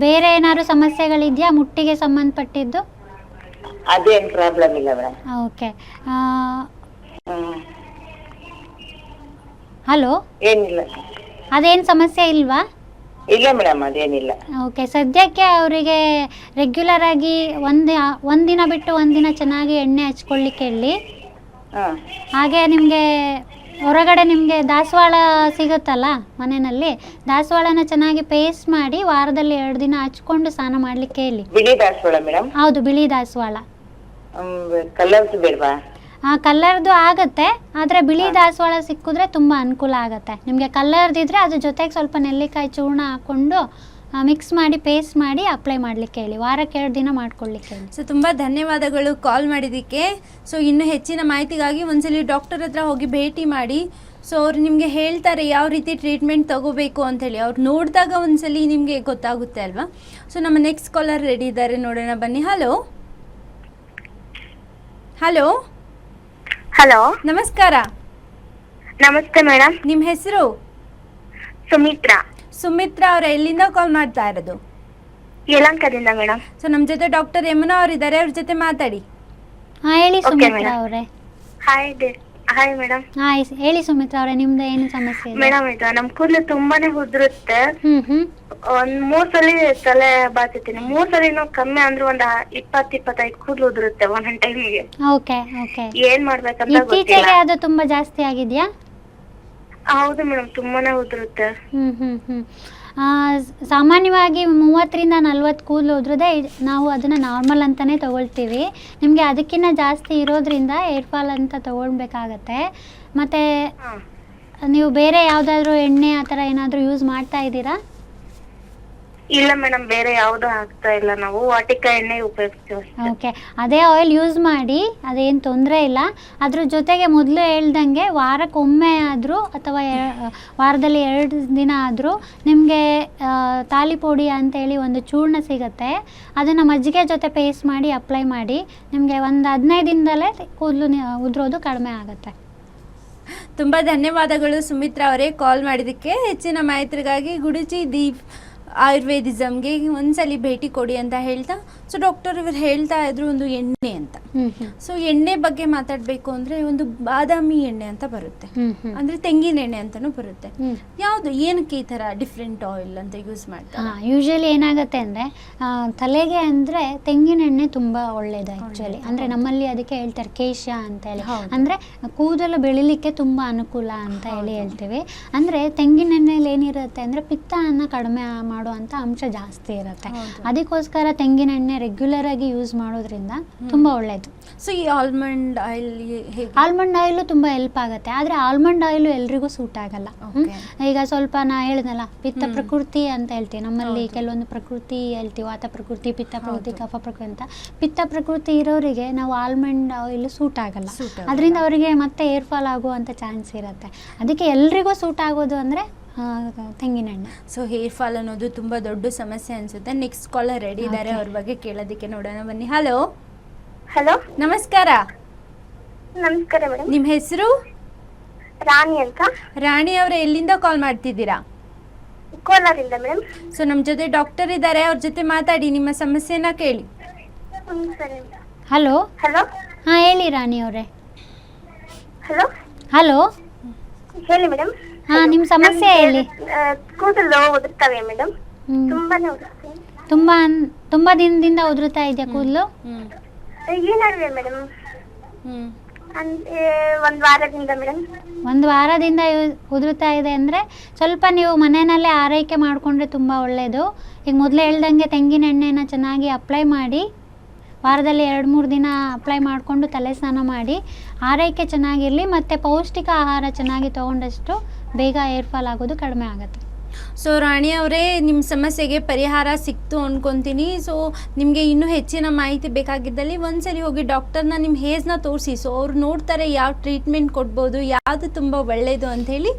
ಬೇರೆ ಏನಾದ್ರು ಸಮಸ್ಯೆಗಳಿದೆಯಾ ಮುಟ್ಟಿಗೆ ಸಂಬಂಧಪಟ್ಟಿದ್ದು? ಅದೇನ್ ಪ್ರಾಬ್ಲಮ್ ಇಲ್ಲ ಮೇಡಮ್. ಓಕೆ. ಹಲೋ, ಏನಿಲ್ಲ. ಅದೇನು ಸಮಸ್ಯೆ ಇಲ್ವಾ? ಇಲ್ಲ ಮೇಡಮ್, ಅದೇನಿಲ್ಲ. ಓಕೆ, ಸದ್ಯಕ್ಕೆ ಅವರಿಗೆ ರೆಗ್ಯುಲರ್ ಆಗಿ ಒಂದಿನ ಬಿಟ್ಟು ಒಂದಿನ ಚೆನ್ನಾಗಿ ಎಣ್ಣೆ ಹಚ್ಕೊಳ್ಳಿಕ್ಕೆ ಹೇಳಿ. ಹಾಗೆ ನಿಮಗೆ ಹೊರಗಡೆ ನಿಮಗೆ ದಾಸವಾಳ ಸಿಗುತ್ತಲ್ಲ ಮನೆಯಲ್ಲಿ, ದಾಸವಾಳನ ಚೆನ್ನಾಗಿ ಪೇಸ್ಟ್ ಮಾಡಿ ವಾರದಲ್ಲಿ 2 ದಿನ ಹಚ್ಕೊಂಡು ಸ್ನಾನ ಮಾಡಲಿಕ್ಕೆ ಹೇಳಿ. ಬಿಳಿ ದಾಸವಾಳ ಮೇಡಮ್? ಹೌದು, ಬಿಳಿ ದಾಸವಾಳ. ಕಲರ್ದು ಬೇಡವಾ? ಕಲ್ಲರ್ದು ಆಗುತ್ತೆ, ಆದರೆ ಬಿಳಿ ದಾಸವಾಳ ಸಿಕ್ಕಿದ್ರೆ ತುಂಬ ಅನುಕೂಲ ಆಗುತ್ತೆ ನಿಮಗೆ. ಕಲ್ಲರ್ದಿದ್ರೆ ಅದ್ರ ಜೊತೆಗೆ ಸ್ವಲ್ಪ ನೆಲ್ಲಿಕಾಯಿ ಚೂರ್ಣ ಹಾಕ್ಕೊಂಡು ಮಿಕ್ಸ್ ಮಾಡಿ ಪೇಸ್ಟ್ ಮಾಡಿ ಅಪ್ಲೈ ಮಾಡಲಿಕ್ಕೆ ಹೇಳಿ. ವಾರಕ್ಕೆ 2 ದಿನ ಮಾಡ್ಕೊಳ್ಳಿಕ್ಕೆ ಹೇಳಿ. ಸೊ ತುಂಬ ಧನ್ಯವಾದಗಳು ಕಾಲ್ ಮಾಡಿದ್ದಕ್ಕೆ. ಸೊ ಇನ್ನೂ ಹೆಚ್ಚಿನ ಮಾಹಿತಿಗಾಗಿ ಒಂದ್ಸಲಿ ಡಾಕ್ಟರ್ ಹತ್ರ ಹೋಗಿ ಭೇಟಿ ಮಾಡಿ. ಸೊ ಅವ್ರು ನಿಮಗೆ ಹೇಳ್ತಾರೆ ಯಾವ ರೀತಿ ಟ್ರೀಟ್ಮೆಂಟ್ ತಗೋಬೇಕು ಅಂಥೇಳಿ. ಅವ್ರು ನೋಡಿದಾಗ ಒಂದ್ಸಲಿ ನಿಮಗೆ ಗೊತ್ತಾಗುತ್ತೆ ಅಲ್ವಾ. ಸೊ ನಮ್ಮ ನೆಕ್ಸ್ಟ್ ಕಾಲರ್ ರೆಡಿ ಇದ್ದಾರೆ, ನೋಡೋಣ ಬನ್ನಿ. ಹಲೋ ಹಲೋ, ನಮಸ್ಕಾರ. ನಮಸ್ತೆ ಮೇಡಮ್. ನಿಮ್ಮ ಹೆಸರು? ಸುಮಿತ್ರಾ. ಸುಮಿತ್ರಾ ಅವರ ಎಲ್ಲಿಂದ ಕಾಲ್ ಮಾಡ್ತಾ ಇರೋದು? ಯಲಹಂಕದಿಂದ ಮೇಡಮ್. ಸೊ ನಮ್ಮ ಜೊತೆ ಡಾಕ್ಟರ್ ಯಮುನಾ ಅವರಿದ್ದಾರೆ, ಅವ್ರ ಜೊತೆ ಮಾತಾಡಿ. ಹಾಂ ಹೇಳಿ Okay, ಸುಮಿತ್ರಾ madam. ಅವರೇ. Hi madam. ಹಾಂ ಹೇಳಿ ಸುಮಿತ್ರಾ ಅವರೇ, ನಿಮ್ದು ಏನು ಸಮಸ್ಯೆ ಇದೆ? ಮೇಡಮ್ ಇದು ನಮ್ ಕೂದಲು ತುಂಬಾನೇ ಉದುರುತ್ತೆ. ಹ್ಞೂ ಒಂದ್ 3 ಸಲ ತಲೆ ಬಾಚಿದ್ದೀನಿ. 3 ಸಲಿನೂ ಕಮ್ಮಿ ಅಂದ್ರೆ ಒಂದ್ 20-25 ಕೂದಲು ಉದುರುತ್ತೆ ಒಂದೊಂದ್ ಟೈಮಿಗೆ. Okay okay. ಏನ್ ಮಾಡ್ಬೇಕಂತ ಇತ್ತೀಚೆಗೆ ಗೊತ್ತಿಲ್ಲ. ಅದು ತುಂಬ ಜಾಸ್ತಿ ಆಗಿದೆಯಾ? ಹೌದು ಮೇಡಮ್, ತುಂಬಾನೇ ಉದುರುತ್ತೆ. ಸಾಮಾನ್ಯವಾಗಿ 30ರಿಂದ 40 ಕೂದಲು ಉದ್ರದೆ ನಾವು ಅದನ್ನು ನಾರ್ಮಲ್ ಅಂತಲೇ ತೊಗೊಳ್ತೀವಿ. ನಿಮಗೆ ಅದಕ್ಕಿಂತ ಜಾಸ್ತಿ ಇರೋದ್ರಿಂದ ಏರ್ ಫಾಲ್ ಅಂತ ತೊಗೊಳ್ಬೇಕಾಗತ್ತೆ. ಮತ್ತು ನೀವು ಬೇರೆ ಯಾವುದಾದ್ರೂ ಎಣ್ಣೆ ಆ ಥರ ಏನಾದರೂ ಯೂಸ್ ಮಾಡ್ತಾ ಇದ್ದೀರಾ? ಇಲ್ಲ ಮೇಡಮ್, ಬೇರೆ ಯಾವ್ದು ಆಗ್ತಾ ಇಲ್ಲ. ನಾವು ವಾಟಿಕ ಎಣ್ಣೆ ಉಪಯೋಗಿಸ್ತೀವಿ. ಓಕೆ, ಅದೇ ಆಯಿಲ್ ಯೂಸ್ ಮಾಡಿ, ಅದೇನು ತೊಂದರೆ ಇಲ್ಲ. ಅದ್ರ ಜೊತೆಗೆ ಮೊದಲು ಹೇಳ್ದಂಗೆ ವಾರಕ್ಕೊಮ್ಮೆ ಆದರೂ ಅಥವಾ ವಾರದಲ್ಲಿ 2 ದಿನ ಆದರೂ ನಿಮಗೆ ತಾಲಿಪೊಡಿ ಅಂತೇಳಿ ಒಂದು ಚೂರ್ಣ ಸಿಗುತ್ತೆ. ಅದನ್ನು ಮಜ್ಜಿಗೆ ಜೊತೆ ಪೇಸ್ಟ್ ಮಾಡಿ ಅಪ್ಲೈ ಮಾಡಿ, ನಿಮಗೆ ಒಂದು 15 ದಿನದಲ್ಲೇ ಕೂದಲು ಉದುರೋದು ಕಡಿಮೆ ಆಗುತ್ತೆ. ತುಂಬ ಧನ್ಯವಾದಗಳು ಸುಮಿತ್ರಾ ಅವರೇ ಕಾಲ್ ಮಾಡಿದ್ದಕ್ಕೆ. ಹೆಚ್ಚಿನ ಮಾಹಿತಿಗಾಗಿ ಗುಡುಚಿ ದೀಪ್ ಆಯುರ್ವೇದಿಸಮ್ಗೆ ಒಂದ್ಸಲಿ ಭೇಟಿ ಕೊಡಿ ಅಂತ ಹೇಳ್ತಾ, ಸೊ ಡಾಕ್ಟರ್ ಇವರು ಹೇಳ್ತಾ ಇದ್ರು ಒಂದು ಎಣ್ಣೆ ಅಂತ. ಸೊ ಎಣ್ಣೆ ಬಗ್ಗೆ ಮಾತಾಡಬೇಕು ಅಂದರೆ ಒಂದು ಬಾದಾಮಿ ಎಣ್ಣೆ ಅಂತ ಬರುತ್ತೆ, ಅಂದರೆ ತೆಂಗಿನ ಎಣ್ಣೆ ಅಂತಲೂ ಬರುತ್ತೆ. ಯಾವುದು ಏನಕ್ಕೆ ಈ ಥರ ಡಿಫ್ರೆಂಟ್ ಆಯಿಲ್ ಅಂತ ಯೂಸ್ ಮಾಡ್ತಾರೆ? ಯೂಶಲಿ ಏನಾಗುತ್ತೆ ಅಂದರೆ ತಲೆಗೆ ಅಂದರೆ ತೆಂಗಿನ ಎಣ್ಣೆ ತುಂಬ ಒಳ್ಳೆಯದು ಆ್ಯಕ್ಚುಲಿ. ಅಂದರೆ ನಮ್ಮಲ್ಲಿ ಅದಕ್ಕೆ ಹೇಳ್ತಾರೆ ಕೇಶ ಅಂತೇಳಿ, ಅಂದರೆ ಕೂದಲು ಬೆಳಿಲಿಕ್ಕೆ ತುಂಬ ಅನುಕೂಲ ಅಂತ ಹೇಳಿ ಹೇಳ್ತೀವಿ. ಅಂದರೆ ತೆಂಗಿನ ಎಣ್ಣೆಯಲ್ಲಿ ಏನಿರುತ್ತೆ ಅಂದರೆ ಪಿತ್ತವನ್ನು ಕಡಿಮೆ ಮಾಡುವಂಥ ಅಂಶ ಜಾಸ್ತಿ ಇರುತ್ತೆ. ಅದಕ್ಕೋಸ್ಕರ ತೆಂಗಿನ ಎಣ್ಣೆ ರೆಗ್ಯುಲರ್ ಆಗಿ ಯೂಸ್ ಮಾಡೋದ್ರಿಂದ ತುಂಬ ಒಳ್ಳೆಯದು. ಸೊ ಈ ಆಲ್ಮಂಡ್ ಆಯಿಲ್ ಆಲ್ಮಂಡ್ ಆಯಿಲು ತುಂಬ ಹೆಲ್ಪ್ ಆಗುತ್ತೆ, ಆದರೆ ಆಲ್ಮಂಡ್ ಆಯಿಲು ಎಲ್ರಿಗೂ ಸೂಟ್ ಆಗಲ್ಲ. ಈಗ ಸ್ವಲ್ಪ ನಾ ಹೇಳಿದ್ನಲ್ಲ, ಪಿತ್ತ ಪ್ರಕೃತಿ ಅಂತ ಹೇಳ್ತೀವಿ ನಮ್ಮಲ್ಲಿ. ಕೆಲವೊಂದು ಪ್ರಕೃತಿ ಹೇಳ್ತೀವಿ, ವಾತ ಪ್ರಕೃತಿ, ಪಿತ್ತ ಪ್ರಕೃತಿ, ಕಫ ಪ್ರಕೃತಿ ಅಂತ. ಪಿತ್ತ ಪ್ರಕೃತಿ ಇರೋರಿಗೆ ನಾವು ಆಲ್ಮಂಡ್ ಆಯಿಲ್ ಸೂಟ್ ಆಗಲ್ಲ. ಅದರಿಂದ ಅವರಿಗೆ ಮತ್ತೆ ಏರ್ ಫಾಲ್ ಆಗುವಂಥ ಚಾನ್ಸ್ ಇರುತ್ತೆ. ಅದಕ್ಕೆ ಎಲ್ರಿಗೂ ಸೂಟ್ ಆಗೋದು ಅಂದರೆ ತೆಂಗಿನ ಎಣ್ಣೆ. ಸೊ ಹೇರ್ ಫಾಲ್ ಅನ್ನೋದು ತುಂಬ ದೊಡ್ಡ ಸಮಸ್ಯೆ ಅನಿಸುತ್ತೆ. ನೆಕ್ಸ್ಟ್ ಕಾಲರ್ ರೆಡಿ ಇದ್ದಾರೆ, ಅವ್ರ ಬಗ್ಗೆ ಕೇಳೋದಕ್ಕೆ ನೋಡೋಣ ಬನ್ನಿ. ಹಲೋ ಹಲೋ, ನಮಸ್ಕಾರ. ನಮಸ್ಕಾರ ಮೇಡಮ್. ನಿಮ್ಮ ಹೆಸರು? ರಾಣಿ ಅಂತ. ರಾಣಿ ಅವರೇ ಎಲ್ಲಿಂದ ಕಾಲ್ ಮಾಡ್ತಿದ್ದೀರಾ? ಕೋಲಾರಿಂದ ಮೇಡಮ್. ಸೊ ನಮ್ಮ ಜೊತೆ ಡಾಕ್ಟರ್ ಇದ್ದಾರೆ, ಅವ್ರ ಜೊತೆ ಮಾತಾಡಿ, ನಿಮ್ಮ ಸಮಸ್ಯೆನ ಕೇಳಿ. ಸರಿ. ಹಲೋ. ಹಲೋ. ಹಾಂ ಹೇಳಿ ರಾಣಿ ಅವರೇ. ಹಲೋ. ಹಲೋ ಹೇಳಿ ಮೇಡಮ್. ಹಾಂ, ನಿಮ್ಮ ಸಮಸ್ಯೆ ಹೇಳಿ. ಕೂದಲು ಉದುರ್ತವೆ ಮೇಡಮ್, ತುಂಬಾನೇ ಉದುರ್ತವೆ. ತುಂಬ ದಿನದಿಂದ ಉದುರುತ್ತಾ ಇದೆಯಾ ಕೂದಲು? ಏನಾಗಿದೆ ಮೇಡಮ್? ಅಂದ್ರೆ 1 ವಾರದಿಂದ ಮೇಡಮ್. 1 ವಾರದಿಂದ ಉದುರುತ್ತಾ ಇದೆ ಅಂದರೆ ಸ್ವಲ್ಪ ನೀವು ಮನೆಯಲ್ಲೇ ಆರೈಕೆ ಮಾಡಿಕೊಂಡ್ರೆ ತುಂಬ ಒಳ್ಳೆಯದು. ಈಗ ಮೊದಲೇ ಹೇಳ್ದಂಗೆ ತೆಂಗಿನ ಎಣ್ಣೆನ ಚೆನ್ನಾಗಿ ಅಪ್ಲೈ ಮಾಡಿ, ವಾರದಲ್ಲಿ 2-3 ದಿನ ಅಪ್ಲೈ ಮಾಡಿಕೊಂಡು ತಲೆ ಸ್ನಾನ ಮಾಡಿ, ಆರೈಕೆ ಚೆನ್ನಾಗಿರಲಿ ಮತ್ತು ಪೌಷ್ಟಿಕ ಆಹಾರ ಚೆನ್ನಾಗಿ ತೊಗೊಂಡಷ್ಟು ಬೇಗ ಏರ್ ಫಾಲ್ ಆಗೋದು ಕಡಿಮೆ ಆಗುತ್ತೆ. ಸೊ ರಾಣಿ ಅವರೇ, ನಿಮ್ಮ ಸಮಸ್ಯೆಗೆ ಪರಿಹಾರ ಸಿಕ್ತು ಅಂದ್ಕೊತೀನಿ. ಸೊ ನಿಮಗೆ ಇನ್ನೂ ಹೆಚ್ಚಿನ ಮಾಹಿತಿ ಬೇಕಾಗಿದ್ದಲ್ಲಿ ಒಂದ್ಸಲಿ ಹೋಗಿ ಡಾಕ್ಟರ್ನ ನಿಮ್ಮ ಹೇರ್ಸ್ನ ತೋರಿಸಿ. ಸೊ ಅವ್ರು ನೋಡ್ತಾರೆ ಯಾವ ಟ್ರೀಟ್ಮೆಂಟ್ ಕೊಡ್ಬೋದು, ಯಾವುದು ತುಂಬ ಒಳ್ಳೆಯದು ಅಂಥೇಳಿ.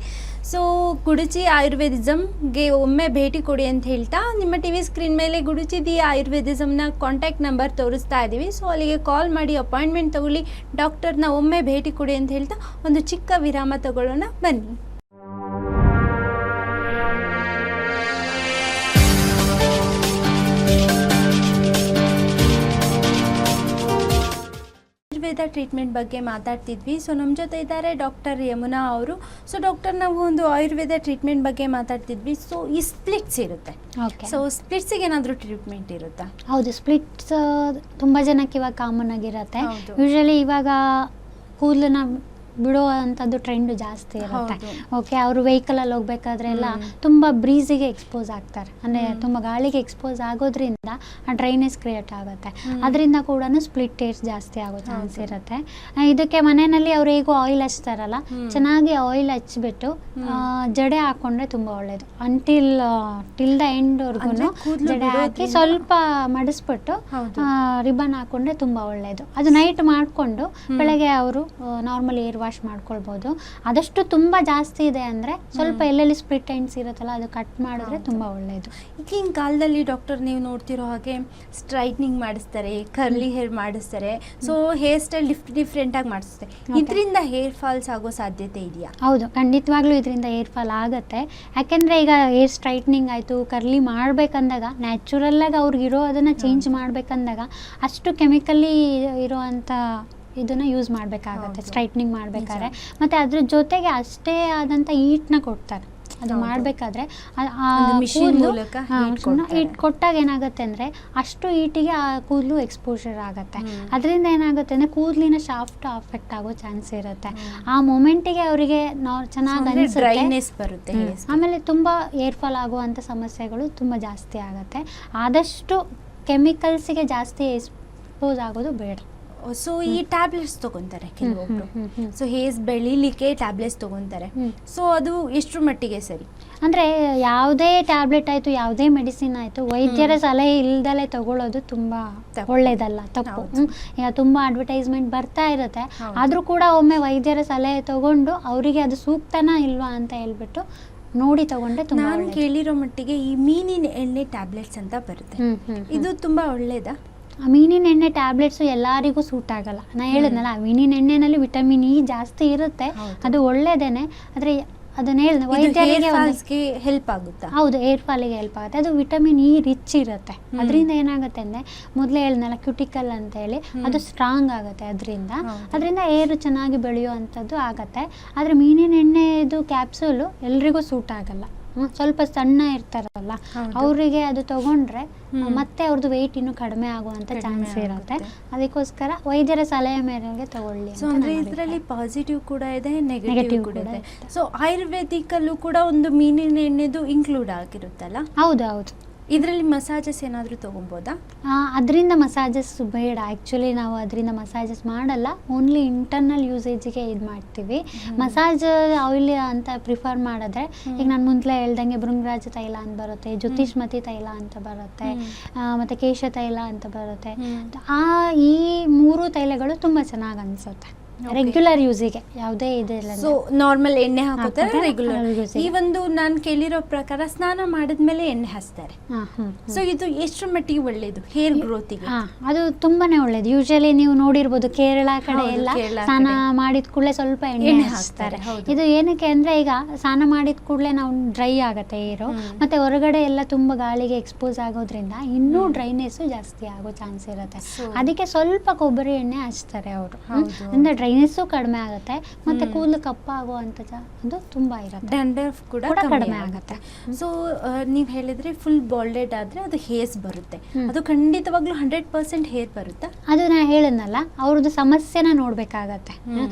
ಸೊ ಗುಡುಚಿ ಆಯುರ್ವೇದಿಸಮ್ಗೆ ಒಮ್ಮೆ ಭೇಟಿ ಕೊಡಿ ಅಂತ ಹೇಳ್ತಾ, ನಿಮ್ಮ ಟಿ ವಿ ಸ್ಕ್ರೀನ್ ಮೇಲೆ ಗುಡುಚಿ ದಿ ಆಯುರ್ವೇದಿಸಮ್ನ ಕಾಂಟ್ಯಾಕ್ಟ್ ನಂಬರ್ ತೋರಿಸ್ತಾ ಇದ್ದೀವಿ. ಸೊ ಅಲ್ಲಿಗೆ ಕಾಲ್ ಮಾಡಿ ಅಪಾಯಿಂಟ್ಮೆಂಟ್ ತಗೊಳ್ಳಿ, ಡಾಕ್ಟರ್ನ ಒಮ್ಮೆ ಭೇಟಿ ಕೊಡಿ ಅಂತ ಹೇಳ್ತಾ ಒಂದು ಚಿಕ್ಕ ವಿರಾಮ ತಗೊಳ್ಳೋಣ ಬನ್ನಿ. ಆಯುರ್ವೇದ ಟ್ರೀಟ್ಮೆಂಟ್ ಬಗ್ಗೆ ಮಾತಾಡ್ತಿದ್ವಿ. ಸೊ ನಮ್ಮ ಜೊತೆ ಇದ್ದಾರೆ ಡಾಕ್ಟರ್ ಯಮುನಾ ಅವರು. ಸೊ ಡಾಕ್ಟರ್, ನಾವು ಒಂದು ಆಯುರ್ವೇದ ಟ್ರೀಟ್ಮೆಂಟ್ ಬಗ್ಗೆ ಮಾತಾಡ್ತಿದ್ವಿ. ಸೊ ಈ ಸ್ಪ್ಲಿಟ್ಸ್ ಇರುತ್ತೆ. ಓಕೆ. ಸೊ ಸ್ಪ್ಲಿಟ್ಸಿಗೆ ಏನಾದರೂ ಟ್ರೀಟ್ಮೆಂಟ್ ಇರುತ್ತಾ? ಹೌದು, ಸ್ಪ್ಲಿಟ್ಸ್ ತುಂಬ ಜನಕ್ಕೆ ಇವಾಗ ಕಾಮನ್ ಆಗಿರುತ್ತೆ. ಹೌದು. ಯೂಶಲಿ ಇವಾಗ ಕೂದಲನ್ನ ಬಿಡೋ ಅಂಥದ್ದು ಟ್ರೆಂಡು ಜಾಸ್ತಿ ಇರುತ್ತೆ. ಓಕೆ, ಅವರು ವೆಹಿಕಲಲ್ಲಿ ಹೋಗ್ಬೇಕಾದ್ರೆ ಎಲ್ಲ ತುಂಬ ಬ್ರೀಸಿಗೆ ಎಕ್ಸ್ಪೋಸ್ ಆಗ್ತಾರೆ, ಅಂದರೆ ತುಂಬ ಗಾಳಿಗೆ ಎಕ್ಸ್ಪೋಸ್ ಆಗೋದ್ರಿಂದ ಆ ಡ್ರೈನೇಜ್ ಕ್ರಿಯೇಟ್ ಆಗುತ್ತೆ. ಅದರಿಂದ ಕೂಡ ಸ್ಪ್ಲಿಟ್ ಏರ್ಸ್ ಜಾಸ್ತಿ ಆಗೋ ಚಾನ್ಸ್ ಇರುತ್ತೆ. ಇದಕ್ಕೆ ಮನೆಯಲ್ಲಿ ಅವ್ರು ಹೇಗೋ ಆಯಿಲ್ ಹಚ್ತಾರಲ್ಲ, ಚೆನ್ನಾಗಿ ಆಯಿಲ್ ಹಚ್ಬಿಟ್ಟು ಜಡೆ ಹಾಕ್ಕೊಂಡ್ರೆ ತುಂಬ ಒಳ್ಳೆಯದು. ಟಿಲ್ ದ ಎಂಡ್ವರೆಗೂ ಜಡೆ ಹಾಕಿ ಸ್ವಲ್ಪ ಮಡಿಸ್ಬಿಟ್ಟು ರಿಬನ್ ಹಾಕ್ಕೊಂಡ್ರೆ ತುಂಬ ಒಳ್ಳೆಯದು. ಅದು ನೈಟ್ ಮಾಡಿಕೊಂಡು ಬೆಳಗ್ಗೆ ಅವರು ನಾರ್ಮಲ್ ಏರ್ ವಾಶ್ ಮಾಡ್ಕೊಳ್ಬೋದು. ಆದಷ್ಟು ತುಂಬ ಜಾಸ್ತಿ ಇದೆ ಅಂದರೆ ಸ್ವಲ್ಪ ಎಲ್ಲೆಲ್ಲಿ ಸ್ಪ್ಲಿಟ್ ಎಂಡ್ಸ್ ಇರುತ್ತಲ್ಲ ಅದು ಕಟ್ ಮಾಡಿದ್ರೆ ತುಂಬ ಒಳ್ಳೆಯದು. ಈಗಿನ ಕಾಲದಲ್ಲಿ ಡಾಕ್ಟರ್ ನೀವು ನೋಡ್ತಿರೋ ಹಾಗೆ ಸ್ಟ್ರೈಟ್ನಿಂಗ್ ಮಾಡಿಸ್ತಾರೆ, ಕರ್ಲಿ ಹೇರ್ ಮಾಡಿಸ್ತಾರೆ, ಸೊ ಹೇರ್ ಸ್ಟೈಲ್ ಡಿಫ್ರೆಂಟಾಗಿ ಮಾಡಿಸ್ತಾರೆ. ಇದರಿಂದ ಹೇರ್ ಫಾಲ್ಸ್ ಆಗೋ ಸಾಧ್ಯತೆ ಇದೆಯಾ? ಹೌದು, ಖಂಡಿತವಾಗ್ಲೂ ಇದರಿಂದ ಹೇರ್ ಫಾಲ್ ಆಗುತ್ತೆ. ಯಾಕೆಂದರೆ ಈಗ ಹೇರ್ ಸ್ಟ್ರೈಟ್ನಿಂಗ್ ಆಯಿತು, ಕರ್ಲಿ ಮಾಡಬೇಕಂದಾಗ ನ್ಯಾಚುರಲ್ಲಾಗಿ ಅವ್ರಿಗಿರೋ ಅದನ್ನು ಚೇಂಜ್ ಮಾಡಬೇಕಂದಾಗ ಅಷ್ಟು ಕೆಮಿಕಲಿ ಇರೋವಂಥ ಇದನ್ನು ಯೂಸ್ ಮಾಡಬೇಕಾಗತ್ತೆ ಸ್ಟ್ರೈಟ್ನಿಂಗ್ ಮಾಡಬೇಕಾದ್ರೆ. ಮತ್ತು ಅದ್ರ ಜೊತೆಗೆ ಅಷ್ಟೇ ಆದಂಥ ಈಟ್ನ ಕೊಡ್ತಾರೆ ಅದು ಮಾಡಬೇಕಾದ್ರೆ. ಈಟ್ ಕೊಟ್ಟಾಗ ಏನಾಗುತ್ತೆ ಅಂದರೆ ಅಷ್ಟು ಈಟಿಗೆ ಆ ಕೂದಲು ಎಕ್ಸ್ಪೋಜರ್ ಆಗುತ್ತೆ. ಅದರಿಂದ ಏನಾಗುತ್ತೆ ಅಂದರೆ ಕೂದಲಿನ ಶಾಫ್ಟ್ ಅಫೆಕ್ಟ್ ಆಗೋ ಚಾನ್ಸ್ ಇರುತ್ತೆ. ಆ ಮೊಮೆಂಟಿಗೆ ಅವರಿಗೆ ಚೆನ್ನಾಗಿ ಬರುತ್ತೆ. ಆಮೇಲೆ ತುಂಬ ಏರ್ ಫಾಲ್ ಆಗುವಂಥ ಸಮಸ್ಯೆಗಳು ತುಂಬ ಜಾಸ್ತಿ ಆಗುತ್ತೆ. ಆದಷ್ಟು ಕೆಮಿಕಲ್ಸಿಗೆ ಜಾಸ್ತಿ ಎಕ್ಸ್ಪೋಸ್ ಆಗೋದು ಬೇಡ. ಸೊ ಈ ಟ್ಯಾಬ್ಲೆಟ್ಸ್ ತೊಗೊತಾರೆ ಕೆಲವೊಬ್ರು, ಸೊ ಹೇರ್ಸ್ ಬೆಳಿಲಿಕ್ಕೆ ಟ್ಯಾಬ್ಲೆಟ್ಸ್ ತೊಗೊತಾರೆ. ಸೊ ಅದು ಎಷ್ಟರ ಮಟ್ಟಿಗೆ ಸರಿ? ಅಂದರೆ ಯಾವುದೇ ಟ್ಯಾಬ್ಲೆಟ್ ಆಯಿತು, ಯಾವುದೇ ಮೆಡಿಸಿನ್ ಆಯಿತು, ವೈದ್ಯರ ಸಲಹೆ ಇಲ್ದಲೇ ತಗೊಳ್ಳೋದು ತುಂಬ ಒಳ್ಳೆಯದಲ್ಲ, ತಪ್ಪು. ಈಗ ತುಂಬ ಅಡ್ವರ್ಟೈಸ್ಮೆಂಟ್ ಬರ್ತಾ ಇರುತ್ತೆ, ಆದರೂ ಕೂಡ ಒಮ್ಮೆ ವೈದ್ಯರ ಸಲಹೆ ತಗೊಂಡು ಅವರಿಗೆ ಅದು ಸೂಕ್ತನಾ ಇಲ್ವಾ ಅಂತ ಹೇಳ್ಬಿಟ್ಟು ನೋಡಿ ತಗೊಂಡ್ರೆ ತುಂಬ. ನಾನು ಕೇಳಿರೋ ಮಟ್ಟಿಗೆ ಈ ಮೀನಿನ ಎಣ್ಣೆ ಟ್ಯಾಬ್ಲೆಟ್ಸ್ ಅಂತ ಬರುತ್ತೆ, ಇದು ತುಂಬ ಒಳ್ಳೇದಾ? ಮೀನಿನ ಎಣ್ಣೆ ಟ್ಯಾಬ್ಲೆಟ್ಸು ಎಲ್ಲರಿಗೂ ಸೂಟ್ ಆಗಲ್ಲ. ನಾನು ಹೇಳಿದ್ನಲ್ಲ, ಮೀನಿನ ಎಣ್ಣೆನಲ್ಲಿ ವಿಟಮಿನ್ ಇ ಜಾಸ್ತಿ ಇರುತ್ತೆ, ಅದು ಒಳ್ಳೇದೇನೆ. ಆದರೆ ಅದನ್ನ ಹೇಳಿದೆ ವೈದ್ಯರಿಗೆ ಹೆಲ್ಪ್ ಆಗುತ್ತಾ? ಹೌದು, ಹೇರ್ ಫಾಲಿಗೆ ಹೆಲ್ಪ್ ಆಗುತ್ತೆ. ಅದು ವಿಟಮಿನ್ ಇ ರಿಚ್ ಇರುತ್ತೆ. ಅದರಿಂದ ಏನಾಗುತ್ತೆ ಅಂದರೆ ಮೊದಲೇ ಹೇಳಿದ್ನಲ್ಲ ಕ್ಯುಟಿಕಲ್ ಅಂತ ಹೇಳಿ, ಅದು ಸ್ಟ್ರಾಂಗ್ ಆಗುತ್ತೆ. ಅದರಿಂದ ಹೇರು ಚೆನ್ನಾಗಿ ಬೆಳೆಯುವಂಥದ್ದು ಆಗುತ್ತೆ. ಆದರೆ ಮೀನಿನ ಎಣ್ಣೆದು ಕ್ಯಾಪ್ಸೂಲು ಎಲ್ರಿಗೂ ಸೂಟ್ ಆಗಲ್ಲ. ಸ್ವಲ್ಪ ಸಣ್ಣ ಇರ್ತಾರಲ್ಲ ಅವರಿಗೆ ಅದು ತಗೊಂಡ್ರೆ ಮತ್ತೆ ಅವ್ರದ್ದು ವೆಯ್ಟ್ ಇನ್ನೂ ಕಡಿಮೆ ಆಗುವಂತ ಚಾನ್ಸ್ ಇರುತ್ತೆ. ಅದಕ್ಕೋಸ್ಕರ ವೈದ್ಯರ ಸಲಹೆ ಮೇರೆಗೆ ತಗೊಳ್ಳಿ. ಸೊ ಅಂದ್ರೆ ಇದರಲ್ಲಿ ಪಾಸಿಟಿವ್ ಕೂಡ ಇದೆ, ನೆಗೆಟಿವ್ ಕೂಡ ಇದೆ. ಸೊ ಆಯುರ್ವೇದಿಕ್ ಅಲ್ಲೂ ಕೂಡ ಒಂದು ಮೀನಿನ ಎಣ್ಣೆದು ಇನ್ಕ್ಲೂಡ್ ಆಗಿರುತ್ತಲ್ಲ? ಹೌದು ಹೌದು. ಇದರಲ್ಲಿ ಮಸಾಜಸ್ ಏನಾದರೂ ತೊಗೊಬೋದಾ? ಅದರಿಂದ ಮಸಾಜಸ್ ಬೇಡ. ಆ್ಯಕ್ಚುಲಿ ನಾವು ಅದರಿಂದ ಮಸಾಜಸ್ ಮಾಡಲ್ಲ, ಓನ್ಲಿ ಇಂಟರ್ನಲ್ ಯೂಸೇಜಿಗೆ ಇದು ಮಾಡ್ತೀವಿ. ಮಸಾಜ್ ಆಯಿಲ್ ಅಂತ ಪ್ರಿಫರ್ ಮಾಡಿದ್ರೆ ಈಗ ನಾನು ಮುಂದೆ ಹೇಳ್ದಂಗೆ ಭೃಂಗರಾಜ ತೈಲ ಅಂತ ಬರುತ್ತೆ, ಜ್ಯೋತಿಷ್ಮತಿ ತೈಲ ಅಂತ ಬರುತ್ತೆ, ಮತ್ತು ಕೇಶ ತೈಲ ಅಂತ ಬರುತ್ತೆ. ಈ 3 ತೈಲಗಳು ತುಂಬ ಚೆನ್ನಾಗಿ ಅನಿಸುತ್ತೆ ರೆಗ್ಯುಲರ್ ಯೂಸಿಗೆ. ಯಾವುದೇ ಇದೆಲ್ಲ ಸೊ ನಾರ್ಮಲ್ ಎಣ್ಣೆ ಹಾಕೋತಾರೆ ರೆಗ್ಯುಲರ್. ಈ ಒಂದು ನಾನು ಕೇಳಿರೋ ಪ್ರಕಾರ ಸ್ನಾನ ಮಾಡಿದ್ಮೇಲೆ ಎಣ್ಣೆ ಹಚ್ತಾರೆ. ಸೊ ಇದು ಎಷ್ಟು ಮಟ್ಟಿಗೆ ಒಳ್ಳೇದು ಹೇರ್ ಗ್ರೋತಿಗೆ? ಅದು ತುಂಬಾನೇ ಒಳ್ಳೇದು. ಯೂಶಲಿ ನೀವು ನೋಡಿರ್ಬೋದು ಕೇರಳ ಕಡೆ ಎಲ್ಲ ಸ್ನಾನ ಮಾಡಿದ ಕೂಡಲೇ ಸ್ವಲ್ಪ ಎಣ್ಣೆ ಹಚ್ತಾರೆ. ಇದು ಏನಕ್ಕೆ ಅಂದ್ರೆ ಈಗ ಸ್ನಾನ ಮಾಡಿದ ಕೂಡಲೇ ನಾವು ಡ್ರೈ ಆಗುತ್ತೆ ಹೇರು, ಮತ್ತೆ ಹೊರಗಡೆ ಎಲ್ಲ ತುಂಬಾ ಗಾಳಿಗೆ ಎಕ್ಸ್ಪೋಸ್ ಆಗೋದ್ರಿಂದ ಇನ್ನೂ ಡ್ರೈನೆಸ್ ಜಾಸ್ತಿ ಆಗೋ ಚಾನ್ಸ್ ಇರುತ್ತೆ. ಅದಕ್ಕೆ ಸ್ವಲ್ಪ ಕೊಬ್ಬರಿ ಎಣ್ಣೆ ಹಚ್ತಾರೆ ಅವರು. ಅಂದ್ರೆ ಡ್ರೈನೆಸ್ಸು ಕಡಿಮೆ ಆಗುತ್ತೆ, ಮತ್ತೆ ಕೂದಲು ಕಪ್ಪಾಗುವಂಥದ್ದು ತುಂಬಾ ಇರುತ್ತೆ, ಡ್ಯಾಂಡ್ರಫ್ ಕೂಡ ಕಡಿಮೆ ಆಗುತ್ತೆ. ಸೊ ನೀವು ಹೇಳಿದ್ರೆ ಫುಲ್ ಬಾಲ್ಡೆಡ್ ಆದ್ರೆ ಅದು ಹೇರ್ಸ್ ಬರುತ್ತೆ, ಅದು ಖಂಡಿತವಾಗ್ಲೂ 100% ಹೇರ್ ಬರುತ್ತಾ? ಅದು ನಾ ಹೇಳಿದ್ನಲ್ಲ, ಅವ್ರದ್ದು ಸಮಸ್ಯೆನ ನೋಡ್ಬೇಕಾಗತ್ತೆ.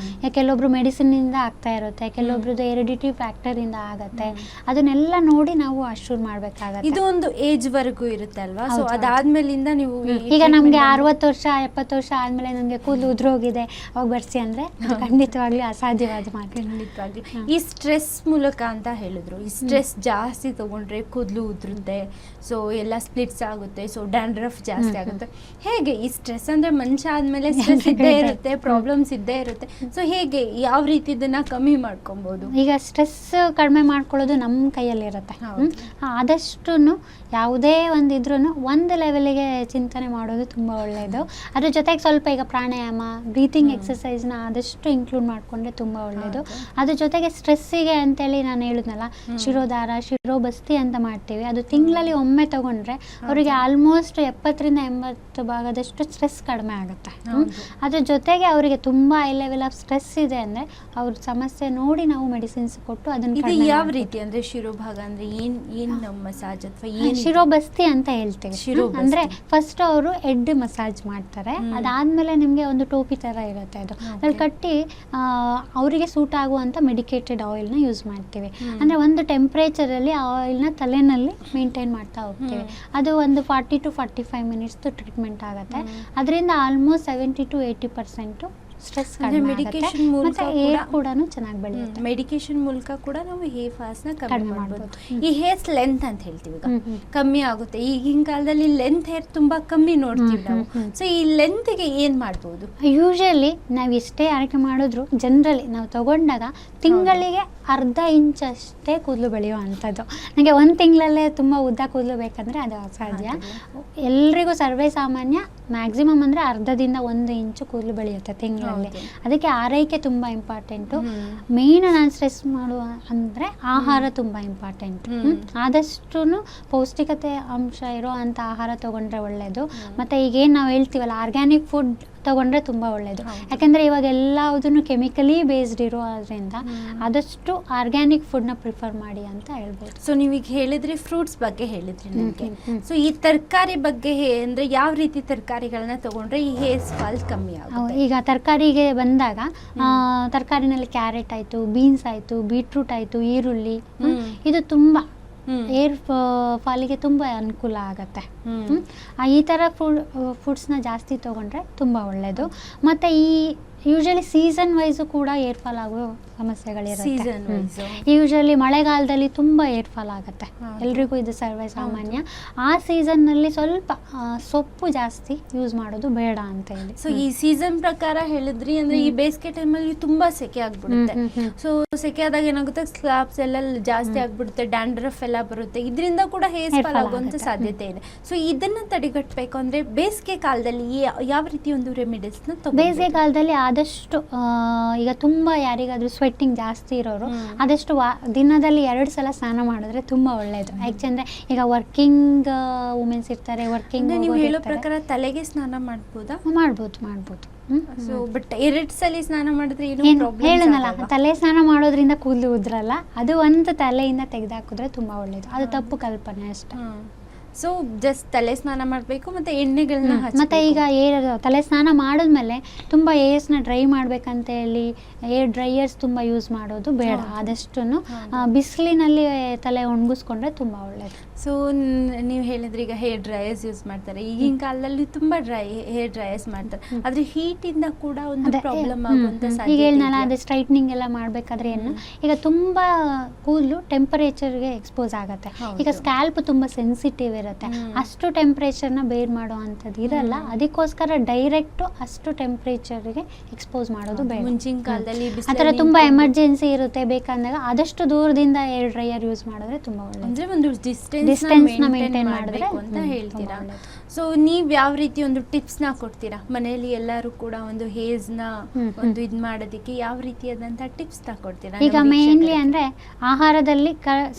ಕೆಲವೊಬ್ರು ಮೆಡಿಸಿನ್ ಇಂದ ಆಗ್ತಾ ಇರುತ್ತೆ, ಕೆಲವೊಬ್ರದ್ದು ಹೆರಿಡಿಟಿ ಫ್ಯಾಕ್ಟರ್ ಇಂದ ಆಗತ್ತೆ. ಅದನ್ನೆಲ್ಲ ನೋಡಿ ನಾವು ಅಶ್ಯೂರ್ ಮಾಡ್ಬೇಕಾಗತ್ತೆ. ಇದು ಒಂದು ಏಜ್ ವರೆಗೂ ಇರುತ್ತೆ ಅಲ್ವಾ? ಸೊ ಅದಾದ್ಮೇಲಿಂದ ನೀವು ಈಗ ನಮ್ಗೆ 60 ವರ್ಷ 70 ವರ್ಷ ಆದ್ಮೇಲೆ ನಮ್ಗೆ ಕೂದಲು ಉದ್ರೋಗಿದೆ ಅವಾಗ ಬರ್ಸಿ ಅಂದ್ರೆ ಖಂಡಿತವಾಗ್ಲೂ ಅಸಾಧ್ಯವಾದ ಮಾತು. ಖಂಡಿತವಾಗ್ಲೂ ಈ ಸ್ಟ್ರೆಸ್ ಮೂಲಕ ಅಂತ ಹೇಳಿದ್ರು, ಈ ಸ್ಟ್ರೆಸ್ ಜಾಸ್ತಿ ತಗೊಂಡ್ರೆ ಕೂದಲು ಉದುರುತ್ತೆ, ಸೊ ಎಲ್ಲ ಸ್ಪ್ಲಿಟ್ಸ್ ಆಗುತ್ತೆ, ಸೊ ಡ್ಯಾಂಡ್ರಫ್ ಜಾಸ್ತಿ ಆಗುತ್ತೆ. ಹೇಗೆ ಈ ಸ್ಟ್ರೆಸ್ ಅಂದ್ರೆ ಮನುಷ್ಯ ಆದ್ಮೇಲೆ ಸ್ಟ್ರೆಸ್ ಇದ್ದೇ ಇರುತ್ತೆ, ಪ್ರಾಬ್ಲಮ್ಸ್ ಇದ್ದೇ ಇರುತ್ತೆ. ಸೊ ಹೇಗೆ ಯಾವ ರೀತಿ ಇದನ್ನ ಕಮ್ಮಿ ಮಾಡ್ಕೊಬಹುದು? ಈಗ ಸ್ಟ್ರೆಸ್ ಕಡಿಮೆ ಮಾಡ್ಕೊಳ್ಳೋದು ನಮ್ಮ ಕೈಯಲ್ಲಿರುತ್ತೆ. ಆದಷ್ಟು ಯಾವುದೇ ಒಂದಿದ್ರೂ ಒಂದು ಲೆವೆಲ್ಗೆ ಚಿಂತನೆ ಮಾಡೋದು ತುಂಬ ಒಳ್ಳೆಯದು. ಅದ್ರ ಜೊತೆಗೆ ಸ್ವಲ್ಪ ಈಗ ಪ್ರಾಣಾಯಾಮ, ಬ್ರೀತಿಂಗ್ ಎಕ್ಸಸೈಸ್ನ ಆದಷ್ಟು ಇನ್ಕ್ಲೂಡ್ ಮಾಡಿಕೊಂಡ್ರೆ ತುಂಬ ಒಳ್ಳೆಯದು. ಅದ್ರ ಜೊತೆಗೆ ಸ್ಟ್ರೆಸ್ಸಿಗೆ ಅಂತೇಳಿ ನಾನು ಹೇಳಿದ್ನಲ್ಲ, ಶಿರೋಧಾರ, ಶಿರೋಬಸ್ತಿ ಅಂತ ಮಾಡ್ತೀವಿ. ಅದು ತಿಂಗಳಲ್ಲಿ ಒಮ್ಮೆ ತಗೊಂಡ್ರೆ ಅವರಿಗೆ ಆಲ್ಮೋಸ್ಟ್ 70-80% ಸ್ಟ್ರೆಸ್ ಕಡಿಮೆ ಆಗುತ್ತೆ. ಅದ್ರ ಜೊತೆಗೆ ಅವರಿಗೆ ತುಂಬ ಹೈ ಲೆವೆಲ್ ಆಫ್ ಸ್ಟ್ರೆಸ್ ಇದೆ ಅಂದರೆ ಅವ್ರ ಸಮಸ್ಯೆ ನೋಡಿ ನಾವು ಮೆಡಿಸಿನ್ಸ್ ಕೊಟ್ಟು ಅದನ್ನು ಯಾವ ರೀತಿ ಅಂದರೆ ಶಿರೋಭಾಗ ಅಂದರೆ ಏನು ಮಸಾಜ್ ಅಥವಾ ಏನು? ಶಿರೋಬಸ್ತಿ ಅಂತ ಹೇಳ್ತೀವಿ. ಅಂದ್ರೆ ಫಸ್ಟ್ ಅವರು ಹೆಡ್ ಮಸಾಜ್ ಮಾಡ್ತಾರೆ, ಅದಾದ್ಮೇಲೆ ನಿಮ್ಗೆ ಒಂದು ಟೋಪಿ ತರ ಇರುತ್ತೆ, ಅದು ಅದ್ರಲ್ಲಿ ಕಟ್ಟಿ ಅವರಿಗೆ ಸೂಟ್ ಆಗುವಂತ ಮೆಡಿಕೇಟೆಡ್ ಆಯಿಲ್ನ ಯೂಸ್ ಮಾಡ್ತೀವಿ. ಅಂದ್ರೆ ಒಂದು ಟೆಂಪ್ರೇಚರ್ ಅಲ್ಲಿ ಆ ಆಯಿಲ್ನ ತಲೆನಲ್ಲಿ ಮೇಂಟೈನ್ ಮಾಡ್ತಾ ಹೋಗ್ತೀವಿ. ಅದು ಒಂದು 40 to 45 ಮಿನಿಟ್ಸ್ ಟ್ರೀಟ್ಮೆಂಟ್ ಆಗುತ್ತೆ. ಅದರಿಂದ ಆಲ್ಮೋಸ್ಟ್ 70 to 80% ಸ್ಟ್ರೆಸ್ ಅಂದ್ರೆ ಕಡಿಮೆ medication ಆಗುತ್ತೆ ಮೂಲಕ ಮತ್ತೆ ಹೇರ್ ಕೂಡ- ಕೂಡ ಚೆನ್ನಾಗಿ ಬೆಳೆಯುತ್ತೆ. ಮೆಡಿಕೇಶನ್ ಮೂಲಕ ಕೂಡ ನಾವು ಹೇರ್ ಫಾಲ್ಸ್ ನ ಕಮ್ಮಿ ಕಡಿಮೆ ಮಾಡ್ಬೋದು. ಮಾಡ್ಬೋದು. ಈ ಹೇರ್ಸ್ ಲೆಂತ್ ಅಂತ ಹೇಳ್ತೀವಿ ಈಗ ಹ್ಮ್, ಹ್ಮ್. ಕಮ್ಮಿ ಆಗುತ್ತೆ. ಈಗಿನ ಕಾಲದಲ್ಲಿ ಲೆಂತ್ ಹೇರ್ ತುಂಬಾ ಕಮ್ಮಿ ನೋಡ್ತೀವಿ ನಾವು. ಸೊ ಈ ಲೆಂತ್ಗೆ ಏನ್ ಮಾಡ್ಬೋದು? ಯೂಶಲಿ ನಾವು ಎಷ್ಟೇ ಆರೈಕೆ ಮಾಡಿದ್ರು ಜನರಲಿ ನಾವು ತಗೊಂಡಾಗ ತಿಂಗಳಿಗೆ ಅರ್ಧ ಇಂಚ್ ಅಷ್ಟೇ ಕೂದಲು ಬೆಳೆಯೋ ಅಂಥದ್ದು. ನನಗೆ ಒಂದು ತಿಂಗಳಲ್ಲೇ ತುಂಬ ಉದ್ದ ಕೂದಲು ಬೇಕಂದರೆ ಅದು ಅಸಾಧ್ಯ. ಎಲ್ರಿಗೂ ಸರ್ವೇ ಸಾಮಾನ್ಯ ಮ್ಯಾಕ್ಸಿಮಮ್ ಅಂದರೆ ಅರ್ಧದಿಂದ 1 ಇಂಚು ಕೂದಲು ಬೆಳೆಯುತ್ತೆ ತಿಂಗಳಲ್ಲಿ. ಅದಕ್ಕೆ ಆರೈಕೆ ತುಂಬ ಇಂಪಾರ್ಟೆಂಟು. ಮೇಯ್ನ್ ನಾನು ಸ್ಟ್ರೆಸ್ ಮಾಡುವ ಅಂದರೆ ಆಹಾರ ತುಂಬ ಇಂಪಾರ್ಟೆಂಟ್. ಆದಷ್ಟು ಪೌಷ್ಟಿಕತೆ ಅಂಶ ಇರೋ ಅಂಥ ಆಹಾರ ತೊಗೊಂಡ್ರೆ ಒಳ್ಳೆಯದು. ಮತ್ತು ಈಗೇನು ನಾವು ಹೇಳ್ತೀವಲ್ಲ ಆರ್ಗ್ಯಾನಿಕ್ ಫುಡ್ ತಗೊಂಡ್ರೆ ತುಂಬ ಒಳ್ಳೆಯದು. ಯಾಕೆಂದರೆ ಇವಾಗ ಎಲ್ಲದನ್ನು ಕೆಮಿಕಲಿ ಬೇಸ್ಡ್ ಇರೋದ್ರಿಂದ ಆದಷ್ಟು ಆರ್ಗ್ಯಾನಿಕ್ ಫುಡ್ನ ಪ್ರಿಫರ್ ಮಾಡಿ ಅಂತ ಹೇಳ್ಬೋದು. ಸೊ ನೀವೀಗ ಹೇಳಿದ್ರಿ ಫ್ರೂಟ್ಸ್ ಬಗ್ಗೆ ಹೇಳಿದ್ರಿ ನನಗೆ. ಸೊ ಈ ತರಕಾರಿ ಬಗ್ಗೆ ಅಂದ್ರೆ ಯಾವ ರೀತಿ ತರಕಾರಿಗಳನ್ನ ತಗೊಂಡ್ರೆ ಈ ಹೇರ್ ಫಾಲ್ ಕಮ್ಮಿ ಆಗುತ್ತೆ? ಈಗ ತರಕಾರಿಗೆ ಬಂದಾಗ ತರಕಾರಿನಲ್ಲಿ ಕ್ಯಾರೆಟ್ ಆಯಿತು, ಬೀನ್ಸ್ ಆಯಿತು, ಬೀಟ್ರೂಟ್ ಆಯಿತು, ಈರುಳ್ಳಿ, ಇದು ತುಂಬ ಏರ್ ಫಾಲಿಗೆ ತುಂಬ ಅನುಕೂಲ ಆಗುತ್ತೆ. ಈ ಥರ ಫುಡ್ಸ್ನ ಜಾಸ್ತಿ ತೊಗೊಂಡ್ರೆ ತುಂಬ ಒಳ್ಳೆಯದು. ಮತ್ತು ಈ ಯೂಶಲಿ ಸೀಸನ್ ವೈಸು ಕೂಡ ಏರ್ ಫಾಲ್ ಆಗೋ ಸಮಸ್ಯೆಗಳಿರುತ್ತೆ. ಯೂಶಲಿ ಮಳೆಗಾಲದಲ್ಲಿ ತುಂಬ ಏರ್ ಫಾಲ್ ಆಗುತ್ತೆ, ಎಲ್ರಿಗೂ ಇದು ಸರ್ವೇ ಸಾಮಾನ್ಯ. ಆ ಸೀಸನ್ನಲ್ಲಿ ಸ್ವಲ್ಪ ಸೊಪ್ಪು ಜಾಸ್ತಿ ಯೂಸ್ ಮಾಡೋದು ಬೇಡ ಅಂತ ಹೇಳಿ. ಸೊ ಈ ಸೀಸನ್ ಪ್ರಕಾರ ಹೇಳಿದ್ರಿ ಅಂದ್ರೆ ಈ ಬೇಸಿಗೆ ಟೈಮಲ್ಲಿ ತುಂಬಾ ಸೆಕೆ ಆಗ್ಬಿಡುತ್ತೆ. ಸೊ ಸೆಕೆ ಆದಾಗ ಏನಾಗುತ್ತೆ, ಸ್ಲಾಬ್ಸ್ ಎಲ್ಲ ಜಾಸ್ತಿ ಆಗ್ಬಿಡುತ್ತೆ, ಡ್ಯಾಂಡ್ರಫ್ ಎಲ್ಲ ಬರುತ್ತೆ, ಇದರಿಂದ ಕೂಡ ಹೇರ್ ಫಾಲ್ ಆಗುವಂತ ಸಾಧ್ಯತೆ ಇದೆ. ಸೊ ಇದನ್ನ ತಡೆಗಟ್ಟಬೇಕು ಅಂದ್ರೆ ಬೇಸಿಗೆ ಕಾಲದಲ್ಲಿ ಯಾವ ರೀತಿ ಒಂದು ರೆಮಿಡೀಸ್ ನ ತಗೋಬೇಕು? ಬೇಸಿಗೆ ಕಾಲದಲ್ಲಿ ಆದಷ್ಟು ಈಗ ತುಂಬ ಯಾರಿಗಾದ್ರೂ ಸ್ವೆಟ್ಟಿಂಗ್ ಜಾಸ್ತಿ ಇರೋರು ಆದಷ್ಟು ದಿನದಲ್ಲಿ 2 ಸಲ ಸ್ನಾನ ಮಾಡಿದ್ರೆ ತುಂಬ ಒಳ್ಳೆಯದು. ಯಾಕೆಂದರೆ ಈಗ ವರ್ಕಿಂಗ್ ವುಮೆನ್ಸ್ ಇರ್ತಾರೆ, ವರ್ಕಿಂಗ್ ನೀವು ಹೇಳೋ ಪ್ರಕಾರ ತಲೆಗೆ ಸ್ನಾನ ಮಾಡ್ಬೋದಾ? ಮಾಡ್ಬೋದು. ಸೊ ಬಟ್ 2 ಸಲ ಸ್ನಾನ ಮಾಡಿದ್ರೆ ಹೇಳನಲ್ಲ, ತಲೆ ಸ್ನಾನ ಮಾಡೋದ್ರಿಂದ ಕೂದಲು ಉದ್ರಲ್ಲ, ಅದು ಒಂದು ತಲೆಯಿಂದ ತೆಗೆದಾಕಿದ್ರೆ ತುಂಬ ಒಳ್ಳೆಯದು. ಅದು ತಪ್ಪು ಕಲ್ಪನೆ ಅಷ್ಟೇ. ಸೊ ಜಸ್ಟ್ ತಲೆ ಸ್ನಾನ ಮಾಡಬೇಕು ಮತ್ತೆ ಎಣ್ಣೆಗಳನ್ನ ಮತ್ತೆ ಈಗ ತಲೆ ಸ್ನಾನ ಮಾಡಿದ್ಮೇಲೆ ತುಂಬ ಏರ್ಸ್ನ ಡ್ರೈ ಮಾಡ್ಬೇಕಂತ ಹೇಳಿ ಏರ್ ಡ್ರೈಯರ್ಸ್ ತುಂಬ ಯೂಸ್ ಮಾಡೋದು ಬೇಡ. ಆದಷ್ಟು ಬಿಸಿಲಿನಲ್ಲಿ ತಲೆ ಒಣಗಿಸ್ಕೊಂಡ್ರೆ ತುಂಬ ಒಳ್ಳೆಯದು. ಸೊ ನೀವು ಹೇಳಿದ್ರೆ ಈಗ ಹೇರ್ ಡ್ರೈಯರ್ಸ್ ಯೂಸ್ ಮಾಡ್ತಾರೆ, ಈಗಿನ ಕಾಲದಲ್ಲಿ ತುಂಬಾ ಹೇರ್ ಡ್ರೈಯರ್ಸ್ ಮಾಡ್ತಾರೆ, ಆದ್ರೆ ಹೀಟ್ ಇಂದ ಕೂಡ ಒಂದು ಪ್ರಾಬ್ಲಮ್ ಆಗುವಂತ ಸಾಧ್ಯತೆ. ಈಗ ಹೇಳ್ನಲ್ಲ, ಅದೇ ಸ್ಟ್ರೈಟ್ನಿಂಗ್ ಎಲ್ಲ ಮಾಡ್ಬೇಕಾದ್ರೆ ಏನು, ಈಗ ತುಂಬಾ ಕೂದಲು ಟೆಂಪರೇಚರ್ಗೆ ಎಕ್ಸ್ಪೋಸ್ ಆಗುತ್ತೆ. ಈಗ ಸ್ಕ್ಯಾಲ್ಪ್ ತುಂಬಾ ಸೆನ್ಸಿಟಿವ್ ಇರುತ್ತೆ, ಅಷ್ಟು ಟೆಂಪರೇಚರ್ನ ಬೇರ್ ಮಾಡೋ ಅಂಥದ್ದು ಇರಲ್ಲ. ಅದಕ್ಕೋಸ್ಕರ ಡೈರೆಕ್ಟ್ ಅಷ್ಟು ಟೆಂಪರೇಚರ್ಗೆ ಎಕ್ಸ್ಪೋಸ್ ಮಾಡೋದು ಬೇಡ. ಮುಂಚಿನ ಕಾಲದಲ್ಲಿ ಆ ಥರ ತುಂಬಾ ಎಮರ್ಜೆನ್ಸಿ ಇರುತ್ತೆ ಬೇಕಂದಾಗ ಆದಷ್ಟು ದೂರದಿಂದ ಏರ್ ಡ್ರೈಯರ್ ಯೂಸ್ ಮಾಡಿದ್ರೆ ತುಂಬಾ ಒಳ್ಳೆಯದು. ಅಂದ್ರೆ ಒಂದು ಡಿಸ್ಟೆನ್ಸ್ ಮೇಂಟೈನ್ ಮಾಡಬೇಕು ಅಂತ ಹೇಳ್ತೀರಾ. ಸೊ ನೀವ್ ಯಾವ ರೀತಿ ಒಂದು ಟಿಪ್ಸ್ ನ ಕೊಡ್ತೀರಾ ಮನೆಯಲ್ಲಿ ಎಲ್ಲರೂ ಕೂಡ ಒಂದು ಹೇರ್ಸ್ ನ ಒಂದು ಇದ್ ಮಾಡೋದಕ್ಕೆ? ಯಾವ ರೀತಿಯಾದಂತಹ ಟಿಪ್ಸ್ ನ ಕೊಡ್ತೀರಾ? ಈಗ ಮೇನ್ಲಿ ಅಂದ್ರೆ ಆಹಾರದಲ್ಲಿ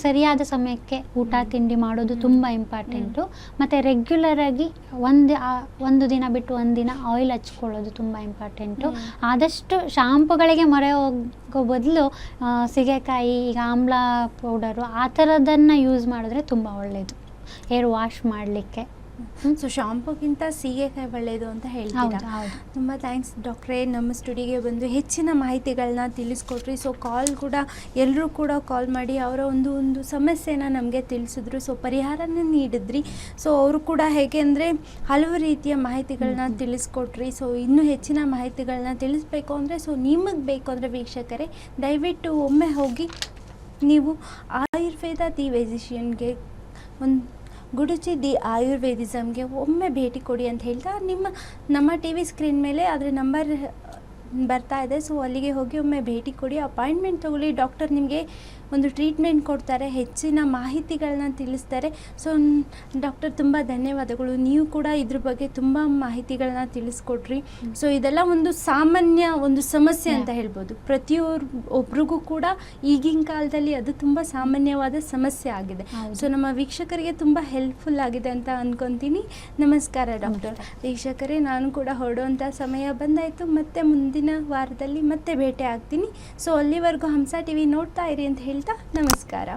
ಸರಿಯಾದ ಸಮಯಕ್ಕೆ ಊಟ ತಿಂಡಿ ಮಾಡೋದು ತುಂಬಾ ಇಂಪಾರ್ಟೆಂಟು. ಮತ್ತೆ ರೆಗ್ಯುಲರ್ ಆಗಿ ಒಂದು ದಿನ ಬಿಟ್ಟು ಒಂದಿನ ಆಯಿಲ್ ಹಚ್ಕೊಳ್ಳೋದು ತುಂಬಾ ಇಂಪಾರ್ಟೆಂಟು. ಆದಷ್ಟು ಶಾಂಪುಗಳಿಗೆ ಮೊರೆ ಹೋಗೋ ಬದಲು ಸೀಗೆಕಾಯಿ, ಈಗ ಆಮ್ಲ ಪೌಡರು ಆ ಥರದನ್ನ ಯೂಸ್ ಮಾಡಿದ್ರೆ ತುಂಬ ಒಳ್ಳೆಯದು ಹೇರ್ ವಾಶ್ ಮಾಡಲಿಕ್ಕೆ. ಸೊ ಶಾಂಪೂಗಿಂತ ಸೀಗೆಕಾಯಿ ಒಳ್ಳೆಯದು ಅಂತ ಹೇಳ್ತೀರಾ? ತುಂಬ ಥ್ಯಾಂಕ್ಸ್ ಡಾಕ್ಟ್ರೇ, ನಮ್ಮ ಸ್ಟುಡಿಯೋಗೆ ಬಂದು ಹೆಚ್ಚಿನ ಮಾಹಿತಿಗಳನ್ನ ತಿಳಿಸ್ಕೊಟ್ರಿ. ಸೊ ಎಲ್ಲರೂ ಕೂಡ ಕಾಲ್ ಮಾಡಿ ಅವರ ಒಂದು ಸಮಸ್ಯೆನ ನಮಗೆ ತಿಳಿಸಿದ್ರು. ಸೊ ಪರಿಹಾರನ ನೀಡಿದ್ರಿ. ಸೊ ಅವರು ಕೂಡ ಹೇಗೆ ಅಂದರೆ ಹಲವು ರೀತಿಯ ಮಾಹಿತಿಗಳನ್ನ ತಿಳಿಸ್ಕೊಟ್ರಿ. ಸೊ ಇನ್ನೂ ಹೆಚ್ಚಿನ ಮಾಹಿತಿಗಳನ್ನ ತಿಳಿಸ್ಬೇಕು ಅಂದರೆ ನಿಮಗೆ ಬೇಕು ಅಂದರೆ ವೀಕ್ಷಕರೇ ದಯವಿಟ್ಟು ಒಮ್ಮೆ ಹೋಗಿ ನೀವು ಆಯುರ್ವೇದ ದಿ ವೆಜಿಷಿಯನ್ಗೆ ಗುಡುಚಿ ದಿ ಆಯುರ್ವೇದಿಸಮ್ಗೆ ಒಮ್ಮೆ ಭೇಟಿ ಕೊಡಿ ಅಂತ ಹೇಳ್ತಾ ನಮ್ಮ ಟಿ ವಿ ಸ್ಕ್ರೀನ್ ಮೇಲೆ ಅದರ ನಂಬರ್ ಬರ್ತಾ ಇದೆ. ಸೊ ಅಲ್ಲಿಗೆ ಹೋಗಿ ಒಮ್ಮೆ ಭೇಟಿ ಕೊಡಿ, ಅಪಾಯಿಂಟ್ಮೆಂಟ್ ತೊಗೊಳ್ಳಿ. ಡಾಕ್ಟರ್ ನಿಮಗೆ ಒಂದು ಟ್ರೀಟ್ಮೆಂಟ್ ಕೊಡ್ತಾರೆ, ಹೆಚ್ಚಿನ ಮಾಹಿತಿಗಳನ್ನ ತಿಳಿಸ್ತಾರೆ. ಸೊ ಡಾಕ್ಟರ್ ತುಂಬ ಧನ್ಯವಾದಗಳು. ನೀವು ಕೂಡ ಇದ್ರ ಬಗ್ಗೆ ತುಂಬ ಮಾಹಿತಿಗಳನ್ನ ತಿಳಿಸ್ಕೊಟ್ರಿ. ಸೊ ಇದೆಲ್ಲ ಒಂದು ಸಾಮಾನ್ಯ ಒಂದು ಸಮಸ್ಯೆ ಅಂತ ಹೇಳ್ಬೋದು. ಒಬ್ರಿಗೂ ಕೂಡ ಈಗಿನ ಕಾಲದಲ್ಲಿ ಅದು ತುಂಬ ಸಾಮಾನ್ಯವಾದ ಸಮಸ್ಯೆ ಆಗಿದೆ. ಸೊ ನಮ್ಮ ವೀಕ್ಷಕರಿಗೆ ತುಂಬ ಹೆಲ್ಪ್ಫುಲ್ ಆಗಿದೆ ಅಂತ ಅನ್ಕೊತೀನಿ. ನಮಸ್ಕಾರ ಡಾಕ್ಟರ್. ವೀಕ್ಷಕರೇ, ನಾನು ಕೂಡ ಹೊರಡುವಂಥ ಸಮಯ ಬಂದಾಯಿತು. ಮತ್ತೆ ಮುಂದಿನ ವಾರದಲ್ಲಿ ಮತ್ತೆ ಭೇಟಿ ಆಗ್ತೀನಿ. ಸೊ ಅಲ್ಲಿವರೆಗೂ ಹಂಸ ಟಿವಿ ನೋಡ್ತಾ ಇರಿ ಅಂತ ಹೇಳ್ತಾ ನಮಸ್ಕಾರ.